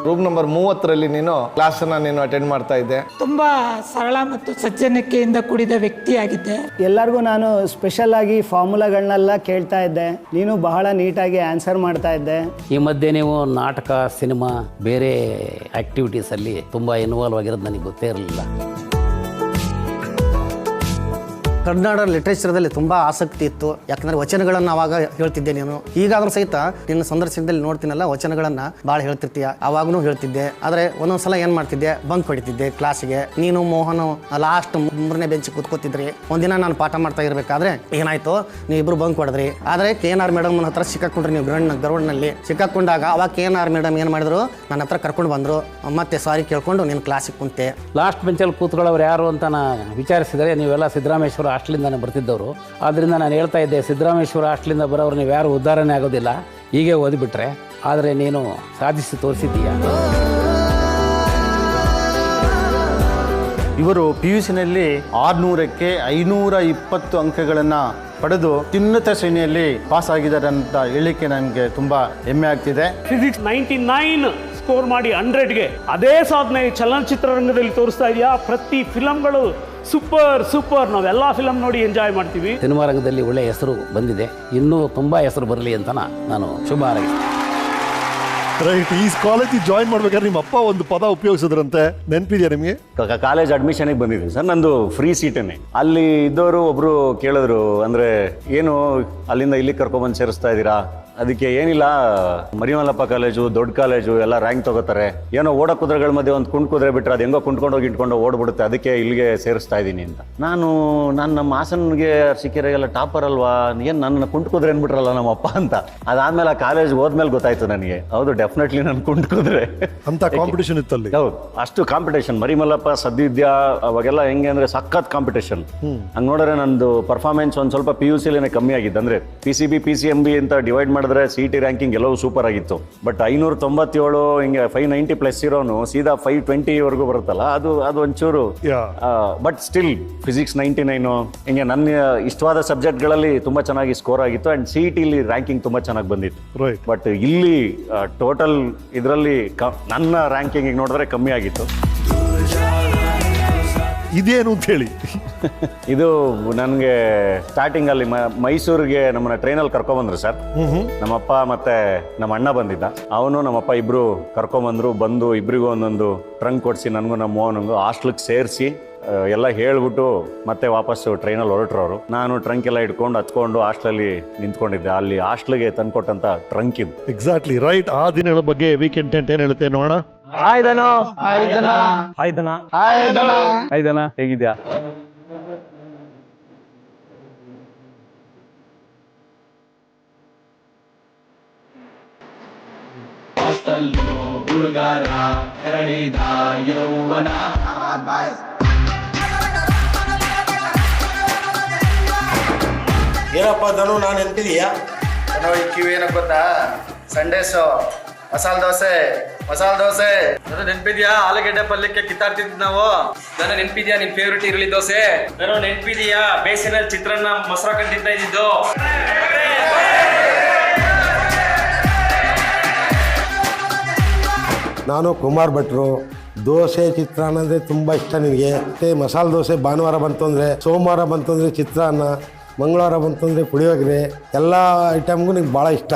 S5: ರೂಮ್ ನಂಬರ್ 30ರಲ್ಲಿ ನೀನು ಕ್ಲಾಸನ್ನು ನೀನು ಅಟೆಂಡ್ ಮಾಡ್ತಾ ಇದ್ದೆ.
S23: ತುಂಬಾ ಸರಳ ಮತ್ತು ಸಜ್ಜನಿಕೆಯಿಂದ ಕೂಡಿದ ವ್ಯಕ್ತಿಯಾಗಿದ್ದೆ.
S21: ಎಲ್ಲರಿಗೂ ನಾನು ಸ್ಪೆಷಲ್ ಆಗಿ ಫಾರ್ಮುಲಾಗಳನ್ನೆಲ್ಲ ಕೇಳ್ತಾ ಇದ್ದೆ, ನೀನು ಬಹಳ ನೀಟಾಗಿ ಆನ್ಸರ್ ಮಾಡ್ತಾ ಇದ್ದೆ. ಈ ಮಧ್ಯೆ ನೀವು ನಾಟಕ, ಸಿನಿಮಾ, ಬೇರೆ ಆಕ್ಟಿವಿಟೀಸ್ ಅಲ್ಲಿ ತುಂಬಾ ಇನ್ವಾಲ್ವ್ ಆಗಿರೋದು ನನಗೆ ಗೊತ್ತೇ ಇರಲಿಲ್ಲ.
S22: ಕನ್ನಡ ಲಿಟ್ರೇಚರ್ದಲ್ಲಿ ತುಂಬ ಆಸಕ್ತಿ ಇತ್ತು. ಯಾಕಂದರೆ ವಚನಗಳನ್ನು ಅವಾಗ ಹೇಳ್ತಿದ್ದೆ ನೀನು. ಈಗಾದರೂ ಸಹಿತ ನಿನ್ನ ಸಂದರ್ಶನದಲ್ಲಿ ನೋಡ್ತೀನಲ್ಲ, ವಚನಗಳನ್ನು ಭಾಳ ಹೇಳ್ತಿರ್ತೀಯ. ಅವಾಗೂ ಹೇಳ್ತಿದ್ದೆ. ಆದರೆ ಒಂದೊಂದ್ಸಲ ಏನು ಮಾಡ್ತಿದ್ದೆ, ಬಂಕ್ ಹೊಡಿತಿದ್ದೆ ಕ್ಲಾಸಿಗೆ. ನೀನು ಮೋಹನು ಲಾಸ್ಟ್ 3ನೇ ಬೆಂಚ್ ಕೂತ್ಕೋತಿದ್ರಿ. ಒಂದಿನ ನಾನು ಪಾಠ ಮಾಡ್ತಾ ಇರಬೇಕಾದ್ರೆ ಏನಾಯ್ತು, ನೀವಿಬ್ರು ಬಂಕ್ ಹೊಡೆದ್ರಿ. ಆದರೆ KNR ಮೇಡಮ್ ಹತ್ರ ಸಿಕ್ಕಾಕೊಂಡ್ರಿ ನೀವು ಗ್ರೌಂಡ್ನಲ್ಲಿ. ಸಿಕ್ಕಾಕೊಂಡಾಗ ಅವಾಗ KNR ಮೇಡಮ್ ಏನು ಮಾಡಿದ್ರು, ನನ್ನ ಹತ್ರ ಕರ್ಕೊಂಡು ಬಂದರು. ಮತ್ತೆ ಸಾರಿ ಕೇಳ್ಕೊಂಡು ನೀನು ಕ್ಲಾಸಿಗೆ ಕುಂತೆ.
S21: ಲಾಸ್ಟ್ ಬೆಂಚಲ್ಲಿ ಕೂತ್ಕೊಳ್ಳೋರು ಯಾರು ಅಂತ ನಾನು ವಿಚಾರಿಸಿದರೆ ನೀವೆಲ್ಲ ಸಿದ್ದರಾಮೇಶ್ವರ ಹಾಸ್ಟೆಲಿಂದಾನೆ ಬರ್ತಿದ್ದವರು. ಆದ್ದರಿಂದ ನಾನು ಹೇಳ್ತಾ ಇದ್ದೆ, ಸಿದ್ದರಾಮೇಶ್ವರ ಹಾಸ್ಟೆಲಿಂದ ಬರೋರು ನೀವು ಯಾರು ಉದ್ಧಾರನೇ ಆಗೋದಿಲ್ಲ, ಹೀಗೆ ಓದಿಬಿಟ್ರೆ. ಆದರೆ ನೀನು ಸಾಧಿಸಿ ತೋರಿಸಿದ್ದೀಯ. ಇವರು PUCನಲ್ಲಿ 600ಕ್ಕೆ 520 ಅಂಕಗಳನ್ನು
S1: ಪಡೆದು ಅತ್ಯುನ್ನತ ಶ್ರೇಣಿಯಲ್ಲಿ ಪಾಸ್ ಆಗಿದ್ದಾರೆ ಅಂತ ಹೇಳಲಿಕ್ಕೆ ನನಗೆ ತುಂಬ ಹೆಮ್ಮೆ ಆಗ್ತಿದೆ.
S24: ಫಿಸಿಕ್ಸ್ 99 ಸ್ಕೋರ್ ಮಾಡಿ 100ಗೆ ಅದೇ ಸಾಧನೆ ಚಲನಚಿತ್ರರಂಗದಲ್ಲಿ ತೋರಿಸ್ತಾ ಇದೆಯಾ. ಪ್ರತಿ ಫಿಲಮ್ಗಳು ಸೂಪರ್. ನಾವೆಲ್ಲ ಫಿಲಮ್ ನೋಡಿ ಎಂಜಾಯ್ ಮಾಡ್ತೀವಿ.
S21: ಸಿನಿಮಾ ರಂಗದಲ್ಲಿ ಒಳ್ಳೆಯ ಹೆಸರು ಬಂದಿದೆ, ಇನ್ನೂ ತುಂಬ ಹೆಸರು ಬರಲಿ ಅಂತ ನಾನು ಶುಭ ಹಾರೈಸ್ತೀನಿ.
S3: ರೈಟ್. ಈ ಕಾಲೇಜಿಗೆ ಜಾಯಿನ್ ಮಾಡ್ಬೇಕಾದ್ರೆ ನಿಮ್ಮ ಅಪ್ಪ ಒಂದು ಪದ ಉಪಯೋಗಿಸಿದ್ರಂತೆ, ನೆನಪಿದೆಯಾ ನಿಮಗೆ?
S2: ಕಾಲೇಜ್ ಅಡ್ಮಿಷನ್ಗೆ ಬಂದಿದ್ವಿ ಸರ್, ನಂದು ಫ್ರೀ ಸೀಟೇನೆ. ಅಲ್ಲಿ ಇದ್ದವರು ಒಬ್ರು ಕೇಳಿದ್ರು, ಅಂದ್ರೆ ಏನು ಅಲ್ಲಿಂದ ಇಲ್ಲಿ ಕರ್ಕೊಂಡ್ಬಂದು ಸೇರಿಸ್ತಾ ಇದ್ದೀರಾ? ಅದಕ್ಕೆ ಏನಿಲ್ಲ, ಮರಿಮಲ್ಲಪ್ಪ ಕಾಲೇಜು ದೊಡ್ಡ ಕಾಲೇಜು, ಎಲ್ಲ ರ್ಯಾಂಕ್ ತಗೋತಾರೆ. ಏನೋ ಓಡ ಕುದುರೆಗಳ ಮಧ್ಯೆ ಒಂದು ಕುದುರೆ ಬಿಟ್ಟರೆ ಅದು ಹೆಂಗೋ ಕುಂಟ್ಕೊಂಡು ಹೋಗಿ ಇಟ್ಕೊಂಡು ಓಡ್ಬಿಡುತ್ತೆ, ಅದಕ್ಕೆ ಇಲ್ಲಿಗೆ ಸೇರಿಸ್ತಾ ಇದ್ದೀನಿ ಅಂತ. ನಾನು ನಮ್ಮ ಹಾಸನ್ಗೆ ಸಿಕ್ಕಿರೆಲ್ಲ ಟಾಪರ್ ಅಲ್ವಾ, ಏನು ನನ್ನ ಕುದುರೆ ಅಂದ್ಬಿಟ್ರಲ್ಲ ನಮ್ಮಪ್ಪ ಅಂತ. ಅದಾದ್ಮೇಲೆ ಆ ಕಾಲೇಜ್ ಹೋದ್ಮೇಲೆ ಗೊತ್ತಾಯ್ತು ನನಗೆ, ಹೌದು ಡೆಫಿನೆಟ್ಲಿ ನಾನು ಕುದುರೆ
S3: ಅಂತ ಕಾಂಪಿಟೇಷನ್ ಇತ್ತಲ್ಲಿ.
S2: ಹೌದು, ಅಷ್ಟು ಕಾಂಪಿಟೇಷನ್. ಮರಿಮಲ್ಲಪ್ಪ ಸದ್ವಿದ್ಯಾ ಅವಾಗೆಲ್ಲ ಹೆಂಗೆ ಅಂದ್ರೆ ಸಖತ್ ಕಾಂಪಿಟೇಷನ್. ಹಂಗೆ ನೋಡಿದ್ರೆ ನಂದು ಪರ್ಫಾರ್ಮೆನ್ಸ್ ಒಂದು ಸ್ವಲ್ಪ PUC ಕಮ್ಮಿ ಆಗಿದ್ದು. ಅಂದ್ರೆ PCB PCMB ಅಂತ ಡಿವೈಡ್ ಮಾಡಿದ್ರೆ CET ರ್ಯಾಂಕಿಂಗ್ ಎಲ್ಲವೂ ಸೂಪರ್ ಆಗಿತ್ತು. ಬಟ್ 597 ಹಿಂಗೆ 590 ಪ್ಲಸ್ ಇರೋನು ಸೀದಾ 520 ಬರುತ್ತಲ್ಲ, ಅದು ಒಂಚೂರು. ಬಟ್ ಸ್ಟಿಲ್ ಫಿಸಿಕ್ಸ್ 99 ಹಿಂಗೆ ನನ್ನ ಇಷ್ಟವಾದ ಸಬ್ಜೆಕ್ಟ್ಗಳಲ್ಲಿ ತುಂಬಾ ಚೆನ್ನಾಗಿ ಸ್ಕೋರ್ ಆಗಿತ್ತು. ಅಂಡ್ CET ರ್ಯಾಂಕಿಂಗ್ ತುಂಬಾ ಚೆನ್ನಾಗಿ ಬಂದಿತ್ತು. ಬಟ್ ಇಲ್ಲಿ ಟೋಟಲ್ ಇದರಲ್ಲಿ ನನ್ನ ರ್ಯಾಂಕಿಂಗ್ ನೋಡಿದ್ರೆ ಕಮ್ಮಿ ಆಗಿತ್ತು.
S3: ಇದೇನು ಅಂತ ಹೇಳಿ
S2: ಇದು ನನಗೆ ಸ್ಟಾರ್ಟಿಂಗ್ ಅಲ್ಲಿ ಮೈಸೂರಿಗೆ ನಮ್ಮನ್ನ ಟ್ರೈನಲ್ಲಿ ಕರ್ಕೊಂಡ್ಬಂದ್ರು ಸರ್. ನಮ್ಮಪ್ಪ ಮತ್ತೆ ನಮ್ಮ ಅಣ್ಣ ಬಂದಿದ್ದ, ಅವನು ನಮ್ಮಪ್ಪ ಇಬ್ರು ಬಂದು ಇಬ್ರಿಗೂ ಒಂದೊಂದು ಟ್ರಂಕ್ ಕೊಡಿಸಿ ನನಗೂ ನಮ್ಮ ಮೋಹನ್ಗೂ ಹಾಸ್ಟ್ಲಿಗೆ ಸೇರಿಸಿ ಎಲ್ಲ ಹೇಳ್ಬಿಟ್ಟು ಮತ್ತೆ ವಾಪಸ್ಸು ಟ್ರೈನಲ್ಲಿ ಹೊರಟ್ರವರು. ನಾನು ಟ್ರಂಕ್ ಎಲ್ಲ ಇಟ್ಕೊಂಡು ಹತ್ಕೊಂಡು ಹಾಸ್ಟ್ಲಲ್ಲಿ ನಿಂತ್ಕೊಂಡಿದ್ದೆ. ಅಲ್ಲಿ ಹಾಸ್ಟ್ಲಿಗೆ ತಂದ್ಕೊಟ್ಟಂತ ಟ್ರಂಕ್ ಇದು.
S3: Exactly right. ಆ ದಿನಗಳ ಬಗ್ಗೆ ವೀಕೆಂಡ್ ಟೆಂಟ್ ಏನ್ ಹೇಳುತ್ತೆ ನೋಡೋಣ.
S8: ಆಯ್ದನ ಹೇಗಿದ್ಯಾ?
S1: ಏನಪ್ಪ ಧನು, ನಾನು ನೆನ್ಪಿದೀಯಾ? ಏನಪ್ಪ ಗೊತ್ತಾ, ಸಂಡೇಸು ಮಸಾಲೆ ದೋಸೆ
S8: ನೆನ್ಪಿದ್ಯಾ? ಆಲೂಗೆಡ್ಡೆ ಪಲ್ಯಕ್ಕೆ ಕಿತ್ತಾಡ್ತಿದ್ವಿ ನಾವು. ನಾನು ನೆನ್ಪಿದ್ಯಾ ನಿನ್ ಫೇವ್ರೇಟ್ ಈರುಳ್ಳಿ ದೋಸೆ? ನಾನು ನೆನ್ಪಿದ್ಯಾ ಬೇಸಿನಲ್ಲಿ ಚಿತ್ರಾನ್ನ ಮೊಸರು ಹಾಕೊಂಡು ತಿಂತಾ ಇದ್ದಿದ್ದು?
S9: ನಾನು ಕುಮಾರ್ ಭಟ್ರು. ದೋಸೆ ಚಿತ್ರಾನ್ನ ಅಂದರೆ ತುಂಬ ಇಷ್ಟ ನಿನಗೆ. ಮತ್ತು ಮಸಾಲೆ ದೋಸೆ ಭಾನುವಾರ ಬಂತು ಅಂದರೆ, ಸೋಮವಾರ ಬಂತು ಅಂದರೆ ಚಿತ್ರಾನ್ನ, ಮಂಗಳವಾರ ಬಂತು ಅಂದರೆ ಪುಳಿಯೋಗರೆ, ಎಲ್ಲ ಐಟಮ್ಗೂ ನಿಂಗೆ ಭಾಳ ಇಷ್ಟ.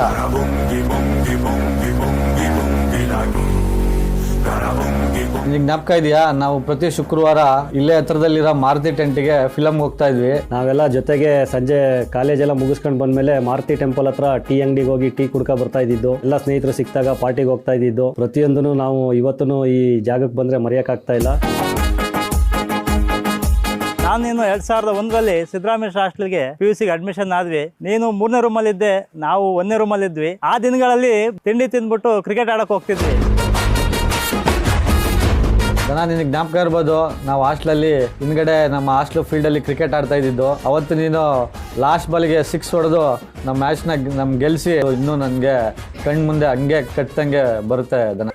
S8: ನಿಂಗೆ ಜ್ಞಾಪಕ ಇದೆಯಾ, ನಾವು ಪ್ರತಿ ಶುಕ್ರವಾರ ಇಲ್ಲೇ ಹತ್ರದಲ್ಲಿರೋ ಮಾರುತಿ ಟೆಂಟಿಗೆ ಫಿಲಮ್ಗೆ ಹೋಗ್ತಾ ಇದ್ವಿ.
S12: ನಾವೆಲ್ಲ ಜೊತೆಗೆ ಸಂಜೆ ಕಾಲೇಜೆಲ್ಲ ಮುಗಿಸ್ಕೊಂಡು ಬಂದ್ಮೇಲೆ ಮಾರುತಿ ಟೆಂಪಲ್ ಹತ್ರ ಟೀ ಅಂಗಡಿಗೆ ಹೋಗಿ ಟೀ ಕುಡ್ಕ ಬರ್ತಾ ಇದ್ದಿದ್ದು. ಎಲ್ಲ ಸ್ನೇಹಿತರು ಸಿಕ್ತಾಗ ಪಾರ್ಟಿಗೆ ಹೋಗ್ತಾ ಇದ್ದಿದ್ದು. ಪ್ರತಿಯೊಂದನ್ನು ನಾವು ಇವತ್ತು ಈ ಜಾಗಕ್ಕೆ ಬಂದ್ರೆ ಮರೆಯೋಕ್ಕಾಗ್ತಾ ಇಲ್ಲ.
S25: ನಾನೇನು 2001ರಲ್ಲಿ ಸಿದ್ದರಾಮೇಶ್ವರ ಹಾಸ್ಟೆಲ್ಗೆ PUCಗೆ ಅಡ್ಮಿಷನ್ ಆದ್ವಿ. ನೀನು 3ನೇ ರೂಮಲ್ಲಿದ್ದೆ, ನಾವು 1ನೇ ರೂಮಲ್ಲಿದ್ವಿ. ಆ ದಿನಗಳಲ್ಲಿ ತಿಂಡಿ ತಿಂದ್ಬಿಟ್ಟು ಕ್ರಿಕೆಟ್ ಆಡಕ್ಕೆ ಹೋಗ್ತಿದ್ವಿ.
S8: ನಿನಗೆ ಜ್ಞಾಪಕ ಇರ್ಬೋದು, ನಾವು ಹಾಸ್ಟ್ಲಲ್ಲಿ ಹಿಂದ್ಗಡೆ ನಮ್ಮ ಹಾಸ್ಟ್ಲ್ ಫೀಲ್ಡಲ್ಲಿ ಕ್ರಿಕೆಟ್ ಆಡ್ತಾ ಇದ್ದಿದ್ದು. ಅವತ್ತು ನೀನು ಲಾಸ್ಟ್ ಬಾಲ್ಗೆ 6 ಹೊಡೆದು ನಮ್ಮ ಮ್ಯಾಚ್ನ ನಮ್ಗೆ ಗೆಲ್ಲಿಸಿ, ಇನ್ನೂ ನನಗೆ ಕಣ್ಣು ಮುಂದೆ ಹಂಗೆ ಕಟ್ಟಂಗೆ ಬರುತ್ತೆ ದನ.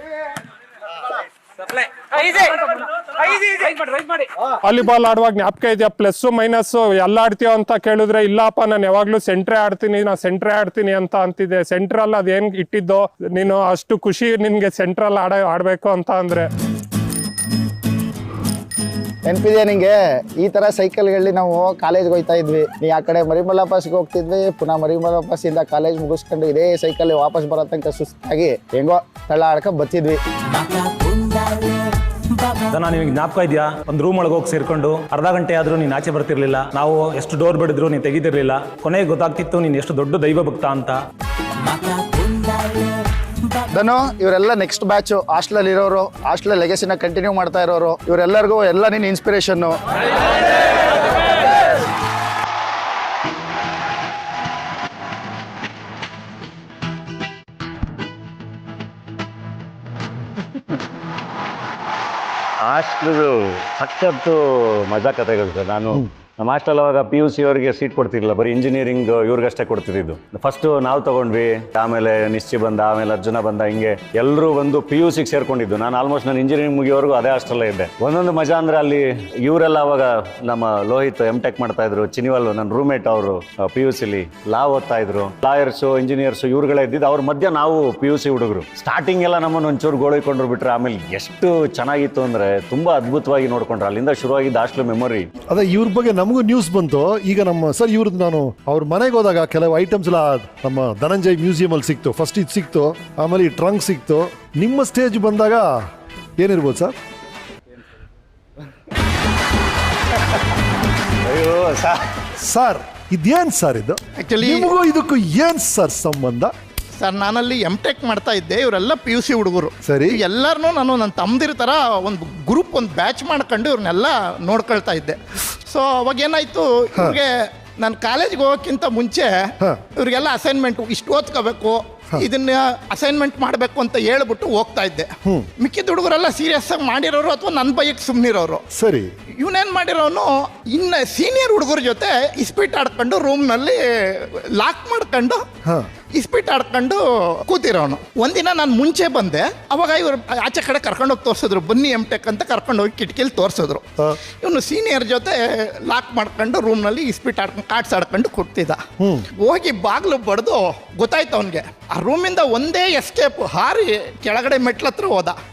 S26: ವಾಲಿಬಾಲ್ ಆಡುವಾಗ ಜ್ಞಾಪಕ ಇದೆಯಾ? ಪ್ಲಸ್ ಮೈನಸ್ ಎಲ್ಲ ಆಡ್ತೀವ ಅಂತ ಕೇಳಿದ್ರೆ, ಇಲ್ಲಪ್ಪ ನಾನು ಯಾವಾಗ್ಲೂ ಸೆಂಟ್ರೇ ಆಡ್ತೀನಿ ಅಂತ ಅಂತಿದ್ದೆ. ಸೆಂಟ್ರಲ್ ಅದೇನ್ ಇಟ್ಟಿದ್ದು ನೀನು? ಅಷ್ಟು ಖುಷಿ ನಿನ್ಗೆ ಸೆಂಟ್ರಲ್ ಆಡ್ಬೇಕು ಅಂತ ಅಂದ್ರೆ.
S1: ನೆನಪಿದೆ ನಿಂಗೆ? ಈ ತರ ಸೈಕಲ್ಗಳಲ್ಲಿ ನಾವು ಕಾಲೇಜ್ಗೆ ಹೋಗ್ತಾ ಇದ್ವಿ. ನೀ ಆ ಕಡೆ ಮರಿಮಲ್ಲ ಪಾಸ್ಗೆ ಹೋಗ್ತಿದ್ವಿ, ಪುನಃ ಮರಿಮಲ್ಲ ಪಾಸಿಂದ ಕಾಲೇಜ್ ಮುಗಿಸ್ಕೊಂಡು ಇದೇ ಸೈಕಲ್ ವಾಪಸ್ ಬರೋ ತನಕ ಸುಸ್ತಾಗಿ ಹೆಂಗೋ ತಳ್ಳ ಆಡ್ಕ ಬರ್ತಿದ್ವಿ.
S25: ನಿಮಗೆ ಜ್ಞಾಪಕ ಇದೆಯಾ? ಒಂದು ರೂಮ್ ಒಳಗೆ ಹೋಗಿ ಸೇರ್ಕೊಂಡು ಅರ್ಧ ಗಂಟೆ ಆದ್ರೂ ನೀನು ಆಚೆ ಬರ್ತಿರ್ಲಿಲ್ಲ. ನಾವು ಎಷ್ಟು ಡೋರ್ ಬಿಡಿದ್ರು ನೀನು ತೆಗಿತಿರ್ಲಿಲ್ಲ. ಕೊನೆಗೆ ಗೊತ್ತಾಗ್ತಿತ್ತು ನೀನು ಎಷ್ಟು ದೊಡ್ಡ ದೈವ ಭಕ್ತ ಅಂತ.
S1: ಧನು, ಇವರೆಲ್ಲ ನೆಕ್ಸ್ಟ್ ಬ್ಯಾಚು ಹಾಸ್ಟೆಲ್ ಇರೋರು, ಹಾಸ್ಟೆಲ್ ಲೆಗಸಿನ ಕಂಟಿನ್ಯೂ ಮಾಡ್ತಾ ಇರೋರು. ಇವರೆಲ್ಲರಿಗೂ ಎಲ್ಲ ನೀನು ಇನ್ಸ್ಪಿರೇಷನ್ನು.
S2: ಹಾಸ್ಟೆಲ್ ಸಖತ್ತು ಮಜಾ ಕಥೆಗಳು ಸರ್. ನಾನು ನಮ್ಮ ಹಾಸ್ಟೆಲ್ ಅವಾಗ PUC ಅವರಿಗೆ ಸೀಟ್ ಕೊಡ್ತಿರ್ಲಿಲ್ಲ, ಬರೀ ಇಂಜಿನಿಯರಿಂಗ್ ಇವ್ರಿಗಷ್ಟೇ ಕೊಡ್ತಿದ್ದು. ಫಸ್ಟ್ ನಾವು ತಗೊಂಡ್ವಿ, ಆಮೇಲೆ ನಿಶ್ಚಿ ಬಂದ, ಆಮೇಲೆ ಅರ್ಜುನ ಬಂದ, ಹಿಂಗೆ ಎಲ್ಲರೂ ಬಂದು PUCಗೆ ಸೇರ್ಕೊಂಡಿದ್ದು. ನಾನು ಆಲ್ಮೋಸ್ಟ್ ನಾನು ಇಂಜಿನಿಯರಿಂಗ್ ಮುಗಿಯೋವರೆಗೂ ಅದೇ ಹಾಸ್ಟೆಲ್ಲೇ ಇದ್ದೆ. ಒಂದೊಂದು ಮಜಾ ಅಂದ್ರೆ ಅಲ್ಲಿ ಇವರೆಲ್ಲ ಅವಾಗ ನಮ್ಮ ಲೋಹಿತ್ M.Tech ಮಾಡ್ತಾ ಇದ್ರು, ಚಿನಿವಲ್ ನನ್ನ ರೂಮ್ಮೇಟ್ ಅವರು PUCಲಿ ಲಾ ಓದ್ತಾ ಇದ್ರು, ಲಾಯರ್ಸು ಇಂಜಿನಿಯರ್ಸು ಇವ್ರುಗಳೇ ಇದ್ದಿದ್ದು. ಅವ್ರ ಮಧ್ಯ ನಾವು PUC ಹುಡುಗರು. ಸ್ಟಾರ್ಟಿಂಗ್ ಎಲ್ಲ ನಮ್ಮನ್ನು ಒಂಚೂರು ಗೋಳಿಕೊಂಡ್ರು ಬಿಟ್ರೆ ಆಮೇಲೆ ಎಷ್ಟು ಚೆನ್ನಾಗಿತ್ತು ಅಂದ್ರೆ ತುಂಬಾ ಅದ್ಭುತವಾಗಿ ನೋಡ್ಕೊಂಡ್ರು. ಅಲ್ಲಿಂದ ಶುರುವಾಗಿದ್ದ ಹಾಸ್ಟೆಲ್ ಮೆಮೊರಿ.
S3: ಅದೇ ಇವ್ರ ಬಗ್ಗೆ ನಮಗೂ ನ್ಯೂಸ್ ಬಂತು. ಈಗ ನಮ್ಮ ಸರ್ ಇವ್ರದ್ದು ನಾನು ಅವ್ರ ಮನೆಗೆ ಹೋದಾಗ ಕೆಲವು ಐಟಮ್ಸ್ ಎಲ್ಲ ನಮ್ಮ ಧನಂಜಯ್ ಮ್ಯೂಸಿಯಂ ಅಲ್ಲಿ ಸಿಕ್ತು. ಫಸ್ಟ್ ಇದು ಸಿಕ್ತು, ಆಮೇಲೆ ಈ ಟ್ರಂಕ್ ಸಿಕ್ತು. ನಿಮ್ಮ ಸ್ಟೇಜ್ ಬಂದಾಗ ಏನಿರ್ಬೋದು ಸರ್?
S2: ಅಯ್ಯೋ
S3: ಸರ್ ಇದೇನ್ ಸರ್ ಇದು? ನಿಮಗೂ ಇದಕ್ಕೂ ಏನ್ ಸರ್ ಸಂಬಂಧ?
S4: ಸರ್ ನಾನಲ್ಲಿ M.Tech ಮಾಡ್ತಾ ಇದ್ದೆ, ಇವರೆಲ್ಲ PUC ಹುಡುಗರು.
S3: ಸರಿ.
S4: ಎಲ್ಲರನ್ನೂ ನಾನು ನನ್ನ ತಮ್ಮದಿರ ಥರ ಒಂದು ಗ್ರೂಪ್, ಒಂದು ಬ್ಯಾಚ್ ಮಾಡ್ಕೊಂಡು ಇವ್ರನ್ನೆಲ್ಲ ನೋಡ್ಕೊಳ್ತಾ ಇದ್ದೆ. ಸೊ ಅವಾಗ ಏನಾಯ್ತು, ಇವ್ರಿಗೆ ನಾನು ಕಾಲೇಜ್ಗೆ ಹೋಗೋಕ್ಕಿಂತ ಮುಂಚೆ ಇವ್ರಿಗೆಲ್ಲ ಅಸೈನ್ಮೆಂಟ್ ಇಷ್ಟು ಓದ್ಕೋಬೇಕು, ಇದನ್ನ ಅಸೈನ್ಮೆಂಟ್ ಮಾಡಬೇಕು ಅಂತ ಹೇಳ್ಬಿಟ್ಟು ಹೋಗ್ತಾ ಇದ್ದೆ. ಮಿಕ್ಕಿದ ಹುಡುಗರೆಲ್ಲ ಸೀರಿಯಸ್ ಆಗಿ ಮಾಡಿರೋರು ಅಥವಾ ನನ್ನ ಬೈಕ್ ಸುಮ್ಮನಿರೋರು.
S3: ಸರಿ.
S4: ಇವನೇನ್ ಮಾಡಿರೋನು ಇನ್ನು ಸೀನಿಯರ್ ಹುಡುಗರ ಜೊತೆ ಇಸ್ಪೀಟ್ ಆಡ್ಕೊಂಡು ರೂಮ್ನಲ್ಲಿ ಲಾಕ್ ಮಾಡ್ಕೊಂಡು ಇಸ್ಪೀಟ್ ಆಡ್ಕೊಂಡು ಕೂತಿರೋನು. ಒಂದಿನ ನಾನು ಮುಂಚೆ ಬಂದೆ, ಅವಾಗ ಇವರು ಆಚೆ ಕಡೆ ಕರ್ಕೊಂಡೋಗಿ ತೋರಿಸಿದ್ರು, ಬನ್ನಿ M.Tech ಅಂತ ಕರ್ಕೊಂಡೋಗಿ ಕಿಟಕಿಲಿ ತೋರಿಸಿದ್ರು. ಇವನು ಸೀನಿಯರ್ ಜೊತೆ ಲಾಕ್ ಮಾಡ್ಕೊಂಡು ರೂಮ್ನಲ್ಲಿ ಇಸ್ಪೀಟ್ ಆಡ್ಕೊಂಡು ಕಾರ್ಡ್ಸ್ ಆಡ್ಕೊಂಡು ಕೂತಿದ್ದ. ಹೋಗಿ ಬಾಗ್ಲು ಬಡ್ದು ಗೊತ್ತಾಯ್ತು ಅವನಿಗೆ. ಆ ರೂಮಿಂದ ಒಂದೇ ಎಸ್ಕೇಪ್, ಹಾರಿ ಕೆಳಗಡೆ ಮೆಟ್ಲತ್ರ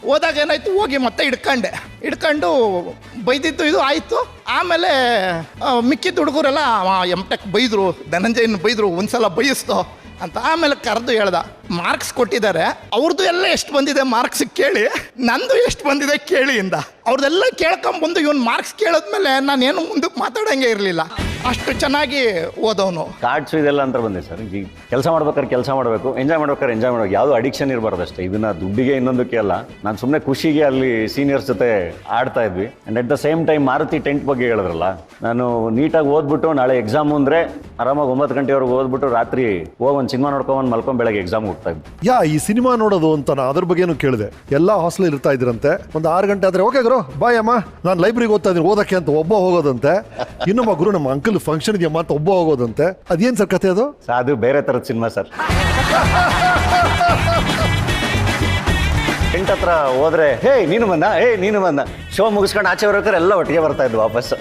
S4: ಹೋದಾಗ ಏನಾಯ್ತು, ಹೋಗಿ ಮತ್ತೆ ಹಿಡ್ಕೊಂಡು ಬೈದಿದ್ದು ಇದು ಆಯಿತು. ಆಮೇಲೆ ಮಿಕ್ಕಿದ ಹುಡುಗರೆಲ್ಲ M.Tech ಬೈದರು, ಧನಂಜಯನ ಬೈದರು, ಒಂದ್ಸಲ ಬೈಯಿಸ್ತೋ ಅಂತ. ಆಮೇಲೆ ಕರೆದು ಹೇಳ್ದ, ಮಾರ್ಕ್ಸ್ ಕೊಟ್ಟಿದ್ದಾರೆ, ಅವ್ರದ್ದು ಎಲ್ಲ ಎಷ್ಟು ಬಂದಿದೆ ಮಾರ್ಕ್ಸ್ ಕೇಳಿ, ನಂದು ಎಷ್ಟು ಬಂದಿದೆ ಕೇಳಿ ಇಂದ. ಅವ್ರದ್ದೆಲ್ಲ ಕೇಳ್ಕೊಂಬಂದು ಇವನು ಮಾರ್ಕ್ಸ್ ಕೇಳಿದ್ಮೇಲೆ ನಾನೇನು ಮುಂದಕ್ಕೆ ಮಾತಾಡೋಂಗೆ ಇರಲಿಲ್ಲ, ಅಷ್ಟು ಚೆನ್ನಾಗಿ ಓದೋನು.
S2: ಕಾರ್ಡ್ಸು ಇದೆಲ್ಲ ಅಂತ ಬಂದಿದೆ ಸರ್. ಈಗ ಕೆಲಸ ಮಾಡ್ಬೇಕಾದ್ರೆ ಕೆಲಸ ಮಾಡಬೇಕು, ಎಂಜಾಯ್ ಮಾಡ್ಬೇಕಾದ್ರೆ ಎಂಜಾಯ್ ಮಾಡಬೇಕು, ಯಾವುದು ಅಡಿಕ್ಷನ್ ಇರಬಾರ್ದು ಅಷ್ಟೇ. ಇದನ್ನ ದುಡ್ಡಿಗೆ ಇನ್ನೊಂದಕ್ಕೆ ಅಲ್ಲ, ನಾನು ಸುಮ್ಮನೆ ಖುಷಿಗೆ ಅಲ್ಲಿ ಸೀನಿಯರ್ಸ್ ಜೊತೆ ಆಡ್ತಾ ಇದ್ವಿ. And at the same time Maruti tent ಬಗ್ಗೆ ಹೇಳಿದ್ರಲ್ಲ, ನಾನು ನೀಟಾಗಿ ಓದ್ಬಿಟ್ಟು ನಾಳೆ ಎಕ್ಸಾಮ್ ಅಂದರೆ ಆರಾಮಾಗಿ 9 ಗಂಟೆವರೆಗೆ ಓದ್ಬಿಟ್ಟು ರಾತ್ರಿ ಹೋಗಿ ಒಂದು ಸಿನಿಮಾ ನೋಡ್ಕೊಂಡು ಮಲ್ಕೊಂಡು ಬೆಳಗ್ಗೆ ಎಕ್ಸಾಮ್ ಹೋಗ್ತಾ ಇದ್ವಿ.
S3: ಈ ಸಿನಿಮಾ ನೋಡೋದು ಅಂತ ಅದ್ರ ಬಗ್ಗೆನೂ ಕೇಳಿದೆ. ಎಲ್ಲ ಹಾಸ್ಟೆಲ್ ಇರ್ತಾ ಇದ್ರಂತೆ. ಒಂದು 6 ಗಂಟೆ ಆದ್ರೆ ಓಕೆ ಗುರು ಬಾಯ್ ಅಮ್ಮ, ನಾನು ಲೈಬ್ರರಿಗೆ ಓದ್ತಾ ಇದ್ದೀನಿ ಓದಕ್ಕೆ ಅಂತ ಒಬ್ಬ ಹೋಗೋದಂತೆ. ಇನ್ನೊಬ್ಬ ಗುರು ನಮ್ಮ ಅಂಕಲ್ ಫಂಕ್ಷನ್ ಇದೆಯಮ್ಮ ಅಂತ ಒಬ್ಬ ಹೋಗೋದಂತೆ. ಅದೇನ್ ಸರ್ ಕತೆ ಅದು?
S2: ಅದು ಬೇರೆ ಥರದ ಸಿನಿಮಾ ಸರ್. ಟೆಂಟ್ ಹತ್ರ ಹೋದ್ರೆ ನೀನು ಬಂದ ಶೋ ಮುಗಿಸ್ಕೊಂಡು ಆಚೆ ಬರ್ಬೇಕಾದ್ರೆ ಎಲ್ಲ ಒಟ್ಟಿಗೆ ಬರ್ತಾ ಇದ್ವು ವಾಪಸ್.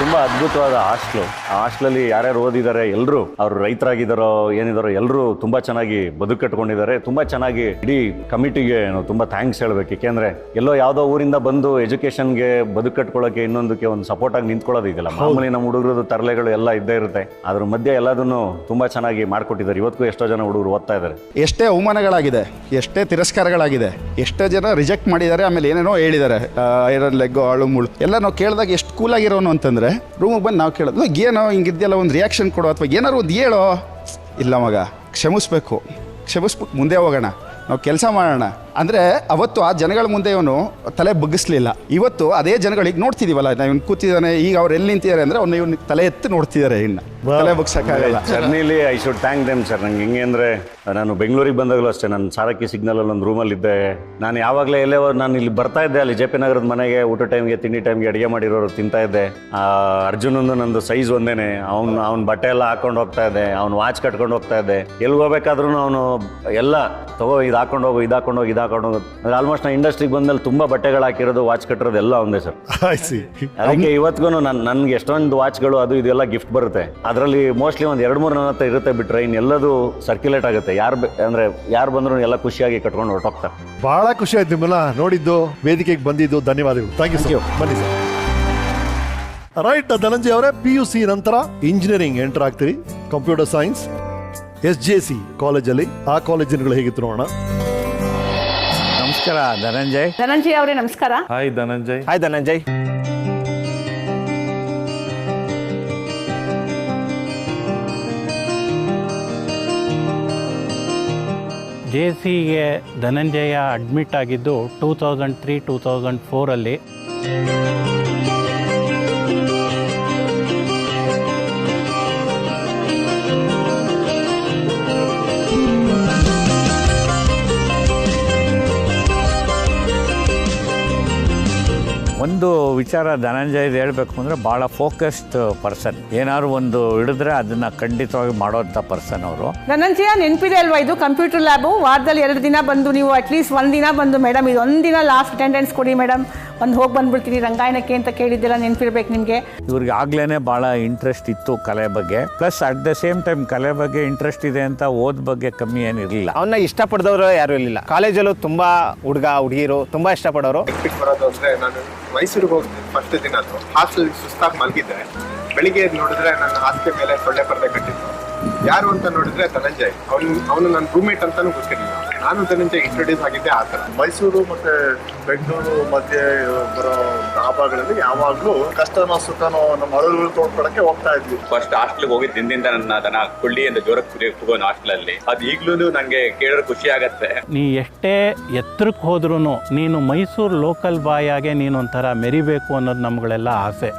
S2: ತುಂಬ ಅದ್ಭುತವಾದ ಹಾಸ್ಟ್ಲು. ಆ ಹಾಸ್ಟ್ಲಲ್ಲಿ ಯಾರ್ಯಾರು ಓದಿದ್ದಾರೆ ಎಲ್ಲರೂ, ಅವರು ರೈತರಾಗಿದ್ದಾರೋ ಏನಿದಾರೋ ಎಲ್ಲರೂ ತುಂಬ ಚೆನ್ನಾಗಿ ಬದುಕು ಕಟ್ಕೊಂಡಿದ್ದಾರೆ. ತುಂಬ ಚೆನ್ನಾಗಿ ಇಡೀ ಕಮಿಟಿಗೆ ನಾವು ತುಂಬ ಥ್ಯಾಂಕ್ಸ್ ಹೇಳ್ಬೇಕು. ಏಕೆಂದರೆ ಎಲ್ಲೋ ಯಾವುದೋ ಊರಿಂದ ಬಂದು ಎಜುಕೇಷನ್ಗೆ ಬದುಕು ಕಟ್ಕೊಳ್ಳೋಕ್ಕೆ ಇನ್ನೊಂದಕ್ಕೆ ಒಂದು ಸಪೋರ್ಟಾಗಿ ನಿಂತ್ಕೊಳ್ಳೋದಿದೆಯಲ್ಲ, ಮಾಮೂಲಿ ನಮ್ಮ ಹುಡುಗರದ್ದು ತರಲೆಗಳು ಎಲ್ಲ ಇದ್ದೇ ಇರುತ್ತೆ. ಅದ್ರ ಮಧ್ಯೆ ಎಲ್ಲದನ್ನು ತುಂಬ ಚೆನ್ನಾಗಿ ಮಾಡಿಕೊಟ್ಟಿದ್ದಾರೆ. ಇವತ್ತಿಗೂ ಎಷ್ಟೋ ಜನ ಹುಡುಗರು ಓದ್ತಾ ಇದ್ದಾರೆ.
S1: ಎಷ್ಟೇ ಅವಮಾನಗಳಾಗಿದೆ, ಎಷ್ಟೇ ತಿರಸ್ಕಾರಗಳಾಗಿದೆ, ಎಷ್ಟೋ ಜನ ರಿಜೆಕ್ಟ್ ಮಾಡಿದ್ದಾರೆ, ಆಮೇಲೆ ಏನೇನೋ ಹೇಳಿದ್ದಾರೆ, ಐರನ್ ಲೆಗ್ಗು ಆಳು ಮುಳು ಎಲ್ಲ ನಾವು ಕೇಳಿದಾಗ ಎಷ್ಟು ಕೂಲಾಗಿರೋನು ಅಂತಂದರೆ, ರೂಮಿಗೆ ಬಂದು ನಾವು ಕೇಳೋದು ಏನೋ ಹಿಂಗಿದೆಯಲ್ಲ ಒಂದು ರಿಯಾಕ್ಷನ್ ಕೊಡೋ ಅಥವಾ ಏನಾರು ಒಂದು ಹೇಳೋ. ಇಲ್ಲ ಮಗ, ಕ್ಷಮಿಸ್ಬಿಟ್ಟು ಮುಂದೆ ಹೋಗೋಣ, ನಾವು ಕೆಲಸ ಮಾಡೋಣ ಅಂದರೆ ಅವತ್ತು ಆ ಜನಗಳ ಮುಂದೆ ಇವನು ತಲೆ ಬಗ್ಗಿಸ್ಲಿಲ್ಲ. ಇವತ್ತು ಅದೇ ಜನಗಳಿಗೆ ನೋಡ್ತಿದ್ದೀವಲ್ಲ, ನಾವು ಇವ್ನು ಕೂತಿದ್ದಾನೆ, ಈಗ ಅವ್ರು ಎಲ್ಲಿ ನಿಂತಿದ್ದಾರೆ ಅಂದರೆ ಅವ್ನು ಇವ್ನು ತಲೆ ಎತ್ತಿ ನೋಡ್ತಿದ್ದಾರೆ, ಇನ್ನು ತಲೆ ಬಗ್ಸಕ್ಕಾಗಲ್ಲ.
S2: ಜರ್ನಿಲಿ I should thank them sir. ನಂಗೆ ಹಿಂಗೆ ಅಂದರೆ ನಾನು ಬೆಂಗಳೂರಿಗೆ ಬಂದಾಗಲೂ ಅಷ್ಟೇ, ನಾನು ಸಾರಕ್ಕಿ ಸಿಗ್ನಲಲ್ಲಿ ಒಂದು ರೂಮಲ್ಲಿ ಇದ್ದೆ. ನಾನು ಯಾವಾಗಲೇ ಎಲ್ಲೇ ನಾನು ಇಲ್ಲಿ ಬರ್ತಾ ಇದ್ದೆ, ಅಲ್ಲಿ JP ನಗರದ ಮನೆಗೆ ಊಟ ಟೈಮ್ಗೆ ತಿಂಡಿ ಟೈಮ್ಗೆ ಅಡುಗೆ ಮಾಡಿರೋರು ತಿಂತಾ ಇದ್ದೆ. ಅರ್ಜುನಂದು ನಂದು ಸೈಜ್ ಒಂದೇನೆ. ಅವ್ನ ಬಟ್ಟೆ ಎಲ್ಲ ಹಾಕೊಂಡು ಹೋಗ್ತಾ ಇದ್ದೆ, ಅವ್ನು ವಾಚ್ ಕಟ್ಕೊಂಡು ಹೋಗ್ತಾ ಇದ್ದೆ. ಎಲ್ಲಿ ಹೋಗ್ಬೇಕಾದ್ರೂ ಅವನು ಎಲ್ಲ ಇದು ಹಾಕೊಂಡು ಹೋಗು ಅಂದ್ರೆ ಆಲ್ಮೋಸ್ಟ್ ನಾನು ಇಂಡಸ್ಟ್ರಿಗೆ ಬಂದಲ್ಲಿ ತುಂಬಾ ಬಟ್ಟೆಗಳು ಹಾಕಿರೋದು, ವಾಚ್ ಕಟ್ಟಿರೋದು ಎಲ್ಲ ಒಂದೇ ಸರ್. ಅದಕ್ಕೆ ಇವತ್ತಿಗೂ ನನ್ಗೆ ಎಷ್ಟೊಂದು ವಾಚ್ಗಳು ಅದು ಇದೆಲ್ಲ ಗಿಫ್ಟ್ ಬರುತ್ತೆ. ಅದರಲ್ಲಿ ಮೋಸ್ಟ್ಲಿ ಒಂದು 2-3 ನನ್ನ ಹತ್ರ ಇರುತ್ತೆ, ಬಿಟ್ರೆ ಇನ್ನೆಲ್ಲದು ಸರ್ಕ್ಯುಲೇಟ್ ಆಗುತ್ತೆ. ಯಾರು ಬಂದ್ರು ಎಲ್ಲ ಖುಷಿಯಾಗಿ ಕಟ್ಕೊಂಡು ಹೊರಟೋಗ್ತಾರೆ.
S3: ಬಹಳ ಖುಷಿ ಆಯ್ತು ನಿಮ್ಮೆಲ್ಲ ನೋಡಿದ್ದು, ವೇದಿಕೆಗೆ ಬಂದಿದ್ದು. ಧನ್ಯವಾದಗಳು. Thank you sir. ಬನ್ನಿ ಸರ್. ರೈಟ್, ಧನಂಜಯ್ ಅವರೇ, PUC ನಂತರ ಇಂಜಿನಿಯರಿಂಗ್ ಎಂಟರ್ ಆಗ್ತೀರಿ, ಕಂಪ್ಯೂಟರ್ ಸೈನ್ಸ್ SJC ಕಾಲೇಜಲ್ಲಿ. ಆ ಕಾಲೇಜಿನಗಳು ಹೇಗಿತ್ತು ನೋಡೋಣ.
S11: ನಮಸ್ಕಾರ
S10: ಧನಂಜಯ್ ಅವರೇ, ನಮಸ್ಕಾರ.
S11: ಹಾಯ್ ಧನಂಜಯ್.
S13: JCಗೆ ಧನಂಜಯ ಅಡ್ಮಿಟ್ ಆಗಿದ್ದು 2003-2004
S7: ಒಂದು ವಿಚಾರ ಧನಂಜಯ್ ಹೇಳಬೇಕು ಅಂದರೆ ಭಾಳ ಫೋಕಸ್ಡ್ ಪರ್ಸನ್. ಏನಾದ್ರು ಒಂದು ಹಿಡಿದ್ರೆ ಅದನ್ನು ಖಂಡಿತವಾಗಿ ಮಾಡೋಂಥ ಪರ್ಸನ್ ಅವರು.
S10: ಧನಂಜಯ ನೆನಪಿದೆ ಅಲ್ವಾ, ಇದು ಕಂಪ್ಯೂಟರ್ ಲ್ಯಾಬು. ವಾರದಲ್ಲಿ 2 ದಿನ ಬಂದು ನೀವು ಅಟ್ಲೀಸ್ಟ್ 1 ದಿನ ಬಂದು ಮೇಡಮ್ ಇದು 1 ದಿನ ಲಾಸ್ಟ್ ಅಟೆಂಡೆನ್ಸ್ ಕೊಡಿ ಮೇಡಮ್, ಒಂದು ಹೋಗಿ ಬಂದ್ಬಿಡ್ತೀನಿ ರಂಗಾಯಣಕ್ಕೆ ಅಂತ ಕೇಳಿದ್ದೆಲ್ಲ ನೆನಪಿರ್ಬೇಕು ನಿಮಗೆ.
S7: ಇವ್ರಿಗೆ ಆಗ್ಲೇ ಭಾಳ ಇಂಟ್ರೆಸ್ಟ್ ಇತ್ತು ಕಲೆ ಬಗ್ಗೆ. Plus at the same time ಕಲೆ ಬಗ್ಗೆ ಇಂಟ್ರೆಸ್ಟ್ ಇದೆ ಅಂತ ಓದ್ ಬಗ್ಗೆ ಕಮ್ಮಿ ಏನಿರಲಿಲ್ಲ.
S14: ಅವನ್ನ ಇಷ್ಟಪಡದವರು ಯಾರು ಇರಲಿಲ್ಲ. ಕಾಲೇಜಲ್ಲೂ ತುಂಬಾ ಹುಡುಗಿರು ತುಂಬಾ ಇಷ್ಟಪಡೋರು.
S15: ಬರೋದು ಅಂದ್ರೆ ನಾನು ಮೈಸೂರಿಗೆ ಹೋಗ್ತೀನಿ ಫಸ್ಟ್ ದಿನ. ಹಾಸ್ಟೆಲ್ ಸುಸ್ತಾಗಿ ಮಲಗಿದ್ದೆ. ಬೆಳಿಗ್ಗೆ ನೋಡಿದ್ರೆ ನನ್ನ ಹಾಸಿಗೆ ಮೇಲೆ ಸೊಳ್ಳೆ ಪರದೆ ಕಟ್ಟಿದ್ದು. ಯಾರು ಅಂತ ನೋಡಿದ್ರೆ ಧನಂಜಯ್. ಅವನು ನನ್ನ ರೂಮ್ಮೇಟ್ ಅಂತಾನು ಗೊತ್ತಿರಲಿಲ್ಲ. ನಾನು ಧನಂಜಯ್ ಇಂಟ್ರೊಡ್ಯೂಸ್ ಆಗಿದ್ದೆ ಆ ಥರ.
S16: ಮೈಸೂರು ಮತ್ತೆ ಬೆಂಗಳೂರು ಮಧ್ಯೆ ಬರೋ ಡಾಬಾಗಳಲ್ಲಿ ಯಾವಾಗಲೂ ಕಷ್ಟನೋ ಸುಖನೋ ನಮ್ಮ ಅಳಲುಗಳು ತೋಡ್ಕೊಳಕ್ಕೆ ಹೋಗ್ತಾ ಇದ್ವಿ.
S17: ಫಸ್ಟ್ ಹಾಸ್ಟೆಲ್ಗೆ ಹೋಗಿದ್ದ ದಿನದಿಂದ ನನ್ನ ಕೊಳ್ಳಿ ಅಂತ ಜೋರಕ್ಕೆ ತಗೋನು ಹಾಸ್ಟೆಲಲ್ಲಿ. ಅದು ಈಗಲೂ ನನಗೆ ಕೇಳೋರು ಖುಷಿ ಆಗತ್ತೆ.
S13: ನೀ ಎಷ್ಟೇ ಎತ್ತರಕ್ಕೆ ಹೋದ್ರೂ ನೀನು ಮೈಸೂರು ಲೋಕಲ್ ಬಾಯ್ ಆಗಿ ನೀನೊಂಥರ ಮೆರಿಬೇಕು ಅನ್ನೋದು ನಮ್ಗಳೆಲ್ಲ ಆಸೆ.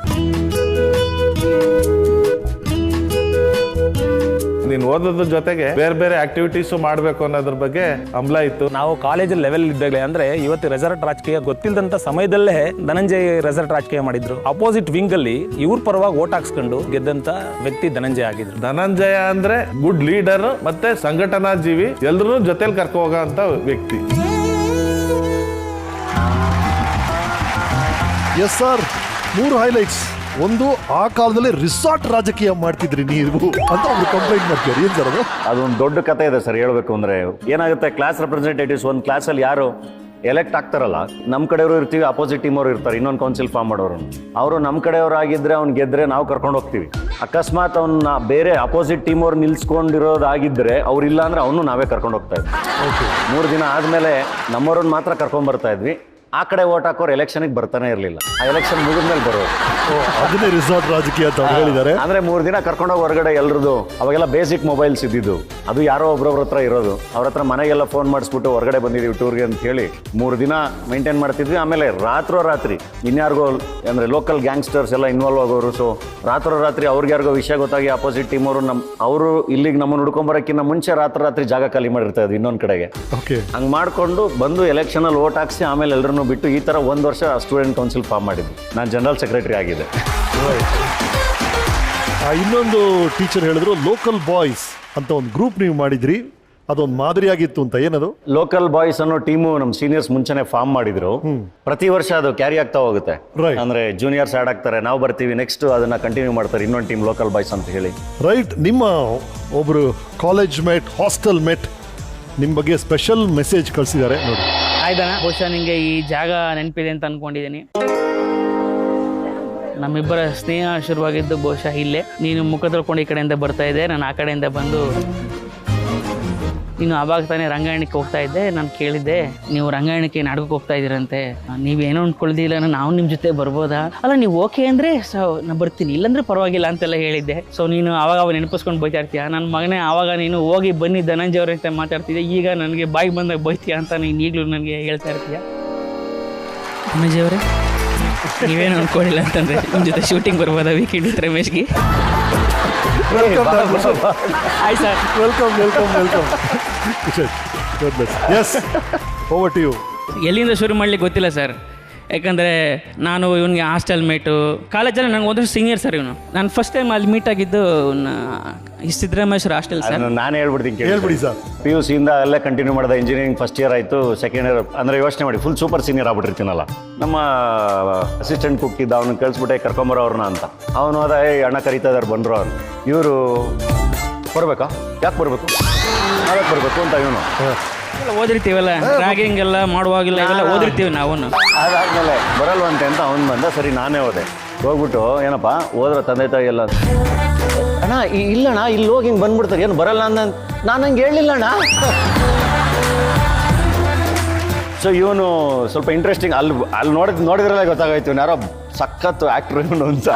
S15: ನೀನು ಓದೋದ್ರ ಜೊತೆಗೆ ಬೇರೆ ಬೇರೆ ಆಕ್ಟಿವಿಟೀಸ್ ಮಾಡಬೇಕು ಅನ್ನೋದ್ರ ಬಗ್ಗೆ ಹಂಬಲ ಇತ್ತು.
S14: ನಾವು ಕಾಲೇಜ್ ಲೆವೆಲ್ ಇದ್ದಾಗಲೇ ಅಂದ್ರೆ ಇವತ್ತು ರೆಸಾರ್ಟ್ ರಾಜಕೀಯ ಗೊತ್ತಿಲ್ಲದಂತ ಸಮಯದಲ್ಲೇ ಧನಂಜಯ್ ರೆಸಾರ್ಟ್ ರಾಜಕೀಯ ಮಾಡಿದ್ರು. ಅಪೋಸಿಟ್ ವಿಂಗ್ ಅಲ್ಲಿ ಇವ್ರ ಪರವಾಗಿ ಓಟ್ ಹಾಕ್ಸ್ಕೊಂಡು ಗೆದ್ದಂತ ವ್ಯಕ್ತಿ ಧನಂಜಯ ಆಗಿದ್ರು.
S15: ಧನಂಜಯ ಅಂದ್ರೆ ಗುಡ್ ಲೀಡರ್ ಮತ್ತೆ ಸಂಘಟನಾ ಜೀವಿ, ಎಲ್ಲರೂ ಜೊತೆಲಿ ಕರ್ಕೊ ಹೋಗೋ ಅಂತ ವ್ಯಕ್ತಿ.
S3: Yes sir, 3 highlights. ಒಂದು, ಆ ಕಾಲದಲ್ಲಿ ರಿಸಾರ್ಟ್ ರಾಜಕೀಯ ಮಾಡ್ತಿದ್ರಿ ನೀವು ಅಂತ ಅವ್ರು ಕಂಪ್ಲೇಂಟ್ ಮಾಡ್ತಾರೆ. ಏನ್ ಸರ್ ಅದು?
S2: ಅದೊಂದು ದೊಡ್ಡ ಕತೆ ಇದೆ ಸರ್ ಹೇಳ್ಬೇಕು ಅಂದ್ರೆ. ಏನಾಗುತ್ತೆ, ಕ್ಲಾಸ್ ರೆಪ್ರೆಸೆಂಟೇಟಿವ್ಸ್ ಒಂದು ಕ್ಲಾಸಲ್ಲಿ ಯಾರು ಎಲೆಕ್ಟ್ ಆಗ್ತಾರಲ್ಲ, ನಮ್ಮ ಕಡೆಯವರು ಇರ್ತೀವಿ, ಅಪೋಸಿಟ್ ಟೀಮ್ ಅವರು ಇರ್ತಾರೆ, ಇನ್ನೊಂದು ಕೌನ್ಸಿಲ್ ಫಾರ್ಮ್ ಮಾಡೋರು. ಅವರು ನಮ್ಮ ಕಡೆಯವರು ಆಗಿದ್ರೆ ಅವ್ನು ಗೆದ್ರೆ ನಾವು ಕರ್ಕೊಂಡು ಹೋಗ್ತೀವಿ. ಅಕಸ್ಮಾತ್ ಅವ್ನ ಬೇರೆ ಅಪೋಸಿಟ್ ಟೀಮ್ ಅವ್ರು ನಿಲ್ಸ್ಕೊಂಡಿರೋದಾಗಿದ್ರೆ ಅವ್ರಿಲ್ಲ ಅಂದ್ರೆ ಅವನು ನಾವೇ ಕರ್ಕೊಂಡು ಹೋಗ್ತಾ ಇದ್ವಿ. 3 ದಿನ ಆದ್ಮೇಲೆ ನಮ್ಮವ್ರನ್ನ ಮಾತ್ರ ಕರ್ಕೊಂಡ್ ಬರ್ತಾ ಇದ್ವಿ. ಆ ಕಡೆ ಓಟ್ ಹಾಕೋರು ಎಲೆಕ್ಷನ್ಗೆ ಬರ್ತಾನೆ ಇರಲಿಲ್ಲ. ಆ ಎಲೆಕ್ಷನ್ ಮುಗಿದ್ಮೇಲೆ ಬರೋರು.
S3: ಅದನ್ನೇ ರಿಸಾರ್ಟ್ ರಾಜಕೀಯ ಅಂತ ಹೇಳಿದ್ದಾರೆ.
S2: ಅಂದ್ರೆ 3 ದಿನ ಕರ್ಕೊಂಡೋಗಿ ಹೊರಗಡೆ ಎಲ್ರದ್ದು. ಅವಾಗೆಲ್ಲ ಬೇಸಿಕ್ ಮೊಬೈಲ್ಸ್ ಇದ್ದಿದ್ದು. ಅದು ಯಾರೋ ಒಬ್ರೊಬ್ರ ಹತ್ರ ಇರೋದು. ಅವ್ರ ಹತ್ರ ಮನೆಗೆಲ್ಲ ಫೋನ್ ಮಾಡಿಸ್ಬಿಟ್ಟು ಹೊರಗಡೆ ಬಂದಿದ್ದೀವಿ ಟೂರ್ಗೆ ಅಂತ ಹೇಳಿ 3 ದಿನ ಮೇಂಟೈನ್ ಮಾಡ್ತಿದ್ವಿ. ಆಮೇಲೆ ರಾತ್ರಿ ಇನ್ಯಾರಿಗೋ ಅಂದ್ರೆ ಲೋಕಲ್ ಗ್ಯಾಂಗ್ಸ್ಟರ್ಸ್ ಎಲ್ಲ ಇನ್ವಾಲ್ವ್ ಆಗೋರು. ಸೊ ರಾತ್ರಿ ಅವ್ರಿಗ್ಯಾರಿಗೋ ವಿಷಯ ಗೊತ್ತಾಗಿ ಅಪೋಸಿಟ್ ಟೀಮ್ ಅವರು ಇಲ್ಲಿಗೆ ನಮ್ಮನ್ನು ಹುಡ್ಕೊಂಬರಕ್ಕಿಂತ ಮುಂಚೆ ರಾತ್ರಿ ಜಾಗ ಖಾಲಿ ಮಾಡಿರ್ತಾ ಇದ್ವಿ ಇನ್ನೊಂದು ಕಡೆಗೆ. ಹಂಗೆ ಮಾಡ್ಕೊಂಡು ಬಂದು ಎಲೆಕ್ಷನ್ ಅಲ್ಲಿ ಓಟ್ ಹಾಕ್ಸಿ ಆಮೇಲೆ ಎಲ್ಲರನ್ನು ಬಿಟ್ಟು ಈ ತರ 1 ವರ್ಷ ಸ್ಟೂಡೆಂಟ್ ಕೌನ್ಸಿಲ್ ಫಾರ್ಮ್ ಮಾಡಿದ್ವಿ. ನಾನು ಜನರಲ್ ಸೆಕ್ರೆಟರಿ ಆಗಿದೆ.
S3: ಇನ್ನೊಂದು ಟೀಚರ್ ಹೇಳಿದ್ರು ಲೋಕಲ್ ಬಾಯ್ಸ್ ಅಂತ ಒಂದು ಗ್ರೂಪ್ ನೀವು ಮಾಡಿದ್ರಿ, ಅದೊಂದು ಮಾದರಿಯಾಗಿತ್ತು ಅಂತ. ಏನದು?
S2: ಲೋಕಲ್ ಬಾಯ್ಸ್ ಅನ್ನೋ ಟೀಮು ನಮ್ಮ ಸೀನಿಯರ್ಸ್ ಮುಂಚೆನೆ ಫಾರ್ಮ್ ಮಾಡಿದ್ರು. ಪ್ರತಿ ವರ್ಷ ಅದು ಕ್ಯಾರಿ ಆಗ್ತಾ ಹೋಗುತ್ತೆ. ಅಂದ್ರೆ ಜೂನಿಯರ್ಸ್ ಆಡ್ ಆಗ್ತಾರೆ, ನಾವು ಬರ್ತೀವಿ, ನೆಕ್ಸ್ಟ್ ಅದನ್ನ ಕಂಟಿನ್ಯೂ ಮಾಡ್ತಾರೆ ಇನ್ನೊಂದು ಟೀಮ್ ಲೋಕಲ್ ಬಾಯ್ಸ್ ಅಂತ ಹೇಳಿ.
S3: ರೈಟ್. ನಿಮ್ಮ ಒಬ್ರು ಕಾಲೇಜ್ ಮೇಟ್, ಹಾಸ್ಟೆಲ್ ಮೇಟ್ ನಿಮ್ಮ ಬಗ್ಗೆ ಸ್ಪೆಷಲ್ ಮೆಸೇಜ್ ಕಳಿಸಿದ್ದಾರೆ ನೋಡಿ.
S18: ಆಯ್ದಣ್ಣ, ಬಹುಶಃ ನಿಮಗೆ ಈ ಜಾಗ ನೆನಪಿದೆ ಅಂತ ಅನ್ಕೊಂಡಿದ್ದೀನಿ. ನಮ್ಮಿಬ್ಬರ ಸ್ನೇಹ ಶುರುವಾಗಿದ್ದು ಬಹುಶಃ ಇಲ್ಲೇ. ನೀನು ಮುಖ ತೊಳ್ಕೊಂಡು ಈ ಕಡೆಯಿಂದ ಬರ್ತಾ ಇದ್ದೆ, ನಾನು ಆ ಕಡೆಯಿಂದ ಬಂದು ನೀನು ಆವಾಗ ತಾನೇ ರಂಗಾಯಣಕ್ಕೆ ಹೋಗ್ತಾ ಇದ್ದೆ. ನಾನು ಕೇಳಿದ್ದೆ, ನೀವು ರಂಗಾಯಣಕ್ಕೆ ನಾಟಕಕ್ಕೆ ಹೋಗ್ತಾ ಇದ್ದೀರಂತೆ, ನೀವೇನೋ ಅಂದ್ಕೊಳ್ದಿಲ್ಲ, ನಾವು ನಿಮ್ಮ ಜೊತೆ ಬರ್ಬೋದಾ? ಅಲ್ಲ ನೀವು ಓಕೆ ಅಂದರೆ ನಾನು ಬರ್ತೀನಿ, ಇಲ್ಲಾಂದ್ರೆ ಪರವಾಗಿಲ್ಲ ಅಂತೆಲ್ಲ ಹೇಳಿದ್ದೆ. ಸೊ ನೀನು ಆವಾಗ ನೆನಪಿಸ್ಕೊಂಡು ಬೈತಾ ಇರ್ತೀಯ. ನನ್ನ ಮಗನೇ ಆವಾಗ ನೀನು ಹೋಗಿ ಬನ್ನಿ ಧನಂಜಯ ಅವ್ರ ಜೊತೆ ಮಾತಾಡ್ತಿದ್ದೆ, ಈಗ ನನಗೆ ಬಾಯಿಗೆ ಬಂದಾಗ ಬೈತೀಯ ಅಂತ ನೀನು ಈಗಲೂ ನನಗೆ ಹೇಳ್ತಾ ಇರ್ತೀಯ. ಧನಂಜಯ ಅವರೇ, ನೀವೇನು ಅಂದ್ಕೊಂಡಿಲ್ಲ ಅಂತಂದರೆ ನಿಮ್ಮ ಜೊತೆ ಶೂಟಿಂಗ್ ಬರ್ಬೋದಾ ವೀಕೆಂಡ್ ವಿತ್ ರಮೇಶ್ಗೆ?
S3: ಆಯ್ತು sir, welcome. Yes, over to you.
S18: ಎಲ್ಲಿಂದ ಶುರು ಮಾಡ್ಲಿಕ್ಕೆ ಗೊತ್ತಿಲ್ಲ ಸರ್. ಯಾಕಂದರೆ ನಾನು ಇವನಿಗೆ ಹಾಸ್ಟೆಲ್ ಮೇಟು, ಕಾಲೇಜಲ್ಲಿ ನಂಗೆ ಒಂದು ಸೀನಿಯರ್ ಸರ್ ಇವನು. ನಾನು ಫಸ್ಟ್ ಟೈಮ್ ಅಲ್ಲಿ ಮೀಟ್ ಆಗಿದ್ದು ಸಿದ್ದರಾಮೇಶ್ವರ ಹಾಸ್ಟೆಲ್ ಸರ್.
S2: ನಾನು ಹೇಳ್ಬಿಡ್ತೀನಿ,
S3: ಹೇಳ್ಬಿಡಿ ಸರ್.
S2: PUC ಇಂದ ಅಲ್ಲೇ ಕಂಟಿನ್ಯೂ ಮಾಡಿದೆ. ಇಂಜಿನಿಯರಿಂಗ್ ಫಸ್ಟ್ ಇಯರ್ ಆಯಿತು, ಸೆಕೆಂಡ್ ಇಯರ್ ಅಂದರೆ ಯೋಚನೆ ಮಾಡಿ ಫುಲ್ ಸೂಪರ್ ಸೀನಿಯರ್ ಆಗ್ಬಿಟ್ಟಿರ್ತೀನಲ್ಲ. ನಮ್ಮ ಅಸಿಸ್ಟೆಂಟ್ ಕುಕ್ ಇದ್ದ, ಅವ್ನು ಕಳಿಸ್ಬಿಟ್ಟೆ ಕರ್ಕೊಂಬರೋ ಅವ್ರನ್ನ ಅಂತ. ಅವನು ಅದ ಅಣ್ಣ ಕರೀತಾ ಇದ್ದಾರೆ ಬಂದರು ಅವ್ರು. ಇವರು ಬರ್ಬೇಕಾ, ಯಾಕೆ ಬರಬೇಕು, ನಾಳೆ ಬರಬೇಕು ಅಂತ ಇವನು
S18: ಓದಿರ್ತೀವಲ್ಲ, ರ್ಯಾಗಿಂಗ್ ಎಲ್ಲ ಮಾಡುವಾಗಿಲ್ಲ ಇವೆಲ್ಲ ಓದಿರ್ತೀವಿ ನಾವು.
S2: ಅದಾದ್ಮೇಲೆ ಬರಲ್ವಂತೆ ಅಂತ ಅವ್ನು ಬಂದ. ಸರಿ ನಾನೇ ಹೋದೆ. ಹೋಗ್ಬಿಟ್ಟು ಏನಪ್ಪ ಹೋದ್ರ ತಂದೆ ತಾಯಿ ಎಲ್ಲ, ಅಣ್ಣ ಇಲ್ಲಣ್ಣ ಇಲ್ಲಿ ಹೋಗಿ ಹಿಂಗೆ ಬಂದ್ಬಿಡ್ತಾರೆ, ಏನು ಬರಲ್ಲ ಅಂದ. ನಾನು ಹಂಗೆ ಹೇಳಿಲ್ಲ ಅಣ್ಣ. ಸೊ ಇವನು ಸ್ವಲ್ಪ ಇಂಟ್ರೆಸ್ಟಿಂಗ್. ಅಲ್ಲಿ ನೋಡಿದ್ರಲ್ಲ ಗೊತ್ತಾಗೋಯ್ತು ಯಾರೋ ಸಖತ್ತು ಆ್ಯಕ್ಟ್ರ್ ಇವನು ಅಂತ.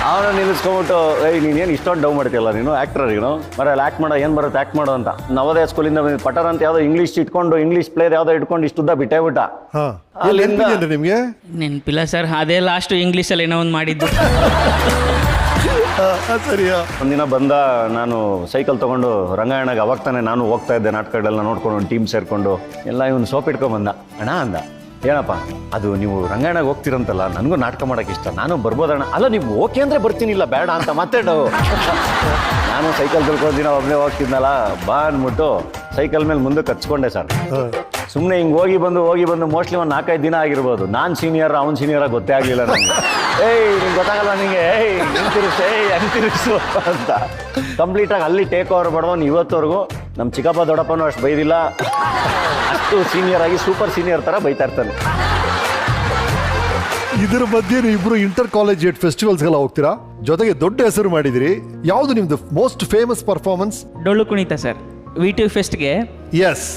S2: ಅವನು ನಿಲ್ಲಿಸ್ಕೊಂಬಿಟ್ಟು, ನೀನೇನು ಇಷ್ಟೊಂದು ಡೌ ಮಾಡ್ತೀಯಲ್ಲ ನೀನು ಆ್ಯಕ್ಟ್ರ್, ನೀನು ಬರ ಅಲ್ಲಿ ಆ್ಯಕ್ಟ್ ಮಾಡೋ, ಏನು ಬರುತ್ತೆ ಆ್ಯಕ್ಟ್ ಮಾಡೋ ಅಂತ. ನವೋದಯ ಸ್ಕೂಲಿಂದ ಪಟರ್ ಅಂತ ಯಾವುದೋ ಇಂಗ್ಲೀಷ್ ಇಟ್ಕೊಂಡು, ಇಂಗ್ಲೀಷ್ ಪ್ಲೇಯರ್ ಯಾವುದೋ ಇಟ್ಕೊಂಡು ಇಷ್ಟುದ್ದ ಬಿಟ್ಟೇ ಬಿಟ್ಟ.
S3: ಅಲ್ಲಿಂದ ನಿಮಗೆ
S18: ನೆನಪಿಲ್ಲ ಸರ್, ಅದೇ ಲಾಸ್ಟ್ ಇಂಗ್ಲೀಷಲ್ಲಿ ಏನೋ ಒಂದು ಮಾಡಿದ್ದು.
S3: ಸರಿಯಾ.
S2: ಒಂದಿನ ಬಂದ, ನಾನು ಸೈಕಲ್ ತೊಗೊಂಡು ರಂಗಾಯಣಗೆ ಅವಾಗ ತಾನೆ ನಾನು ಹೋಗ್ತಾ ಇದ್ದೆ ನಾಟಕಗಳೆಲ್ಲ ನೋಡ್ಕೊಂಡು ಒಂದು ಟೀಮ್ ಸೇರಿಕೊಂಡು ಎಲ್ಲ. ಇವನು ಸೋಪ್ ಇಟ್ಕೊಂಡ್ ಬಂದ. ಅಣ್ಣ ಅಂದ, ಏನಪ್ಪ ಅದು ನೀವು ರಂಗಾಯಣಗೆ ಹೋಗ್ತಿರಂತಲ್ಲ, ನನಗೂ ನಾಟಕ ಮಾಡೋಕೆ ಇಷ್ಟ, ನಾನು ಬರ್ಬೋದಣ್ಣ. ಅಲ್ಲ ನೀವು ಓಕೆ ಅಂದರೆ ಬರ್ತೀನಿ, ಇಲ್ಲ ಬೇಡ ಅಂತ ಮಾತಾಡು. ನಾನು ಸೈಕಲ್ ಕಲ್ಕೊಂಡಿನ ಒಬ್ಬನೇ ಹೋಗ್ತಿದ್ನಲ್ಲ, ಬಾ ಅಂದ್ಬಿಟ್ಟು ಸೈಕಲ್ ಮೇಲೆ ಮುಂದಕ್ಕೆ ಹಚ್ಕೊಂಡೆ ಸರ್. ಸುಮ್ಮನೆ ಹಿಂಗೆ ಹೋಗಿ ಬಂದು ಮೋಸ್ಟ್ಲಿ ಒಂದು 4-5 ದಿನ ಆಗಿರ್ಬೋದು. ನಾನು ಸೀನಿಯರ್, ಅವ್ನು ಸೀನಿಯರಾಗಿ ಗೊತ್ತೇ ಆಗಲಿಲ್ಲ ನನಗೆ. ನಿಂಗೆ ಗೊತ್ತಾಗಲ್ಲ ನಿಂಗೆ, ಹೆಂಗೆ ತಿರುಗಿಸು ಅಂತ ಕಂಪ್ಲೀಟಾಗಿ ಅಲ್ಲಿ ಟೇಕ್ ಓವರ್ ಮಾಡೋನು. ಇವತ್ತವರೆಗೂ ನಮ್ಮ ಚಿಕ್ಕಪ್ಪ ದೊಡ್ಡಪ್ಪನೂ ಅಷ್ಟು ಬೈದಿಲ್ಲ, ಅಷ್ಟು ಸೀನಿಯರ್ ಆಗಿ ಸೂಪರ್ ಸೀನಿಯರ್ ಥರ ಬೈತಾ ಇರ್ತಾನೆ.
S3: ಇದ್ರ ಮಧ್ಯೆ ಇಬ್ರು ಇಂಟರ್ ಕಾಲೇಜಿಯೇಟ್ ಫೆಸ್ಟಿವಲ್ಸ್ಗೆಲ್ಲ ಹೋಗ್ತೀರಾ, ಜೊತೆಗೆ ದೊಡ್ಡ ಹೆಸರು ಮಾಡಿದಿರಿ. ಯಾವುದು ನಿಮ್ದು most famous performance?
S18: Dollu Kunitha sir, VTU ಫೆಸ್ಟ್ಗೆ.
S3: ಎಸ್.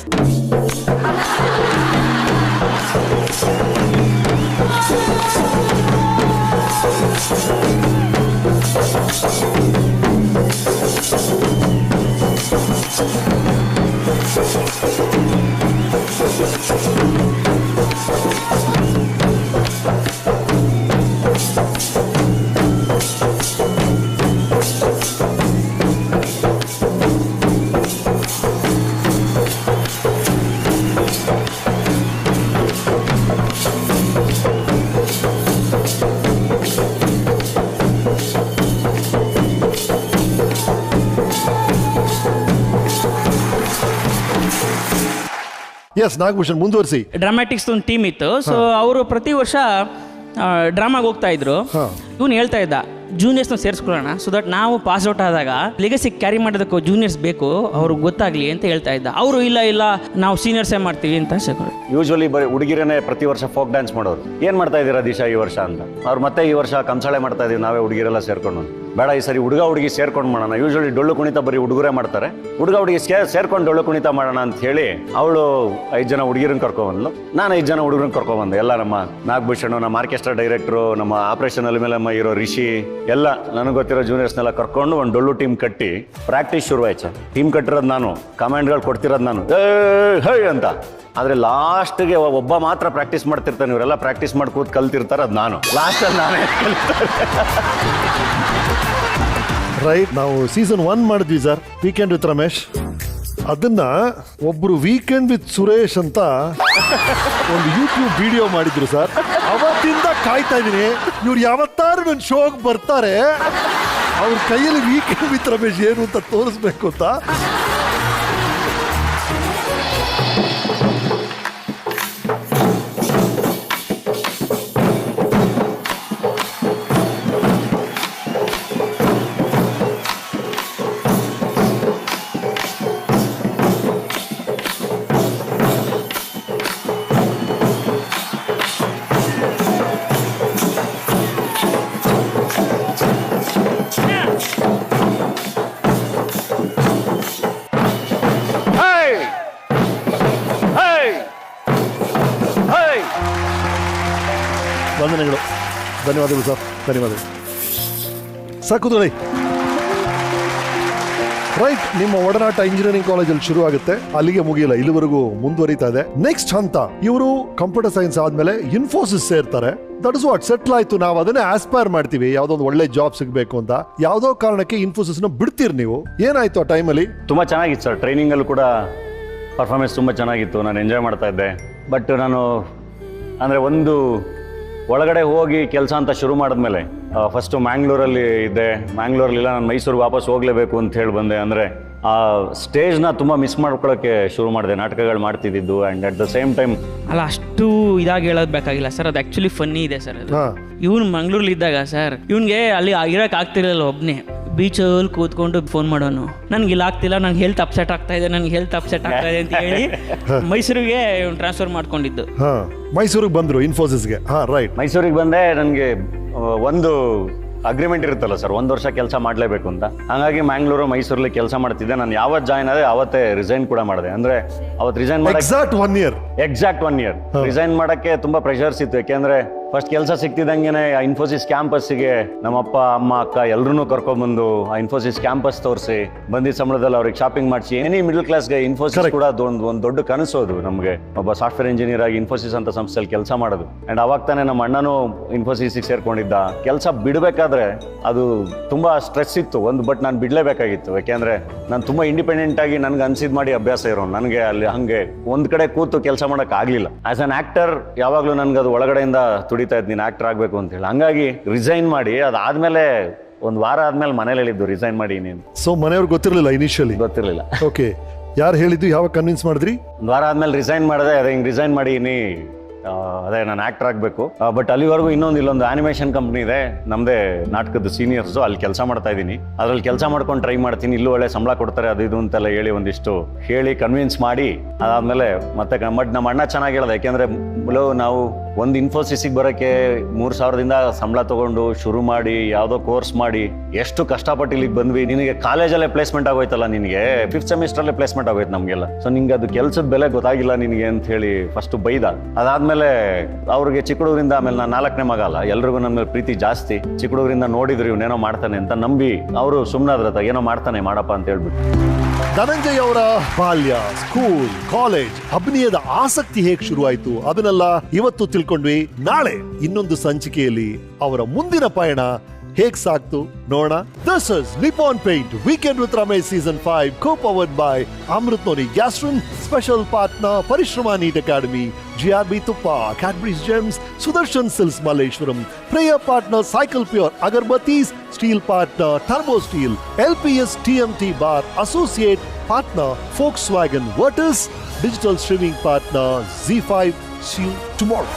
S3: ಎಸ್, ನಾಗಭೂಷಣ್ ಮುಂದುವರಿಸಿ.
S18: ಡ್ರಾಮ್ಯಾಟಿಕ್ಸ್ ಒಂದು ಟೀಮ್ ಇತ್ತು. ಸೊ ಅವರು ಪ್ರತಿ ವರ್ಷ ಡ್ರಾಮಾಗೆ ಹೋಗ್ತಾ ಇದ್ರು. ಇವನು ಹೇಳ್ತಾ ಇದ್ದ, ಜೂನಿಯರ್ಸ್ನ ಸೇರಿಸ್ಕೊಳ್ಳೋಣ, ಸೊ ದಟ್ ನಾವು ಪಾಸ್ ಔಟ್ ಆದಾಗ ಲೆಗಸಿ ಕ್ಯಾರಿ ಮಾಡೋದಕ್ಕೂ ಜೂನಿಯರ್ಸ್ ಬೇಕು, ಅವ್ರಿಗೆ ಗೊತ್ತಾಗ್ಲಿ ಅಂತ ಹೇಳ್ತಾ ಇದ್ದ. ಅವರು ಇಲ್ಲ ನಾವು ಸೀನಿಯರ್ಸೇ ಮಾಡ್ತೀವಿ ಅಂತ ಸೇರ್ಕೊಂಡು.
S2: ಯೂಶ್ವಲಿ ಬರೀ ಹುಡುಗಿರೇ ಪ್ರತಿ ವರ್ಷ ಫೋಕ್ ಡ್ಯಾನ್ಸ್ ಮಾಡೋರು. ಏನು ಮಾಡ್ತಾ ಇದ್ದೀರಾ ದಿಶಾ ಈ ವರ್ಷ ಅಂತ. ಅವ್ರು ಮತ್ತೆ ಈ ವರ್ಷ ಕಂಸಾಳೆ ಮಾಡ್ತಾ ಇದೀವಿ ನಾವೇ ಹುಡುಗಿರೆಲ್ಲ ಸೇರ್ಕೊಂಡು. ಬೇಡ ಈ ಸರಿ ಹುಡುಗ ಹುಡುಗಿ ಸೇರ್ಕೊಂಡು ಮಾಡೋಣ. ಯೂಶ್ವಲಿ ಡೊಳ್ಳು ಕುಣಿತ ಬರೀ ಹುಡುಗರೇ ಮಾಡ್ತಾರೆ, ಹುಡುಗ ಹುಡುಗಿ ಸೇರ್ಕೊಂಡು ಡೊಳ್ಳು ಕುಣಿತ ಮಾಡೋಣ ಅಂತ ಹೇಳಿ ಅವಳು 5 ಜನ ಹುಡುಗಿರನ್ನ ಕರ್ಕೊಂಡ್ಬಂದ್ಲು, ನಾನು 5 ಜನ ಹುಡುಗರನ್ನ ಕರ್ಕೊಂಡ್ಬಂದೆ. ಎಲ್ಲ ನಮ್ಮ ನಾಗಭೂಷಣ್, ನಮ್ಮ ಆರ್ಕೆಸ್ಟ್ರಾ ಡೈರೆಕ್ಟ್ರು, ನಮ್ಮ ಆಪರೇಷನ್ ಅಲ್ಲಿ ಮೇಲೆ ಇರೋ ರಿಷಿ, ಎಲ್ಲ ನನಗೆ ಗೊತ್ತಿರೋ ಜೂನಿಯರ್ಸ್ನೆಲ್ಲ ಕರ್ಕೊಂಡು ಒಂದು ಡೊಳ್ಳು ಟೀಮ್ ಕಟ್ಟಿ ಪ್ರಾಕ್ಟೀಸ್ ಶುರುವಾಯ್ತು. ಟೀಮ್ ಕಟ್ಟಿರೋದು ನಾನು, ಕಮಾಂಡ್ಗಳು ಕೊಡ್ತಿರೋದು ನಾನು, ಹೇ ಅಂತ. ಆದರೆ ಲಾಸ್ಟ್ಗೆ ಒಬ್ಬ ಮಾತ್ರ ಪ್ರಾಕ್ಟೀಸ್ ಮಾಡ್ತಿರ್ತಾನೆ, ಇವರೆಲ್ಲ ಪ್ರಾಕ್ಟೀಸ್ ಮಾಡಿ ಕೂತ್ ಕಲ್ತಿರ್ತಾರೆ, ಅದು ನಾನು. ಲಾಸ್ಟಲ್ಲಿ ನಾನೇ
S3: ರೈಟ್. ನಾವು ಸೀಸನ್ 1 ಮಾಡಿದ್ವಿ ಸರ್, ವೀಕೆಂಡ್ ವಿತ್ ರಮೇಶ್. ಅದನ್ನ ಒಬ್ರು ವೀಕೆಂಡ್ ವಿತ್ ಸುರೇಶ್ ಅಂತ ಒಂದು ಯೂಟ್ಯೂಬ್ ವಿಡಿಯೋ ಮಾಡಿದ್ರು ಸರ್. ಅವತ್ತಿಂದ ಕಾಯ್ತಾ ಇದೀನಿ, ಇವ್ರು ಯಾವತ್ತಾರು ನನ್ನ ಶೋಗೆ ಬರ್ತಾರೆ, ಅವ್ರ ಕೈಯಲ್ಲಿ ವೀಕೆಂಡ್ ವಿತ್ ರಮೇಶ್ ಏನು ಅಂತ ತೋರಿಸ್ಬೇಕು ಅಂತ. ವಂದನೆಗಳು, ಧನ್ಯವಾದಗಳು ಸರ್, ಧನ್ಯವಾದಗಳು. ಸಾಕುದಳಿ. ರೈಟ್, ನಿಮ್ಮ ಒಡನಾಟ ಇಂಜಿನಿಯರಿಂಗ್ ಕಾಲೇಜಲ್ಲಿ ಶುರು ಆಗುತ್ತೆ, ಅಲ್ಲಿಗೆ ಮುಗಿಯಲ್ಲ, ಇಲ್ಲಿವರೆಗೂ ಮುಂದುವರಿತಾ ಇದೆ. ನೆಕ್ಸ್ಟ್ ಹಂತ, ಇವರು ಕಂಪ್ಯೂಟರ್ ಸೈನ್ಸ್ ಆದ್ಮೇಲೆ ಇನ್ಫೋಸಿಸ್ ಸೇರ್ತಾರೆ. ದಟ್ ಇಸ್ ವಾಟ್ ಸೆಟ್ಲ್ ಆಯ್ತು. ನಾವು ಅದನ್ನೇ ಆಸ್ಪೈರ್ ಮಾಡ್ತೀವಿ, ಯಾವ್ದೋ ಒಂದು ಒಳ್ಳೆ ಜಾಬ್ ಸಿಗಬೇಕು ಅಂತ. ಯಾವ್ದೋ ಕಾರಣಕ್ಕೆ ಇನ್ಫೋಸಿಸ್ ನ ಬಿಡ್ತೀರಿ ನೀವು. ಏನಾಯ್ತು ಆ ಟೈಮಲ್ಲಿ?
S2: ತುಂಬ ಚೆನ್ನಾಗಿತ್ತು ಸರ್, ಟ್ರೈನಿಂಗ್ ಅಲ್ಲೂ ಕೂಡ ಪರ್ಫಾರ್ಮೆನ್ಸ್ ತುಂಬ ಚೆನ್ನಾಗಿತ್ತು, ನಾನು ಎಂಜಾಯ್ ಮಾಡ್ತಾ ಇದ್ದೆ. ಬಟ್ ನಾನು ಅಂದರೆ ಒಂದು ಒಳಗಡೆ ಹೋಗಿ ಕೆಲಸ ಅಂತ ಶುರು ಮಾಡಿದ್ಮೇಲೆ ಫಸ್ಟು ಮ್ಯಾಂಗ್ಳೂರಲ್ಲಿ ಇದ್ದೆ. ಮ್ಯಾಂಗ್ಳೂರಲ್ಲಿಲ್ಲ, ನಾನು ಮೈಸೂರಿಗೆ ವಾಪಸ್ ಹೋಗಲೇಬೇಕು ಅಂತ ಹೇಳಿ ಬಂದೆ. ಅಂದರೆ ಆ ಸ್ಟೇಜ್ನ ತುಂಬ ಮಿಸ್ ಮಾಡ್ಕೊಳ್ಳೋಕ್ಕೆ ಶುರು ಮಾಡಿದೆ, ನಾಟಕಗಳು ಮಾಡ್ತಿದ್ದು. And at the same time
S18: ಅಲ್ಲ, ಅಷ್ಟು ಇದಾಗಿ ಹೇಳೋದು ಬೇಕಾಗಿಲ್ಲ ಸರ್, ಅದು ಆ್ಯಕ್ಚುಲಿ ಫನ್ನಿ ಇದೆ ಸರ್. ಅದು ಇವನು ಮಂಗ್ಳೂರಲ್ಲಿ ಇದ್ದಾಗ ಸರ್, ಇವನಿಗೆ ಅಲ್ಲಿ ಇರೋಕೆ ಆಗ್ತಿರಲಿಲ್ಲ, ಒಬ್ಬನೇ ಬೀಚಲ್ಲಿ ಕೂತ್ಕೊಂಡು ಫೋನ್ ಮಾಡೋನು, ನನಗೆ ಇಲ್ಲ ಆಗ್ತಿಲ್ಲ, ನನಗೆ ಹೆಲ್ತ್ ಅಪ್ಸೆಟ್ ಆಗ್ತಾ ಇದೆ, ನನಗೆ ಹೆಲ್ತ್ ಅಪ್ಸೆಟ್ ಆಗ್ತಾ ಇದೆ ಅಂತ ಹೇಳಿ ಮೈಸೂರಿಗೆ ಟ್ರಾನ್ಸ್ಫರ್ ಮಾಡ್ಕೊಂಡಿದ್ದು.
S3: ಮೈಸೂರಿಗೆ ಬಂದರು ಇನ್ಫೋಸಿಸ್ಗೆ. ರೈಟ್,
S2: ಮೈಸೂರಿಗೆ ಬಂದೆ. ನನಗೆ ಒಂದು ಅಗ್ರಿಮೆಂಟ್ ಇರುತ್ತಲ್ಲ ಸರ್, 1 ವರ್ಷ ಕೆಲಸ ಮಾಡಲೇಬೇಕು ಅಂತ. ಹಾಗಾಗಿ ಮ್ಯಾಂಗ್ಳೂರು ಮೈಸೂರಲ್ಲಿ ಕೆಲಸ ಮಾಡ್ತಿದ್ದೆ. ನಾನು ಯಾವತ್ತು ಜಾಯ್ನ್ ಆದೆ ಅವತ್ತೇ ರಿಸೈನ್ ಕೂಡ ಮಾಡಿದೆ. ಅಂದರೆ ಅವತ್ತು ರಿಸೈನ್ ಮಾಡಿ
S3: ಎಕ್ಸಾಕ್ಟ್ 1 ಇಯರ್
S2: ರಿಸೈನ್ ಮಾಡೋಕ್ಕೆ ತುಂಬ ಪ್ರೆಷರ್ಸ್ ಇತ್ತು. ಯಾಕೆಂದರೆ ಫಸ್ಟ್ ಕೆಲಸ ಸಿಕ್ತಿದ್ದಂಗೆನೆ ಆ ಇನ್ಫೋಸಿಸ್ ಕ್ಯಾಂಪಸ್ಸಿಗೆ ನಮ್ಮಪ್ಪ ಅಮ್ಮ ಅಕ್ಕ ಎಲ್ಲರೂ ಕರ್ಕೊಂಡ್ಬಂದು ಆ ಇನ್ಫೋಸಿಸ್ ಕ್ಯಾಂಪಸ್ ತೋರಿಸಿ ಬಂದಿದ್ದ ಸಂಬಳದಲ್ಲಿ ಅವ್ರಿಗೆ ಶಾಪಿಂಗ್ ಮಾಡಿಸಿ ಎನಿ ಮಿಡಲ್ ಕ್ಲಾಸ್ಗೆ ಇನ್ಫೋಸಿಸ್ ಕೂಡ ಒಂದು ದೊಡ್ಡ ಕನಸು ಅದು ನಮಗೆ. ಒಬ್ಬ ಸಾಫ್ಟ್ವೇರ್ ಇಂಜಿನಿಯರ್ ಆಗಿ ಇನ್ಫೋಸಿಸ್ ಅಂತ ಸಂಸ್ಥೆಯಲ್ಲಿ ಕೆಲಸ ಮಾಡೋದು. ಅಂಡ್ ಅವಾಗ ತಾನೇ ನಮ್ಮ ಅಣ್ಣನೂ ಇನ್ಫೋಸಿಸ್ಗೆ ಸೇರ್ಕೊಂಡಿದ್ದ. ಕೆಲಸ ಬಿಡಬೇಕಾದ್ರೆ ಅದು ತುಂಬಾ ಸ್ಟ್ರೆಸ್ ಇತ್ತು ಬಟ್ ನಾನು ಬಿಡಲೇಬೇಕಾಗಿತ್ತು. ಯಾಕೆಂದ್ರೆ ನಾನು ತುಂಬಾ ಇಂಡಿಪೆಂಡೆಂಟ್ ಆಗಿ ನನ್ಗೆ ಅನ್ಸಿದ್ ಮಾಡಿ ಅಭ್ಯಾಸ ಇರೋ ನನಗೆ ಅಲ್ಲಿ ಹಂಗೆ ಒಂದ್ ಕಡೆ ಕೂತು ಕೆಲಸ ಮಾಡಕ್ ಆಗ್ಲಿಲ್ಲ. ಆಸ್ ಅನ್ ಆಕ್ಟರ್ ಯಾವಾಗ್ಲೂ ನನ್ಗೆ ಅದು ಒಳಗಡೆಯಿಂದ ತುಡಿತಾ ಇದ್ದು ನೀನು ಆಕ್ಟರ್ ಆಗ್ಬೇಕು ಅಂತ ಹೇಳಿ. ಹಂಗಾಗಿ ರಿಸೈನ್ ಮಾಡಿ ಅದಾದ್ಮೇಲೆ ಒಂದ್ ವಾರ ಆದ್ಮೇಲೆ ಮನೇಲಿ ಹೇಳಿದ್ದು ರಿಸೈನ್ ಮಾಡಿ ನೀನು.
S3: ಸೊ ಮನೆಯವ್ರಿಗೆ ಗೊತ್ತಿರಲಿಲ್ಲ ಇನಿಷಿಯಲಿ?
S2: ಗೊತ್ತಿರಲಿಲ್ಲ.
S3: ಓಕೆ, ಯಾರು ಹೇಳಿದ್ದು, ಯಾವಾಗ ಕನ್ವಿನ್ಸ್ ಮಾಡಿದ್ರಿ?
S2: ಒಂದ್ ವಾರ ಆದ್ಮೇಲೆ ರಿಸೈನ್ ಮಾಡಿದೆ. ಅದೇ ಹಿಂಗೆ ರಿಸೈನ್ ಮಾಡಿ ಅದೇ ನಾನು ಆಕ್ಟರ್ ಆಗಬೇಕು. ಬಟ್ ಅಲ್ಲಿವರೆಗೂ ಇಲ್ಲೊಂದು ಆನಿಮೇಷನ್ ಕಂಪ್ನಿ ಇದೆ ನಮ್ಮದೇ, ನಾಟಕದ ಸೀನಿಯರ್ಸು, ಅಲ್ಲಿ ಕೆಲಸ ಮಾಡ್ತಾ ಇದ್ದೀನಿ. ಅದ್ರಲ್ಲಿ ಕೆಲಸ ಮಾಡ್ಕೊಂಡು ಟ್ರೈ ಮಾಡ್ತೀನಿ, ಇಲ್ಲೂ ಒಳ್ಳೆ ಸಂಬಳ ಕೊಡ್ತಾರೆ ಅದು ಇದು ಅಂತೆಲ್ಲ ಹೇಳಿ ಒಂದಿಷ್ಟು ಹೇಳಿ ಕನ್ವಿನ್ಸ್ ಮಾಡಿ ಅದಾದಮೇಲೆ ಮತ್ತೆ ಬಟ್ ನಮ್ಮ ಅಣ್ಣ ಚೆನ್ನಾಗಿ ಹೇಳೋದು. ಯಾಕೆಂದರೆ ನಾವು ಒಂದು ಇನ್ಫೋಸಿಸಿಗೆ ಬರೋಕ್ಕೆ 3,000ದಿಂದ ಸಂಬಳ ತೊಗೊಂಡು ಶುರು ಮಾಡಿ ಯಾವುದೋ ಕೋರ್ಸ್ ಮಾಡಿ ಎಷ್ಟು ಕಷ್ಟಪಟ್ಟು ಇಲ್ಲಿಗೆ ಬಂದ್ವಿ. ನಿನಗೆ ಕಾಲೇಜಲ್ಲೇ ಪ್ಲೇಸ್ಮೆಂಟ್ ಆಗೋಯ್ತಲ್ಲ, ನಿನಗೆ 5th ಸೆಮಿಸ್ಟ್ರಲ್ಲೇ ಪ್ಲೇಸ್ಮೆಂಟ್ ಆಗೋಯ್ತು ನಮಗೆಲ್ಲ. ಸೊ ನಿಂಗೆ ಅದು ಕೆಲಸದ ಬೆಲೆ ಗೊತ್ತಾಗಿಲ್ಲ ನಿನಗೆ ಅಂತ ಹೇಳಿ ಫಸ್ಟು ಬೈದ. ಅದಾದಮೇಲೆ ಅವ್ರಿಗೆ ಚಿಕ್ಕ ಹುಡುಗರಿಂದ, ಆಮೇಲೆ ನಾನು 4ನೇ ಮಗ ಅಲ್ಲ, ಎಲ್ರಿಗೂ ನನ್ನ ಮೇಲೆ ಪ್ರೀತಿ ಜಾಸ್ತಿ. ಚಿಕ್ಕ ಹುಡುಗರಿಂದ ನೋಡಿದ್ರು ಇವನೇನೋ ಮಾಡ್ತಾನೆ ಅಂತ ನಂಬಿ ಅವರು ಸುಮ್ಮನಾದ್ರತ, ಏನೋ ಮಾಡ್ತಾನೆ ಮಾಡಪ್ಪ ಅಂತ ಹೇಳ್ಬಿಟ್ಟು.
S3: ಧನಂಜಯ್ ಅವರ ಬಾಲ್ಯ, ಸ್ಕೂಲ್, ಕಾಲೇಜ್, ಅಭಿನಯದ ಆಸಕ್ತಿ ಹೇಗೆ ಶುರುವಾಯಿತು ಅದನ್ನೆಲ್ಲ ಇವತ್ತು ತಿಳ್ಕೊಂಡ್ವಿ. ನಾಳೆ ಇನ್ನೊಂದು ಸಂಚಿಕೆಯಲ್ಲಿ ಅವರ ಮುಂದಿನ ಪಯಣ ಹೇಗ್ ಸಾಕ್ತು ನೋಡೋಣ. This is Nippon paint weekend with Ramesh season 5, co-powered by Amrut noni gastrin, special partner Parishram NEET academy, GRB ತುಪ್ಪ, Cadbury's Gems, Sudarshan silks Malleshwaram, prayer partner cycle pure agarbattis, steel partner turbo steel, LPS TMT bar, associate partner Volkswagen Virtus, digital streaming partner Z5. See you tomorrow.